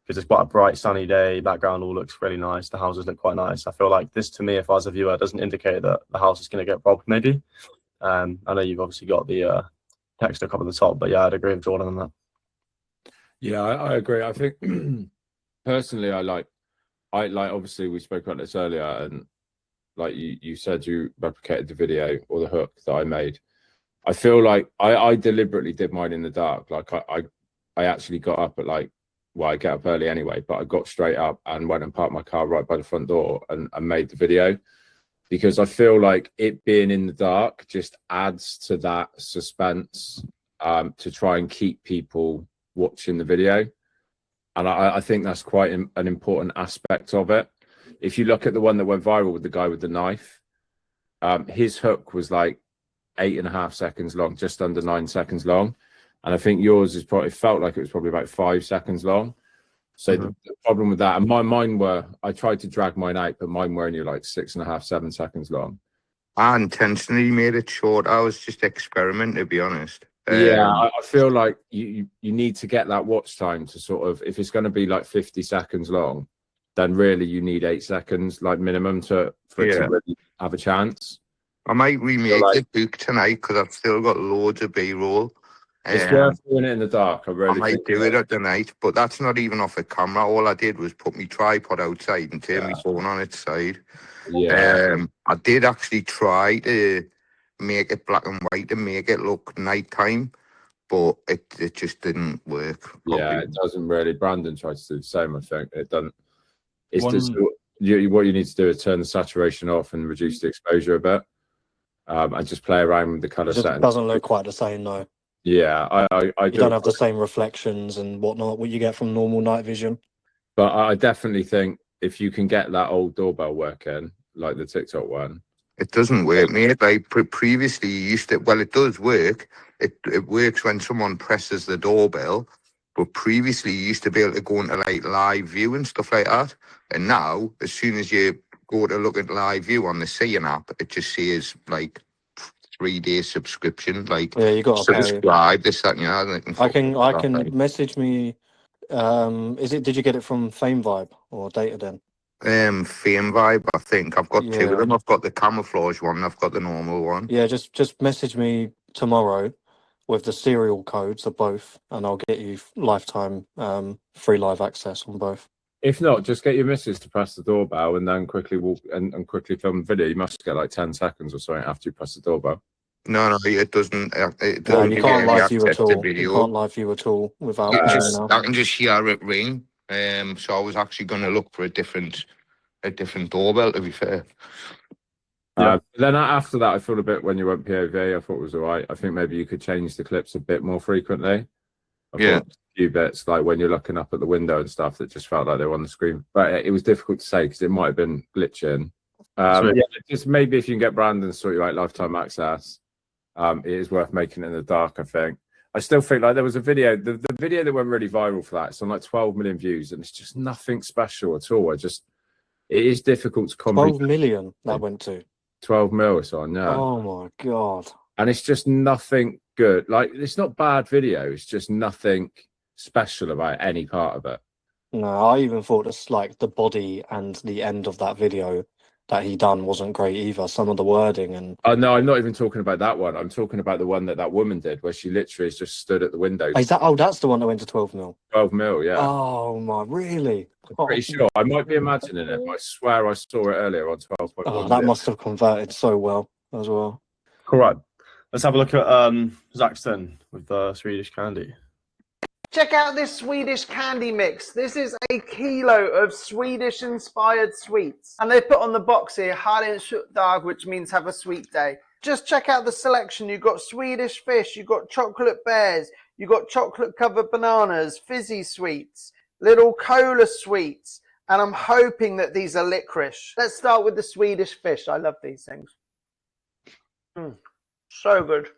Because it's quite a bright, sunny day, background all looks really nice, the houses look quite nice. I feel like this, to me, if I was a viewer, doesn't indicate that the house is going to get robbed, maybe. I know you've obviously got the text up at the top, but yeah, I'd agree with Jordan on that. Yeah, I agree. I think personally, I like obviously we spoke about this earlier, and like you said, you replicated the video or the hook that I made. I feel like I deliberately did mine in the dark. Like I actually got up at like, well, I get up early anyway, but I got straight up and went and parked my car right by the front door and made the video, because I feel like it being in the dark just adds to that suspense, to try and keep people watching the video. And I think that's quite an important aspect of it. If you look at the one that went viral with the guy with the knife, his hook was like 8.5 seconds long, just under 9 seconds long. And I think yours is probably, felt like it was probably about 5 seconds long. So the problem with that, and mine were, I tried to drag mine out, but mine were only like 6.5, 7 seconds long. I intentionally made it short. I was just experimenting, to be honest. Yeah, I feel like you need to get that watch time to sort of, if it's going to be like 50 seconds long, then really you need 8 seconds, like minimum, for it to really have a chance. I might remake the book tonight because I've still got loads of B-roll. It's worth doing it in the dark. I might do it at the night, but that's not even off a camera. All I did was put my tripod outside and turn my phone on its side. Yeah. I did actually try to make it black and white and make it look nighttime, but it just didn't work properly. Yeah, it doesn't really. Brandon tried to do the same, I think. It doesn't. It's just what you need to do is turn the saturation off and reduce the exposure a bit, and just play around with the color settings. It doesn't look quite the same, though. Yeah, I you don't have the same reflections and whatnot, what you get from normal night vision. But I definitely think if you can get that old doorbell working, like the TikTok one. It doesn't work, mate. Like previously, you used to. Well, it does work. It works when someone presses the doorbell. But previously, you used to be able to go into like live view and stuff like that. And now, as soon as you go to look at live view on the Seeing app, it just says like 3-day subscription. Like, yeah, you got to subscribe this, that, and the other. I can message me. Did you get it from Fame Vibe or Data Den? Fame Vibe, I think. I've got two of them. I've got the camouflage one and I've got the normal one. Yeah, just message me tomorrow with the serial codes of both, and I'll get you lifetime free live access on both. If not, just get your missus to press the doorbell and then quickly walk and quickly film the video. You must get like 10 seconds or something after you press the doorbell. No, it doesn't. It doesn't. You can't live view at all. You can't live view at all without. I can just hear it ring. So I was actually going to look for a different doorbell, to be fair. Then after that, I felt a bit when you went POV, I thought it was all right. I think maybe you could change the clips a bit more frequently. A few bits, like when you're looking up at the window and stuff, that just felt like they were on the screen. But it was difficult to say because it might have been glitching. Just maybe if you can get Brandon to sort you out lifetime access, it is worth making it in the dark, I think. I still think like there was a video, the video that went really viral for that, it's on like 12 million views and it's just nothing special at all. It is difficult to comprehend. 12 million that went to. 12 mil it's on, yeah. Oh my God. And it's just nothing good. Like, it's not bad video, it's just nothing special about any part of it. No, I even thought it's like the body and the end of that video that he done wasn't great either. Some of the wording and... No, I'm not even talking about that one. I'm talking about the one that woman did where she literally just stood at the window. That's the one that went to 12 mil. 12 mil, yeah. Oh my, really? I'm pretty sure. I might be imagining it, but I swear I saw it earlier on 12.1. Oh, that must have converted so well as well. Cool, right. Let's have a look at Zaxton with the Swedish candy. Check out this Swedish candy mix. This is a kilo of Swedish inspired sweets. And they put on the box here, "Har en söt dag," which means have a sweet day. Just check out the selection. You've got Swedish fish, you've got chocolate bears, you've got chocolate covered bananas, fizzy sweets, little cola sweets. And I'm hoping that these are licorice. Let's start with the Swedish fish. I love these things. So good.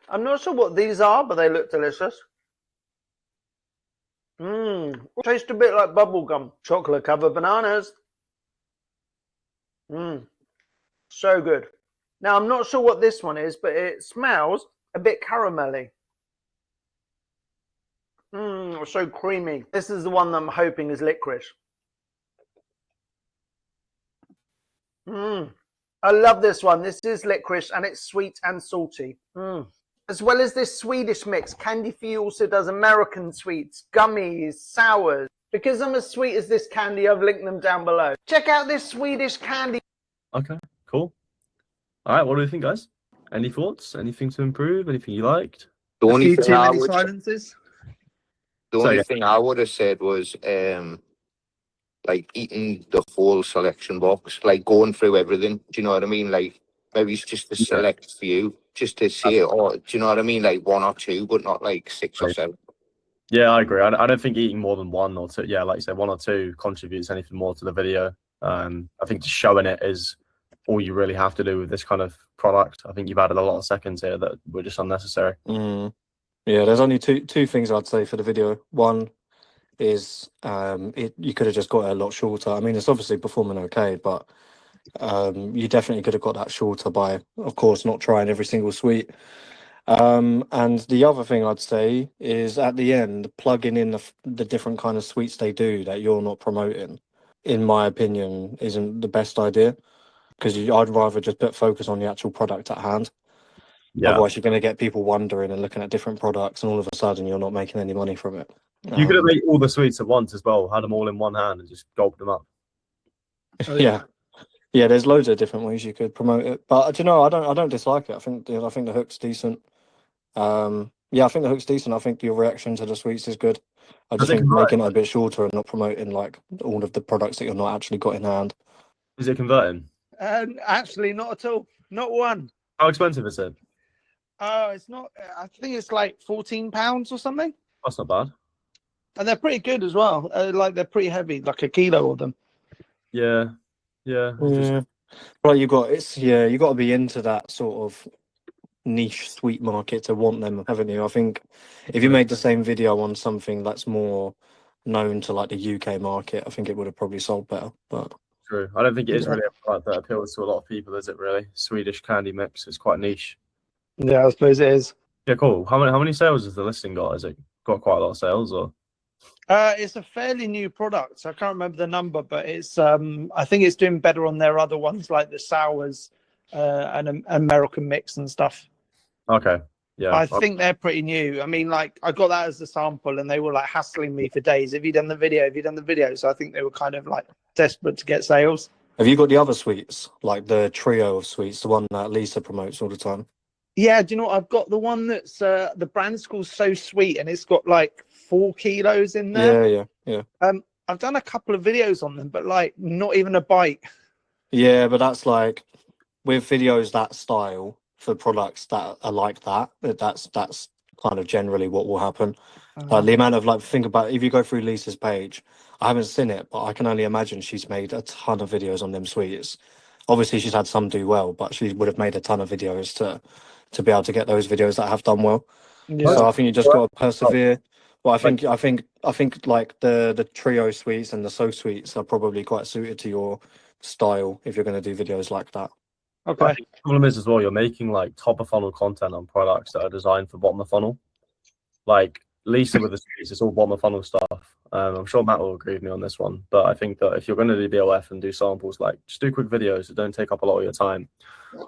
I'm not sure what these are, but they look delicious. Tastes a bit like bubble gum. Chocolate covered bananas. So good. Now I'm not sure what this one is, but it smells a bit caramelly. So creamy. This is the one that I'm hoping is licorice. I love this one. This is licorice and it's sweet and salty. As well as this Swedish mix, Candy Fee also does American sweets, gummies, sours. Because I'm as sweet as this candy, I've linked them down below. Check out this Swedish candy. Okay, cool. All right, what do you think, guys? Any thoughts? Anything to improve? Anything you liked? The A only few thing too I many would, silences. the only thing I would have said was like eating the whole selection box, like going through everything. Do you know what I mean? Like maybe it's just a select few, just to see it, or do you know what I mean? Like one or two, but not like 6 or 7. Yeah, I agree. I don't think eating more than 1 or 2, yeah, like you said, 1 or 2 contributes anything more to the video. I think just showing it is all you really have to do with this kind of product. I think you've added a lot of seconds here that were just unnecessary. Yeah, there's only two things I'd say for the video. One is you could have just got it a lot shorter. I mean, it's obviously performing okay, but you definitely could have got that shorter by, of course, not trying every single sweet. And the other thing I'd say is at the end, plugging in the different kind of sweets they do that you're not promoting, in my opinion, isn't the best idea, because I'd rather just put focus on the actual product at hand. Yeah. Otherwise, you're going to get people wondering and looking at different products, and all of a sudden, you're not making any money from it. You could have made all the sweets at once as well, had them all in one hand and just gulped them up. Yeah. Yeah, there's loads of different ways you could promote it, but you know, I don't dislike it. I think the hook's decent. Yeah, I think the hook's decent. I think your reaction to the sweets is good. I just think making it a bit shorter and not promoting like all of the products that you're not actually got in hand. Is it converting? Actually, not at all. Not one. How expensive is it? It's not. I think it's like £14 or something. That's not bad. And they're pretty good as well. Like they're pretty heavy, like a kilo of them. Yeah. Right, you got to be into that sort of niche sweet market to want them, haven't you? I think if you made the same video on something that's more known to like the UK market, I think it would have probably sold better. But true, I don't think it is really a product that appeals to a lot of people, is it? Really, Swedish candy mix is quite niche. Yeah, I suppose it is. Yeah, cool. How many sales has the listing got? Has it got quite a lot of sales, or? It's a fairly new product. So I can't remember the number, but it's I think it's doing better on their other ones like the sours and American mix and stuff. Okay. Yeah. I think they're pretty new. I mean, like I got that as a sample and they were like hassling me for days. Have you done the video? Have you done the video? So I think they were kind of like desperate to get sales. have you got the other sweets, like the trio of sweets, the one that Lisa promotes all the time? Yeah, do you know what? I've got the one that's the brand's called So Sweet and it's got like 4 kilos in there. Yeah. I've done a couple of videos on them, but like not even a bite. Yeah, but that's like with videos that style for products that are like that. That's kind of generally what will happen. The amount of like, think about if you go through Lisa's page, I haven't seen it, but I can only imagine she's made a ton of videos on them sweets. Obviously, she's had some do well, but she would have made a ton of videos to be able to get those videos that have done well. Yeah. So I think you just got to persevere. Well, I think like the trio sweets and the so sweets are probably quite suited to your style if you're going to do videos like that. Okay. The problem is as well, you're making like top of funnel content on products that are designed for bottom of funnel. Like Lisa with the sweets, it's all bottom of funnel stuff. I'm sure Matt will agree with me on this one, but I think that if you're going to do BOF and do samples, like just do quick videos that don't take up a lot of your time,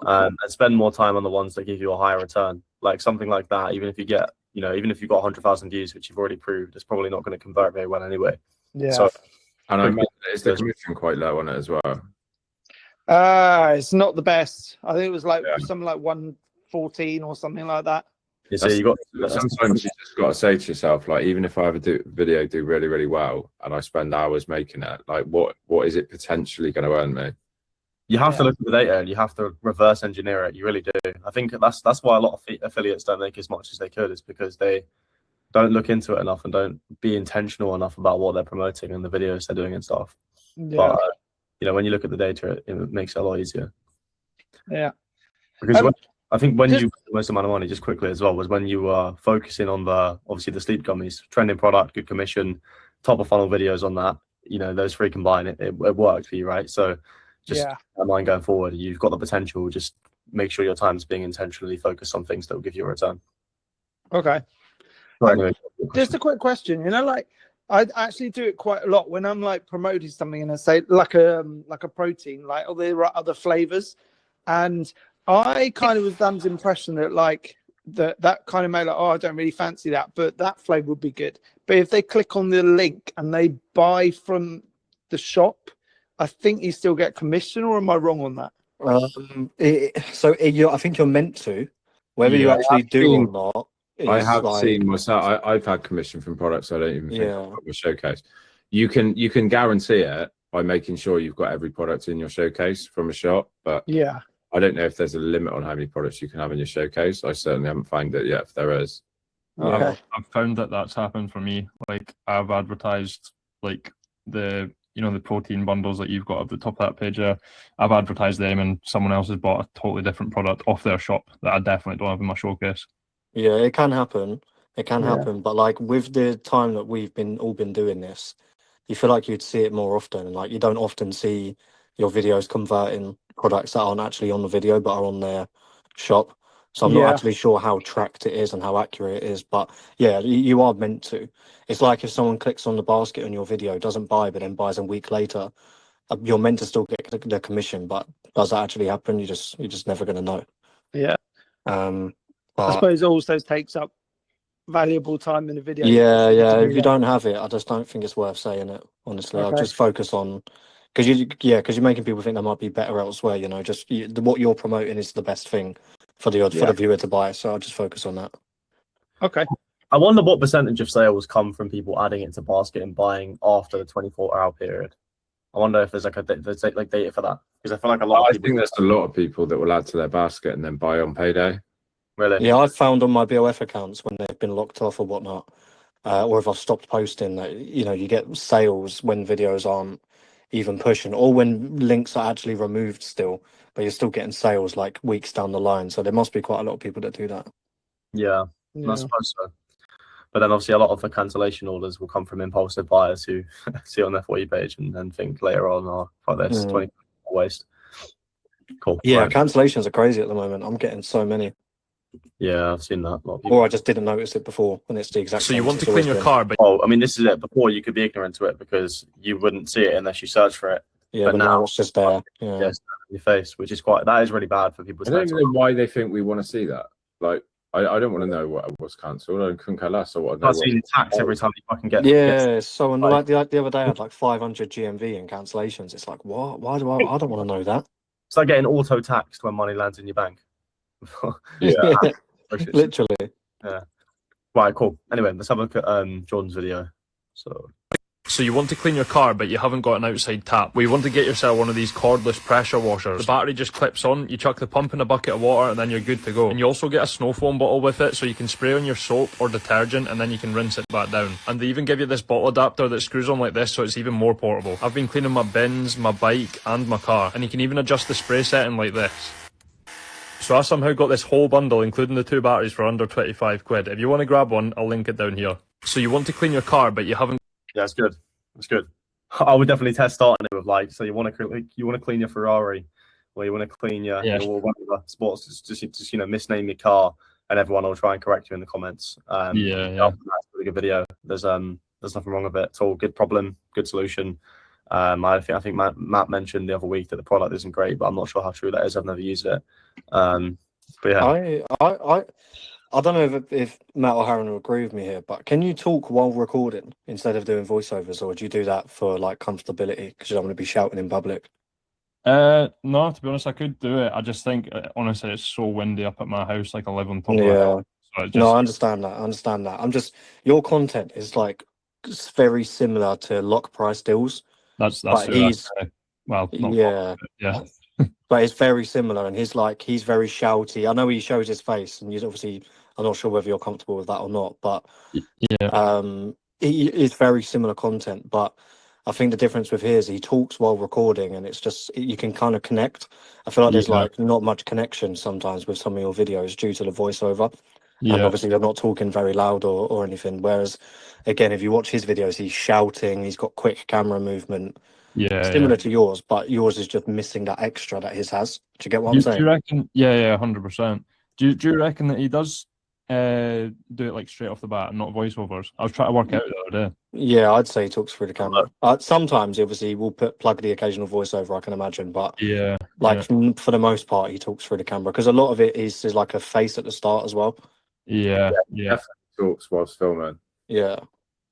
and spend more time on the ones that give you a higher return. Like something like that, even if you get, even if you've got 100,000 views, which you've already proved, it's probably not going to convert very well anyway. Yeah. So, and I imagine is the commission quite low on it as well? It's not the best. I think it was like something like 114 or something like that. So you got sometimes you just got to say to yourself, like, even if I have a video do really, really well and I spend hours making it, like, what is it potentially going to earn me? You have to look at the data and you have to reverse engineer it. You really do. I think that's why a lot of affiliates don't make as much as they could, is because they don't look into it enough and don't be intentional enough about what they're promoting and the videos they're doing and stuff. Yeah. But when you look at the data, it makes it a lot easier. Yeah. Because I think when you made the most amount of money, just quickly as well, was when you were focusing on obviously the sleep gummies, trending product, good commission, top of funnel videos on that. Those 3 combined, it worked for you, right? So just in mind going forward, you've got the potential. Just make sure your time's being intentionally focused on things that will give you a return. Okay. Anyway, Just a quick question. You know, like I actually do it quite a lot when I'm like promoting something and I say like a protein, like oh there are other flavors, and I kind of was done the impression that like that kind of made like oh I don't really fancy that, but that flavor would be good. But if they click on the link and they buy from the shop, I think you still get commission, or am I wrong on that? I think you're meant to, whether you actually do or not. I Is have like, seen myself. I've had commission from products I don't even think Yeah. I've got with showcase. You can guarantee it by making sure you've got every product in your showcase from a shop, but Yeah. I don't know if there's a limit on how many products you can have in your showcase. I certainly haven't found it yet. If there is, Okay. I've found that that's happened for me. Like I've advertised like the the protein bundles that you've got at the top of that page. I've advertised them, and someone else has bought a totally different product off their shop that I definitely don't have in my showcase. Yeah, it can happen. It can Yeah. happen, but like with the time that we've all been doing this, you feel like you'd see it more often. And like you don't often see your videos converting products that aren't actually on the video but are on their shop. So I'm not Yeah. actually sure how tracked it is and how accurate it is, but yeah, you are meant to. It's like if someone clicks on the basket on your video, doesn't buy, but then buys a week later, you're meant to still get the commission. But does that actually happen? You're just never going to know. Yeah. Um, I but suppose it also takes up valuable time in the video. yeah, to do if you that. don't have it, I just don't think it's worth saying it. Honestly, I'll Okay. just focus on because you're making people think they might be better elsewhere. You know, just what you're promoting is the best thing for the viewer to buy. So I'll just focus on that. Okay. I wonder what percentage of sales come from people adding it to basket and buying after the 24-hour period. I wonder if there's like data for that, because I feel like a lot of I people. think there's a lot of people that will add to their basket and then buy on payday. Really? Yeah, I've found on my BOF accounts when they've been locked off or whatnot, or if I've stopped posting, that you get sales when videos aren't even pushing, or when links are actually removed still, but you're still getting sales like weeks down the line. So there must be quite a lot of people that do that. Yeah, I suppose so. But then obviously a lot of the cancellation orders will come from impulsive buyers who see it on their For You page and then think later on, oh, fuck this, 20 waste. Cool. Yeah, Right. cancellations are crazy at the moment. I'm getting so many. Yeah, I've seen that. A lot of people. Or I just didn't notice it before, and it's the exact So same. you want as to it's clean always your been. car, but Oh, I mean, this is it. Before you could be ignorant to it because you wouldn't see it unless you search for it. Yeah, but now it's just there. Yeah. Yes, in your face, which is that is really bad for people's I don't mental even know why they think we want to see that. Like, I don't want to know what was cancelled. I couldn't care less. I want to know. I've seen tax every time you fucking get. Yeah, so and like the other day I had like 500 GMV in cancellations. It's like, what? Why do I don't want to know that. It's like getting auto taxed when money lands in your bank. Yeah, literally. Yeah. Right, cool. Anyway, let's have a look at Jordan's video. So you want to clean your car, but you haven't got an outside tap. Well, you want to get yourself one of these cordless pressure washers. The battery just clips on, you chuck the pump in a bucket of water, and then you're good to go. And you also get a snow foam bottle with it, so you can spray on your soap or detergent, and then you can rinse it back down. And they even give you this bottle adapter that screws on like this, so it's even more portable. I've been cleaning my bins, my bike, and my car. And you can even adjust the spray setting like this. So I somehow got this whole bundle, including the 2 batteries, for under 25 quid. If you want to grab one, I'll link it down here. So you want to clean your car, but you haven't... Yeah, it's good. It's good. I would definitely test starting it with like, so you want to clean your Ferrari, or you want to clean your whatever sports, just misname your car, and everyone will try and correct you in the comments. That's a really good video. There's nothing wrong with it. It's all good problem, good solution. I think Matt mentioned the other week that the product isn't great, but I'm not sure how true that is. I've never used it. But yeah, I don't know if Matt or Harron will agree with me here, but can you talk while recording instead of doing voiceovers, or do you do that for like comfortability because you don't want to be shouting in public? No, to be honest, I could do it. I just think, honestly, it's so windy up at my house. Like I live on top of it. So No, I understand that. I'm just, your content is like very similar to Lock Price Deals. That's but he's well, yeah. But it's very similar, and he's very shouty. I know he shows his face, and I'm not sure whether you're comfortable with that or not, but it's very similar content. But I think the difference with his, he talks while recording, and it's just you can kind of connect. I feel like there's like not much connection sometimes with some of your videos due to the voiceover. And obviously you're not talking very loud or anything. Whereas, again, if you watch his videos, he's shouting, he's got quick camera movement. Similar to yours, but yours is just missing that extra that his has. Do you get what I'm saying? Do you reckon? Yeah, 100%. Do you reckon that he does do it like straight off the bat and not voiceovers? I was trying to work out the other day. Yeah, I'd say he talks through the camera. Sometimes, obviously, we'll plug the occasional voiceover, I can imagine, but Yeah, like for the most part, he talks through the camera because a lot of it is like a face at the start as well. yeah. Definitely talks whilst filming. Yeah.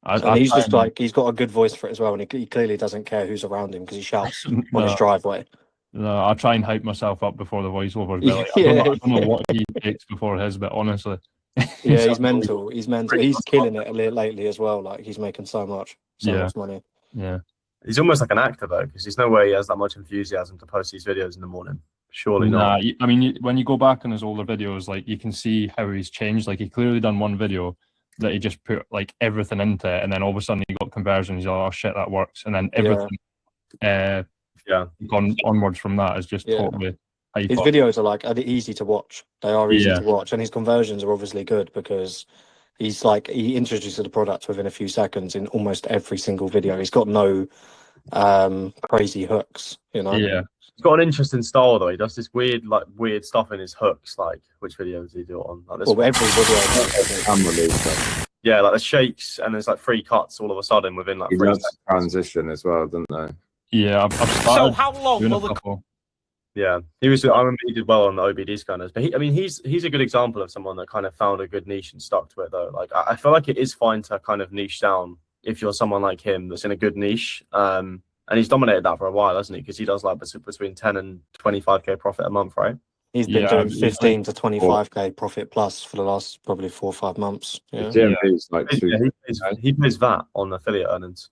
And I he's try just like, he's got a good voice for it as well, and he clearly doesn't care who's around him because he shouts on his No. driveway. No, I try and hype myself up before the voiceovers. But like, Yeah. I don't know what he takes before his, but honestly, Yeah, he's mental. He's mental. He's killing it lately as well. Like he's making so much money. Yeah. He's almost like an actor though, because there's no way he has that much enthusiasm to post these videos in the morning. Surely not. I mean, when you go back on his older videos, like you can see how he's changed. Like he clearly done one video that he just put like everything into it, and then all of a sudden he got conversions. He's like, oh shit, that works, and then everything, gone onwards from that is just totally. His videos are like easy to watch. They are easy to watch, and his conversions are obviously good because he's like he introduces the product within a few seconds in almost every single video. He's got no crazy hooks, you know. Yeah, he's got an interesting style though. He does this weird stuff in his hooks. Like which video does he do it on? Like this every video. Yeah, like the shakes and there's like 3 cuts all of a sudden within like 3 seconds. Transition as well, don't they? Yeah, I've started. So how long doing will a the couple. Yeah, I remember he did well on the OBD scanners, but he's a good example of someone that kind of found a good niche and stuck to it though. Like I feel like it is fine to kind of niche down if you're someone like him that's in a good niche. And he's dominated that for a while, hasn't he? Because he does like between 10 and 25k profit a month, right? He's been doing 15 to 25k profit plus for the last probably 4 or 5 months. Yeah, GMV's like he pays VAT on affiliate earnings.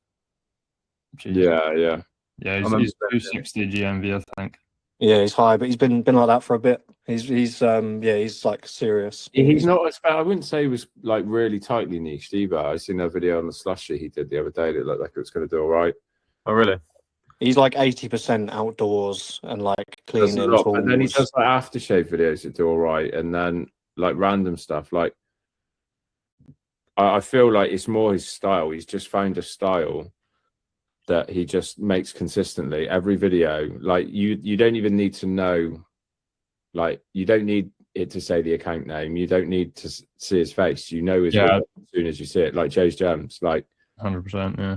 Yeah. He's 260 GMV, I think. Yeah, he's high, but he's been like that for a bit. He's like serious. He's not as bad. I wouldn't say he was like really tightly niched either. I seen a video on the slushy he did the other day that looked like it was going to do all right. Oh, really? He's like 80% outdoors and like cleaning tools. And then he does like aftershave videos that do all right, and then like random stuff. Like I feel like it's more his style. He's just found a style that he just makes consistently every video. Like you don't even need to know, like you don't need it to say the account name. You don't need to see his face. You know his video as soon as you see it. Like Jay's Gems, like 100%. Yeah.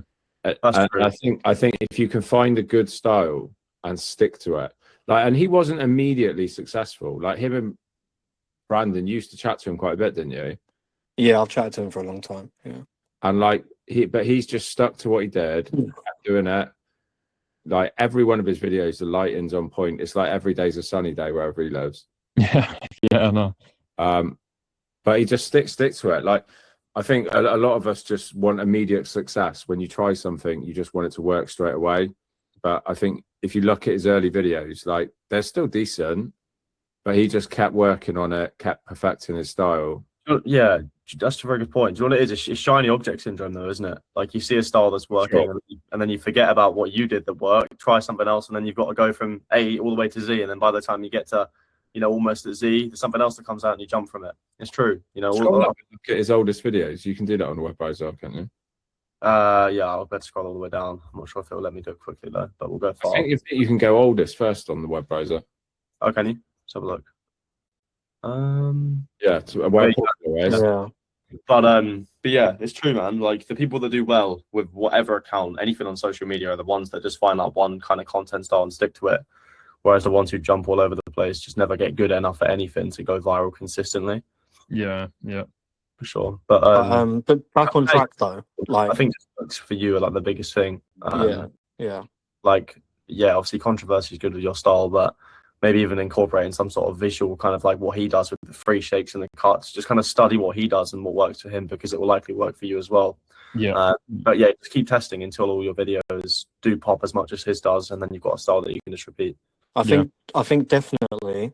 I think if you can find a good style and stick to it, like, and he wasn't immediately successful. Like him and Brandon used to chat to him quite a bit, didn't you? Yeah, I've chatted to him for a long time. Yeah, and like he's just stuck to what he did, kept doing it. Like every one of his videos, the lighting's on point. It's like every day's a sunny day wherever he lives. Yeah, I know. But he just sticks to it. Like I think a lot of us just want immediate success. When you try something, you just want it to work straight away. But I think if you look at his early videos, like they're still decent, but he just kept working on it, kept perfecting his style. Yeah, that's a very good point. Do you know what it is? It's shiny object syndrome, though, isn't it? Like you see a style that's working, and then you forget about what you did that worked, try something else, and then you've got to go from A all the way to Z, and then by the time you get to, almost at Z, there's something else that comes out, and you jump from it. It's true, Look at his oldest videos. You can do that on a web browser, can't you? Yeah, I'll better scroll all the way down. I'm not sure if it'll let me do it quickly though, but we'll go far. I think you can go oldest first on the web browser. Oh, can you? Let's have a look. Yeah, it's a web browser. But yeah, it's true, man. Like the people that do well with whatever account, anything on social media, are the ones that just find that one kind of content style and stick to it. Whereas the ones who jump all over the place just never get good enough at anything to go viral consistently. Yeah, for sure. But back on track though. Like I think just for you are like the biggest thing. Yeah. Like obviously controversy is good with your style, but maybe even incorporating some sort of visual kind of like what he does with the free shakes and the cuts. Just kind of study what he does and what works for him, because it will likely work for you as well. Yeah. But yeah, just keep testing until all your videos do pop as much as his does, and then you've got a style that you can just repeat. I think definitely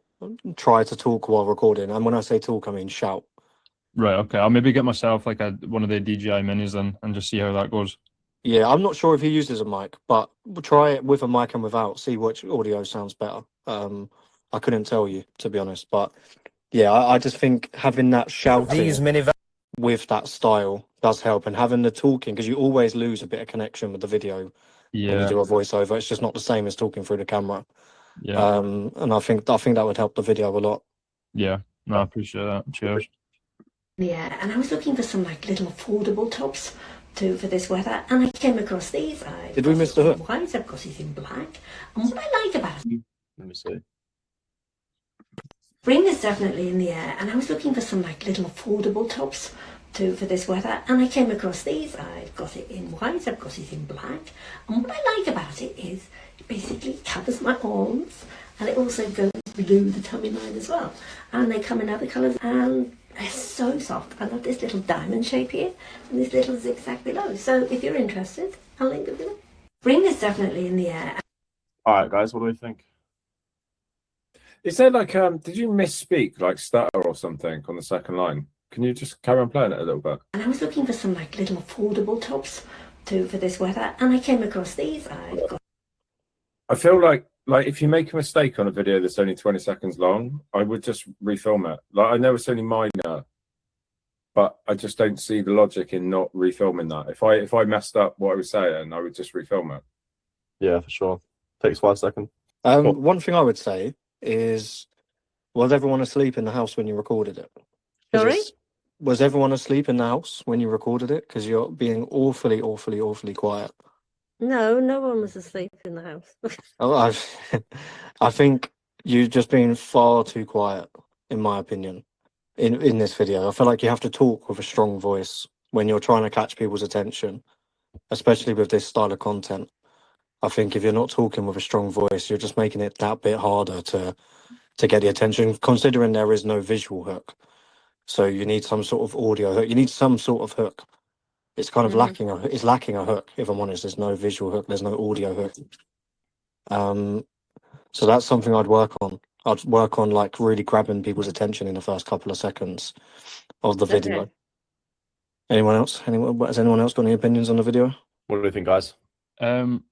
try to talk while recording, and when I say talk, I mean shout. Right. Okay. I'll maybe get myself like one of the DJI minis and just see how that goes. Yeah, I'm not sure if he uses a mic, but we'll try it with a mic and without. See which audio sounds better. I couldn't tell you, to be honest, but yeah, I just think having that shouting with that style does help, and having the talking, because you always lose a bit of connection with the video when you do a voiceover. It's just not the same as talking through the camera. Yeah. And I think that would help the video a lot. Yeah. No, I appreciate that. Cheers. Yeah, and I was looking for some like little affordable tops for this weather, and I came across these. Did we miss the hook? White, I've got it in black, and what I like about it, Let me see. spring is definitely in the air, and I was looking for some like little affordable tops for this weather, and I came across these. I've got it in white, I've got it in black, and what I like about it is it basically covers my arms, and it also goes below the tummy line as well, and they come in other colours, and they're so soft. I love this little diamond shape here and this little zigzag below. So if you're interested, I'll link it below. Spring is definitely in the air. All right, guys, what do we think? Is there like did you misspeak, like stutter or something on the second line? Can you just carry on playing it a little bit? And I was looking for some like little affordable tops for this weather, and I came across these. I feel like if you make a mistake on a video that's only 20 seconds long, I would just refilm it. Like, I know it's only minor, but I just don't see the logic in not refilming that. If I messed up what I was saying, I would just refilm it. Yeah, for sure. Takes 5 seconds. One thing I would say is, was everyone asleep in the house when you recorded it? Sorry? Was everyone asleep in the house when you recorded it? Because you're being awfully quiet. No, no one was asleep in the house. Oh, I think you've just been far too quiet, in my opinion, in this video. I feel like you have to talk with a strong voice when you're trying to catch people's attention, especially with this style of content. I think if you're not talking with a strong voice, you're just making it that bit harder to get the attention, considering there is no visual hook. So you need some sort of audio hook. You need some sort of hook. It's kind of lacking a hook, if I'm honest. There's no visual hook, there's no audio hook. So that's something I'd work on. I'd work on like really grabbing people's attention in the first couple of seconds of the video. Okay. Anyone else? Has anyone else got any opinions on the video? What do you think, guys? I'm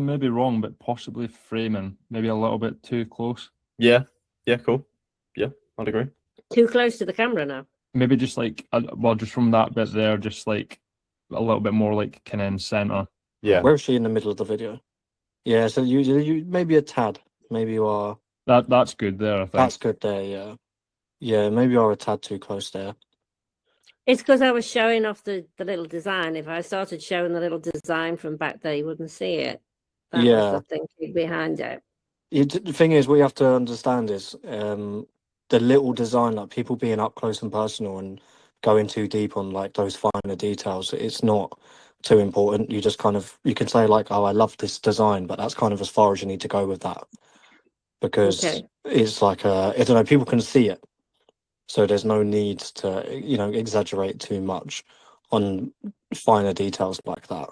maybe wrong, but possibly framing, maybe a little bit too close. Yeah, cool. Yeah, I'd agree. Too close to the camera now. Maybe just like, well, just from that bit there, just like a little bit more like kind of in center. Yeah. Where is she in the middle of the video? Yeah, so you maybe a tad. Maybe you are. That's good there, I think. That's good there, yeah. Yeah, maybe you are a tad too close there. It's because I was showing off the little design. If I started showing the little design from back there, you wouldn't see it. That was the thinking behind it. The thing is, what you have to understand is the little design, like people being up close and personal and going too deep on like those finer details, it's not too important. You just kind of, you can say like, oh, I love this design, but that's kind of as far as you need to go with that. Because it's like, I don't know, people can see it. So there's no need to, exaggerate too much on finer details like that.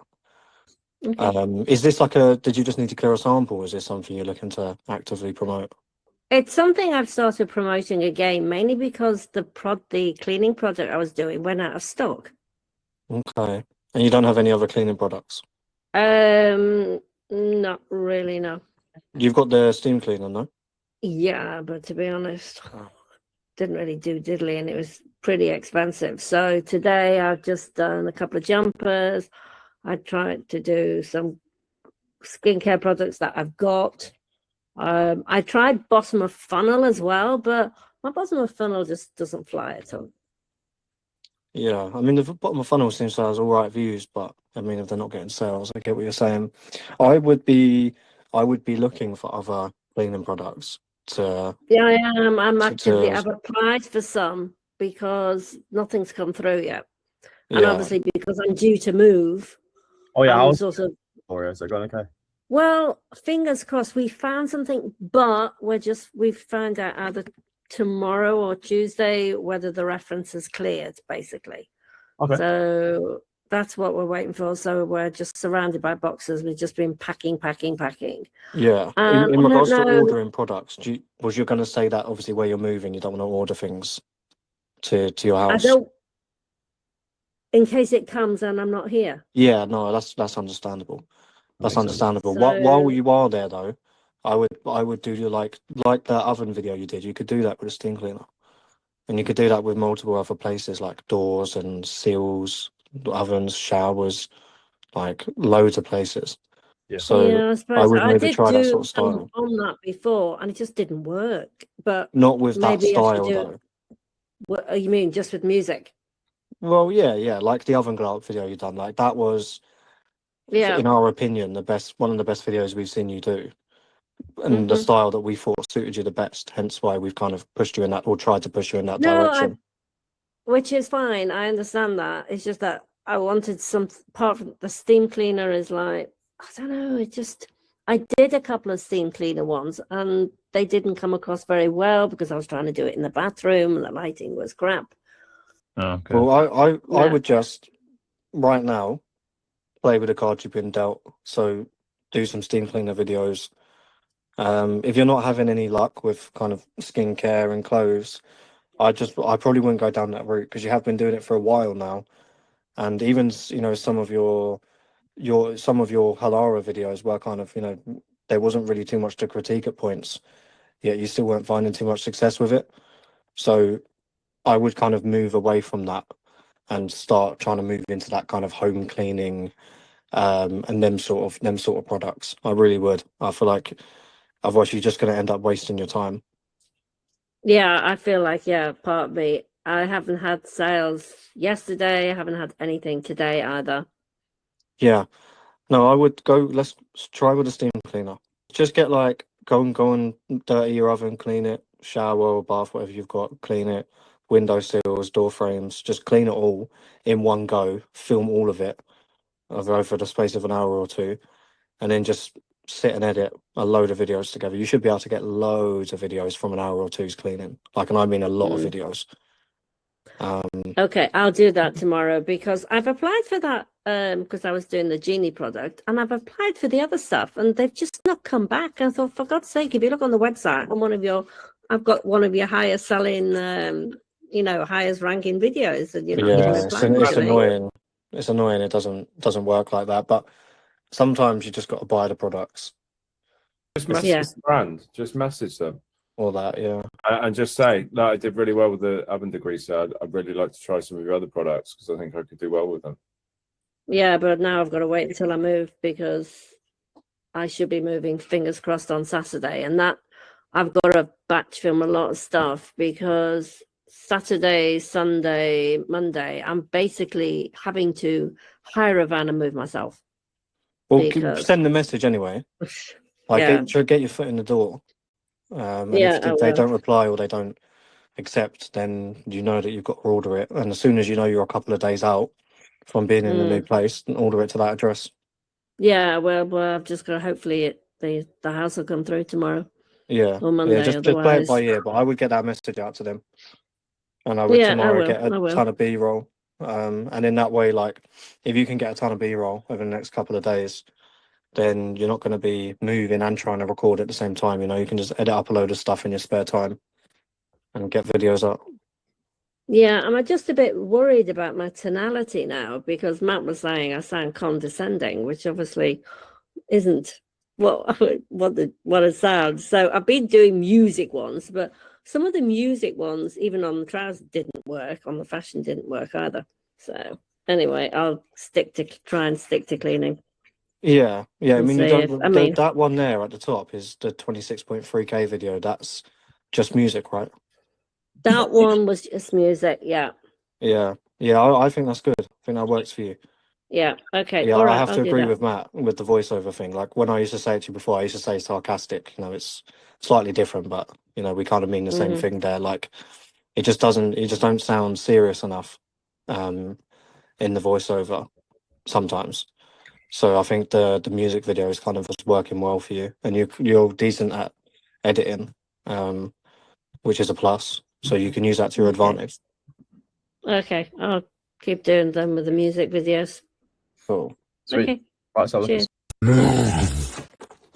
Okay. Is this like did you just need to clear a sample? Or is this something you're looking to actively promote? It's something I've started promoting again, mainly because the cleaning project I was doing went out of stock. Okay. And you don't have any other cleaning products? Not really, no. You've got the steam cleaner, no? Yeah, but to be honest, didn't really do diddly, and it was pretty expensive. So today I've just done a couple of jumpers. I tried to do some skincare products that I've got. I tried bottom of funnel as well, but my bottom of funnel just doesn't fly at all. Yeah, I mean, the bottom of funnel seems to have all right views, but I mean, if they're not getting sales, I get what you're saying. I would be looking for other cleaning products to. Yeah, I am. I've applied for some because nothing's come through yet, and obviously because I'm due to move. Oh yeah, I'm sort of. Oh yeah, is that going okay? Well, fingers crossed. We found something, but we've found out either tomorrow or Tuesday whether the reference is cleared, basically. Okay. So that's what we're waiting for. So we're just surrounded by boxes. We've just been packing. Yeah. In regards to ordering products, was you going to say that obviously where you're moving, you don't want to order things to your house? I don't. In case it comes and I'm not here. Yeah, no, that's understandable. That's understandable. So, while you are there, though, I would do like that oven video you did. You could do that with a steam cleaner, and you could do that with multiple other places like doors and seals, ovens, showers, like loads of places. Yeah. So yeah, I would maybe did try that sort of style. On that before, and it just didn't work. But not with that style though. What you mean, just with music? Well, yeah, like the oven glow up video you done, like that was, Yeah. in our opinion, one of the best videos we've seen you do, and the Mhm. style that we thought suited you the best. Hence why we've kind of pushed you in that, or tried to push you in that No, direction. which is fine. I understand that. It's just that I wanted some, apart from the steam cleaner is like, I don't know, I did a couple of steam cleaner ones and they didn't come across very well because I was trying to do it in the bathroom and the lighting was crap. Oh, okay. Well, I Yeah. would just right now play with the cards you've been dealt. So do some steam cleaner videos. If you're not having any luck with kind of skincare and clothes, I probably wouldn't go down that route because you have been doing it for a while now, and even some of your Halara videos were kind of there wasn't really too much to critique at points, yet you still weren't finding too much success with it. So I would kind of move away from that and start trying to move into that kind of home cleaning, and them sort of products. I really would. I feel like otherwise you're just going to end up wasting your time. Yeah, I feel like, yeah, part of me. I haven't had sales yesterday. I haven't had anything today either. Yeah. No, I would go. Let's try with a steam cleaner. Just get go and dirty your oven, clean it, shower or bath, whatever you've got, clean it, window sills, door frames, just clean it all in one go, film all of it over the space of an hour or two, and then just sit and edit a load of videos together. You should be able to get loads of videos from an hour or two's cleaning. And I mean a lot of videos. Okay, I'll do that tomorrow because I've applied for that because I was doing the Genie product and I've applied for the other stuff and they've just not come back. I thought, for God's sake, if you look on the website, I've got one of your highest selling, highest ranking videos, and you're not even replying it's to me. annoying. It's annoying. It doesn't work like that. But sometimes you just got to buy the products. Just message the brand. Just message them. All that, yeah. And just say, no, I did really well with the oven degreaser. I'd really like to try some of your other products because I think I could do well with them. Yeah, but now I've got to wait until I move because I should be moving, fingers crossed, on Saturday. And that I've got to batch film a lot of stuff because Saturday, Sunday, Monday, I'm basically having to hire a van and move myself. Well, send the message anyway. Get your foot in the door. And if they don't reply or they don't accept, then you know that you've got to order it. And as soon as you know you're a couple of days out from being in the new place, then order it to that address. Yeah, well, I've just got to hopefully the house will come through tomorw. Yeah, or Monday. Just play it by ear. But I would get that message out to them, and I would tomorrow get a ton of B-roll. And in that way, if you can get a ton of B-roll over the next couple of days, then you're not going to be moving and trying to record at the same time. You can just edit up a load of stuff in your spare time and get videos up. Yeah, I'm just a bit worried about my tonality now because Matt was saying I sound condescending, which obviously isn't what it sounds. So I've been doing music ones, but some of the music ones, even on the trousers, didn't work. On the fashion, didn't work either. So anyway, I'll try and stick to cleaning. Yeah. I mean, that one there at the top is the 26.3K video. That's just music, right? That one was just music. Yeah. Yeah. I think that's good. I think that works for you. Yeah. Okay. Yeah, all right, I have to agree with Matt with the voiceover thing. Like when I used to say it to you before, I used to say sarcastic. It's slightly different, but we kind of mean the same thing there. Like it just don't sound serious enough in the voiceover sometimes. So I think the music video is kind of just working well for you, and you're decent at editing, which is a plus. So you can use that to your advantage. Okay, I'll keep doing them with the music videos. Cool. Sweet. Okay. Right, so cheers.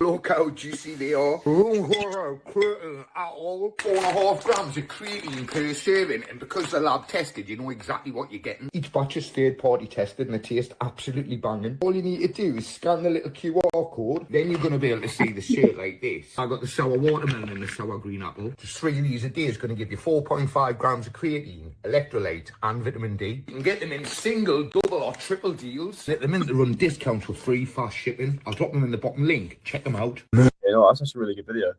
Look how juicy they are. Creatine at all. 4.5 grams of creatine per serving, and because they're lab tested, you know exactly what you're getting. Each batch is third party tested and they taste absolutely banging. All you need to do is scan the little QR code, then you're going to be able to see the shirt like this. I got the sour watermelon and the sour green apple. Just 3 of these a day is going to give you 4.5 grams of creatine, electrolyte and vitamin D. You can get them in single, double or triple deals. Let them in to run discounts with free fast shipping. I'll drop them in the bottom link. Check them out. That's just a really good video,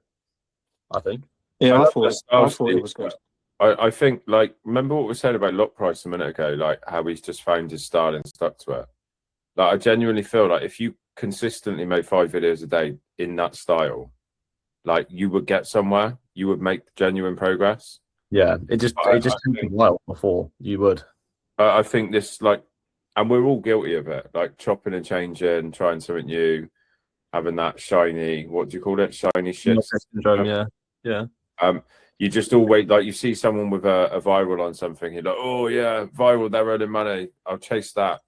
I think. Yeah, I thought it was good. I think, like, remember what we said about Lock Price a minute ago, like how he's just found his style and stuck to it. Like, I genuinely feel like if you consistently make 5 videos a day in that style, like, you would get somewhere. You would make genuine progress. Yeah, it just took a while before you would. I think this, like, and we're all guilty of it, like chopping and changing, trying something new, having that shiny, what do you call it? Shiny shit syndrome, yeah. You just always, like, you see someone with a viral on something, you're like, oh yeah, viral, they're earning money, I'll chase that.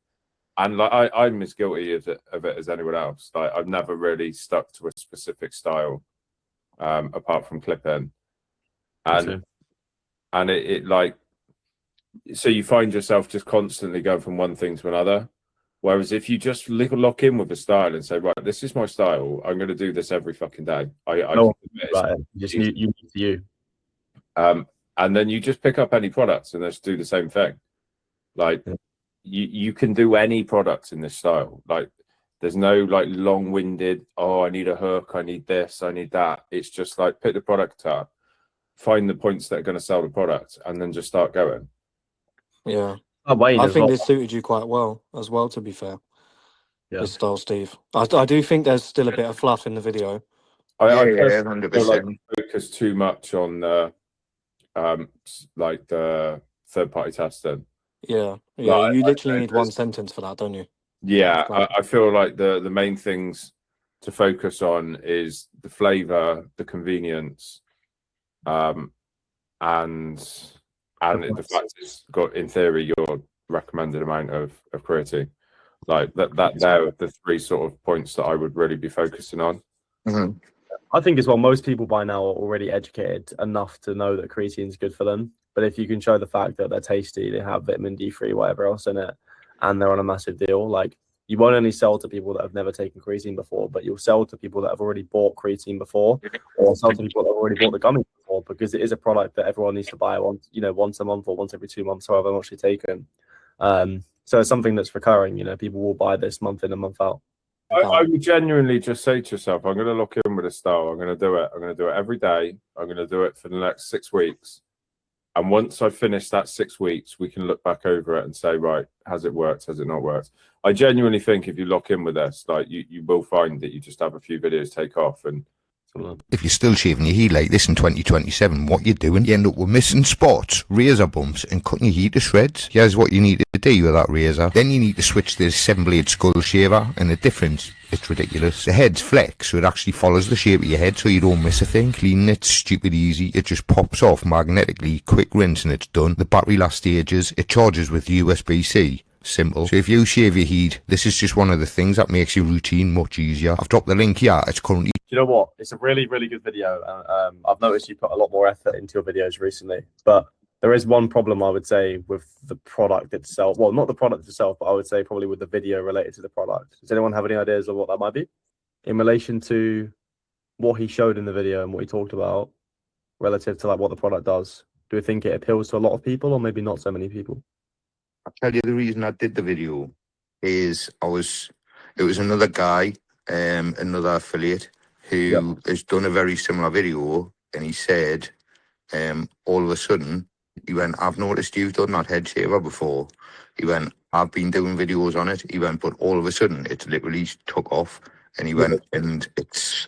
And like I'm as guilty of it as anyone else. Like, I've never really stuck to a specific style, apart from clipping. And it like, so you find yourself just constantly going from one thing to another. Whereas if you just lock in with a style and say, right, this is my style, I'm going to do this every fucking day. Just you. And then you just pick up any products and just do the same thing. Like, you can do any products in this style. Like, there's no like long-winded, oh, I need a hook, I need this, I need that. It's just like, pick the product up, find the points that are going to sell the product, and then just start going. Yeah. Wayne, I think this suited you quite well as well, to be fair. Yeah. This style, Steve. I do think there's still a bit of fluff in the video. I 100%. like focus too much on like the third-party testing. Yeah. Like, you literally need one sentence for that, don't you? Yeah, I feel like the main things to focus on is the flavor, the convenience, and the fact it's got, in theory, your recommended amount of creatine. Like that they're the 3 sort of points that I would really be focusing on. Mm-hmm. I think as well, most people by now are already educated enough to know that creatine is good for them. But if you can show the fact that they're tasty, they have vitamin D3, whatever else in it, and they're on a massive deal, like, you won't only sell to people that have never taken creatine before, but you'll sell to people that have already bought creatine before, or sell to people that have already bought the gummies before, because it is a product that everyone needs to buy once a month or once every 2 months, however much they've taken. So it's something that's recurring. People will buy this month in and month out. I would genuinely just say to yourself, I'm going to lock in with a style. I'm going to do it. I'm going to do it every day. I'm going to do it for the next 6 weeks. And once I finish that 6 weeks, we can look back over it and say, right, has it worked? Has it not worked? I genuinely think if you lock in with this, like, you will find that you just have a few videos take off. And if you're still shaving your heat like this in 2027, what you're doing, you end up with missing spots, razor bumps, and cutting your heat to shreds. Here's what you need to do with that razor. Then you need to switch to the 7-blade skull shaver, and the difference, it's ridiculous. The head's flex, so it actually follows the shape of your head, so you don't miss a thing. Cleaning it's stupid easy. It just pops off magnetically, quick rinse, and it's done. The battery lasts ages. It charges with USB-C. Simple. So if you shave your heat, this is just one of the things that makes your routine much easier. I've dropped the link here. It's currently... You know what? It's a really, really good video. I've noticed you put a lot more effort into your videos recently, but there is one problem, I would say, with the product itself. Well, not the product itself, but I would say probably with the video related to the product. Does anyone have any ideas of what that might be? In relation to what he showed in the video and what he talked about relative to like what the product does, do you think it appeals to a lot of people or maybe not so many people? I'll tell you the reason I did the video is it was another guy, another affiliate who has done a very similar video, and he said, all of a sudden, he went, I've noticed you've done that head shaver before. He went, I've been doing videos on it. He went, but all of a sudden, it's literally took off. And he went, and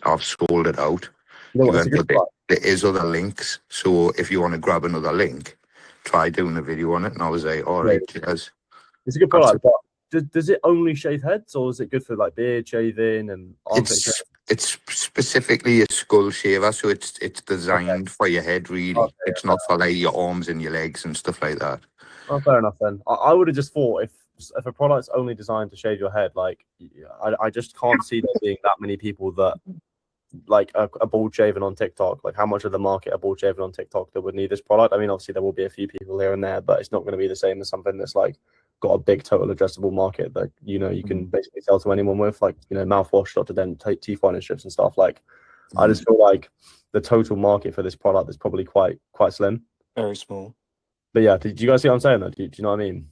I've sold it out. He went, but there is other links. So if you want to grab another link, try doing a video on it. And I was like, all right, cheers. It's a good product, but does it only shave heads, or is it good for like beard shaving and armpit shaving? It's specifically a skull shaver, so it's designed for your head, really. It's not for like your arms and your legs and stuff like that. Oh, fair enough then. I would have just thought if a product's only designed to shave your head, like, I just can't see there being that many people that like a bald shaving on TikTok. Like, how much of the market are bald shaving on TikTok that would need this product? I mean, obviously there will be a few people here and there, but it's not going to be the same as something that's like got a big total addressable market that you can basically sell to anyone with, like, mouthwash, Dr. Dent, teeth whitening strips and stuff. Like, I just feel like the total market for this product is probably quite slim, very small. But yeah, did you guys see what I'm saying though? Do you know what I mean?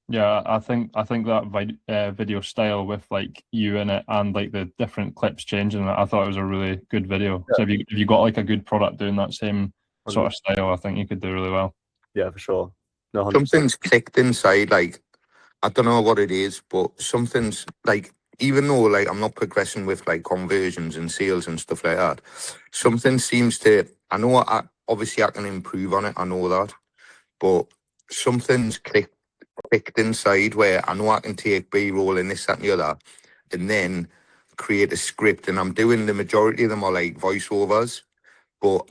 Yeah, I think that video style with like you in it and like the different clips changing it, I thought it was a really good video. Yeah. So if you got like a good product doing that same sort of style, I think you could do really well. Yeah, for sure. No, 100%. Something's clicked inside, like, I don't know what it is, but something's like, even though like I'm not progressing with like conversions and sales and stuff like that, something seems to, I know obviously I can improve on it, I know that, but something's clicked inside where I know I can take B-roll and this, that and the other, and then create a script, and I'm doing the majority of them are like voiceovers, but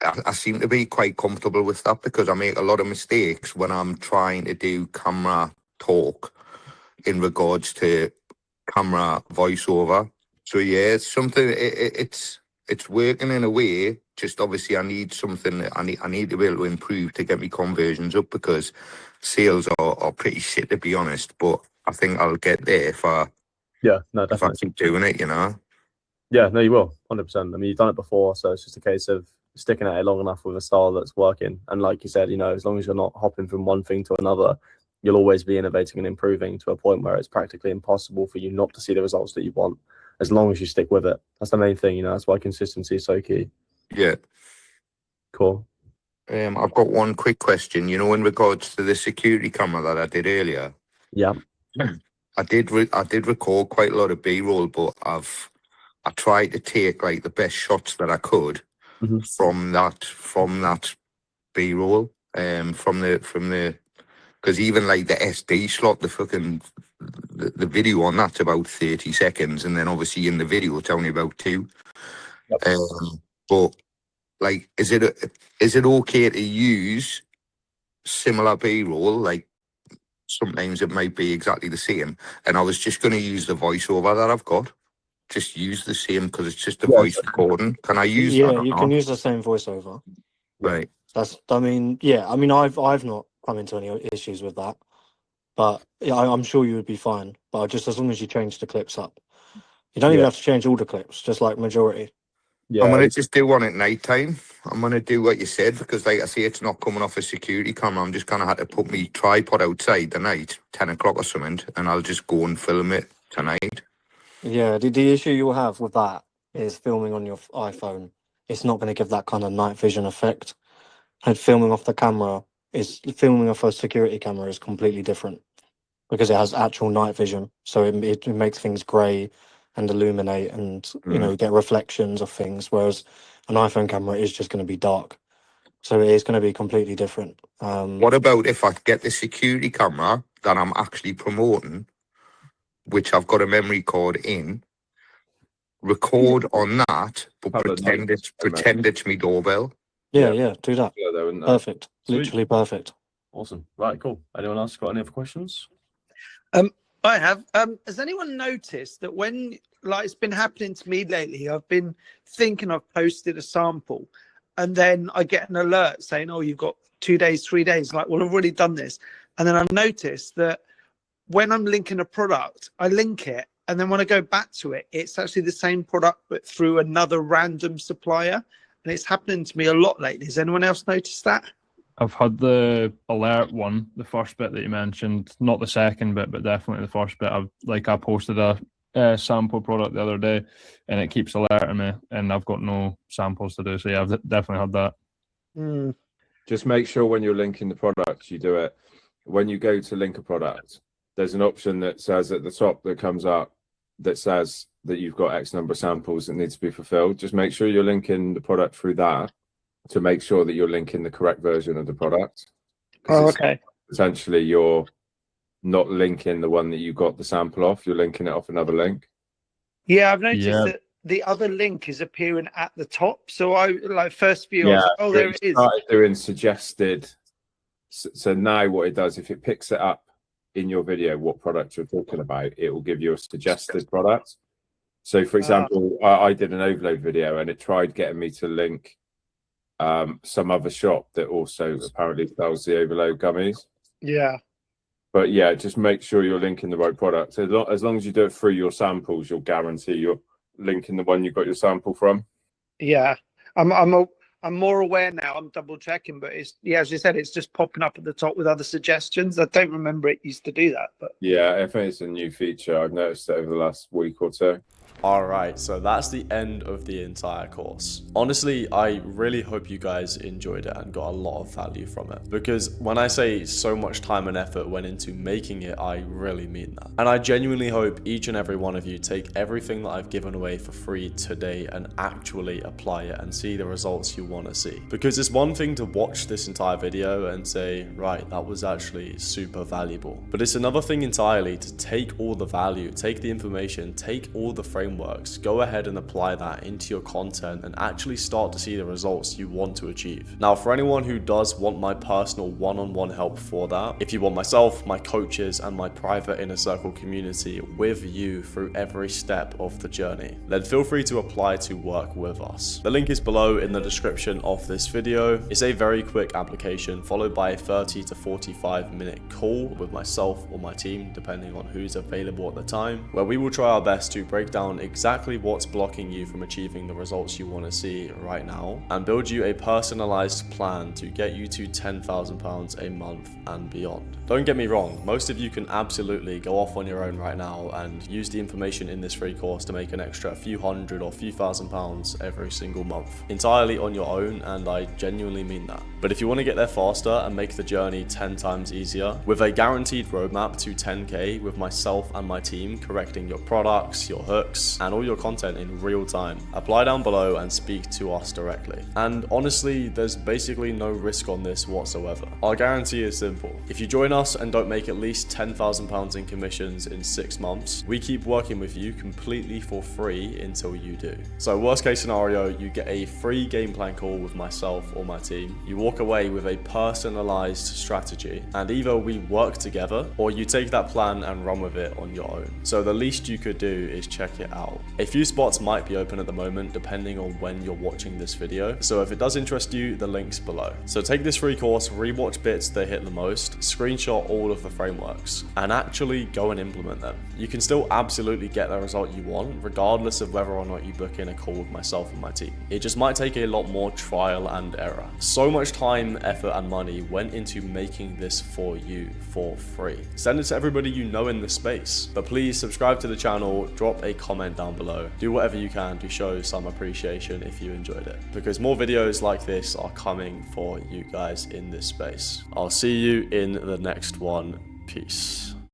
I seem to be quite comfortable with that because I make a lot of mistakes when I'm trying to do camera talk in regards to camera voiceover. So yeah, it's something. It's working in a way. Just obviously, I need something. That I need to be able to improve to get me conversions up because sales are pretty shit, to be honest. But I think I'll get there if I keep doing it. You know. Yeah, no, you will, 100%. I mean, you've done it before, so it's just a case of sticking at it long enough with a style that's working. And like you said, as long as you're not hopping from one thing to another, you'll always be innovating and improving to a point where it's practically impossible for you not to see the results that you want, as long as you stick with it. That's the main thing, that's why consistency is so key. Yeah. Cool. I've got one quick question. In regards to the security camera that I did earlier. Yeah. I did record quite a lot of B-roll, but I tried to take like the best shots that I could from that B-roll, from the because even like the SD slot, the video on that's about 30 seconds, and then obviously in the video it's only about 2. Yep. But like, is it okay to use similar B-roll? Like sometimes it might be exactly the same, and I was just going to use the voiceover that I've got. Just use the same because it's just a voice recording. Can I use that? Yeah, you can use the same voiceover. Right. I've not come into any issues with that, but yeah, I'm sure you would be fine. But just as long as you change the clips up, you don't even have to change all the clips, just like majority. Yeah, I'm gonna just do one at night time. I'm gonna do what you said because, like I say, it's not coming off a security camera. I'm just gonna have to put my tripod outside the night, 10 o'clock or something, and I'll just go and film it tonight. Yeah, the issue you'll have with that is filming on your iPhone. It's not going to give that kind of night vision effect. And filming off a security camera is completely different because it has actual night vision. So it makes things grey and illuminate and, get reflections of things. Whereas an iPhone camera is just going to be dark. So it is going to be completely different. What about if I get the security camera that I'm actually promoting, which I've got a memory card in, record on that, but pretend it's my doorbell? Yeah, do that. Yeah, there, wouldn't Perfect. Sweet. Literally perfect. Awesome. Right, cool. Anyone else got any other questions? I have. Has anyone noticed that when, like, it's been happening to me lately, I've been thinking I've posted a sample and then I get an alert saying, oh, you've got 2 days, 3 days. Like, well, I've already done this. And then I've noticed that when I'm linking a product, I link it. And then when I go back to it, it's actually the same product, but through another random supplier. And it's happening to me a lot lately. Has anyone else noticed that? I've had the alert one, the first bit that you mentioned, not the second bit, but definitely the first bit. I posted a sample product the other day, and it keeps alerting me, and I've got no samples to do. So yeah, I've definitely had that. Just make sure when you're linking the products, you do it. When you go to link a product, there's an option that says at the top that comes up that says that you've got X number of samples that need to be fulfilled. Just make sure you're linking the product through that to make sure that you're linking the correct version of the product. Oh, okay. Essentially, you're not linking the one that you got the sample off. You're linking it off another link. Yeah, I've noticed that the other link is appearing at the top. So first view, I was like, oh, there it is. Started doing suggested. So now what it does, if it picks it up in your video, what product you're talking about, it will give you a suggested product. So, for example, I did an overload video and it tried getting me to link some other shop that also apparently sells the overload gummies. Yeah. But yeah, just make sure you're linking the right product. As long as you do it through your samples, you'll guarantee you're linking the one you got your sample from. Yeah. I'm more aware now. I'm double checking, but it's, as you said, it's just popping up at the top with other suggestions. I don't remember it used to do that, but yeah, I think it's a new feature. I've noticed it over the last week or two. Alright, so that's the end of the entire course. Honestly, I really hope you guys enjoyed it and got a lot of value from it. Because when I say so much time and effort went into making it, I really mean that. And I genuinely hope each and every one of you take everything that I've given away for free today and actually apply it and see the results you want to see. Because it's one thing to watch this entire video and say, right, that was actually super valuable. But it's another thing entirely to take all the value, take the information, take all the frameworks, go ahead and apply that into your content and actually start to see the results you want to achieve. Now, for anyone who does want my personal one-on-one help for that, if you want myself, my coaches, and my private inner circle community with you through every step of the journey, then feel free to apply to work with us. The link is below in the description of this video. It's a very quick application followed by a 30 to 45 minute call with myself or my team, depending on who's available at the time, where we will try our best to break down exactly what's blocking you from achieving the results you want to see right now and build you a personalized plan to get you to £10,000 a month and beyond. Don't get me wrong, most of you can absolutely go off on your own right now and use the information in this free course to make an extra few hundred or few £1,000s every single month, entirely on your own, and I genuinely mean that. But if you want to get there faster and make the journey 10 times easier, with a guaranteed roadmap to 10k with myself and my team correcting your products, your hooks, and all your content in real time, apply down below and speak to us directly. And honestly, there's basically no risk on this whatsoever. Our guarantee is simple. If you join us and don't make at least £10,000 in commissions in 6 months, we keep working with you completely for free until you do. So worst case scenario, you get a free game plan call with myself or my team. You walk away with a personalized strategy, and either we work together or you take that plan and run with it on your own. So the least you could do is check it out. A few spots might be open at the moment depending on when you're watching this video, so if it does interest you, the link's below. So take this free course, rewatch bits that hit the most, screenshot all of the frameworks, and actually go and implement them. You can still absolutely get the result you want regardless of whether or not you book in a call with myself and my team. It just might take a lot more trial and error. So much time, effort, and money went into making this for you for free. Send it to everybody you know in this space. But please subscribe to the channel, drop a comment down below, do whatever you can to show some appreciation if you enjoyed it, because more videos like this are coming for you guys in this space. I'll see you in the next one. Peace.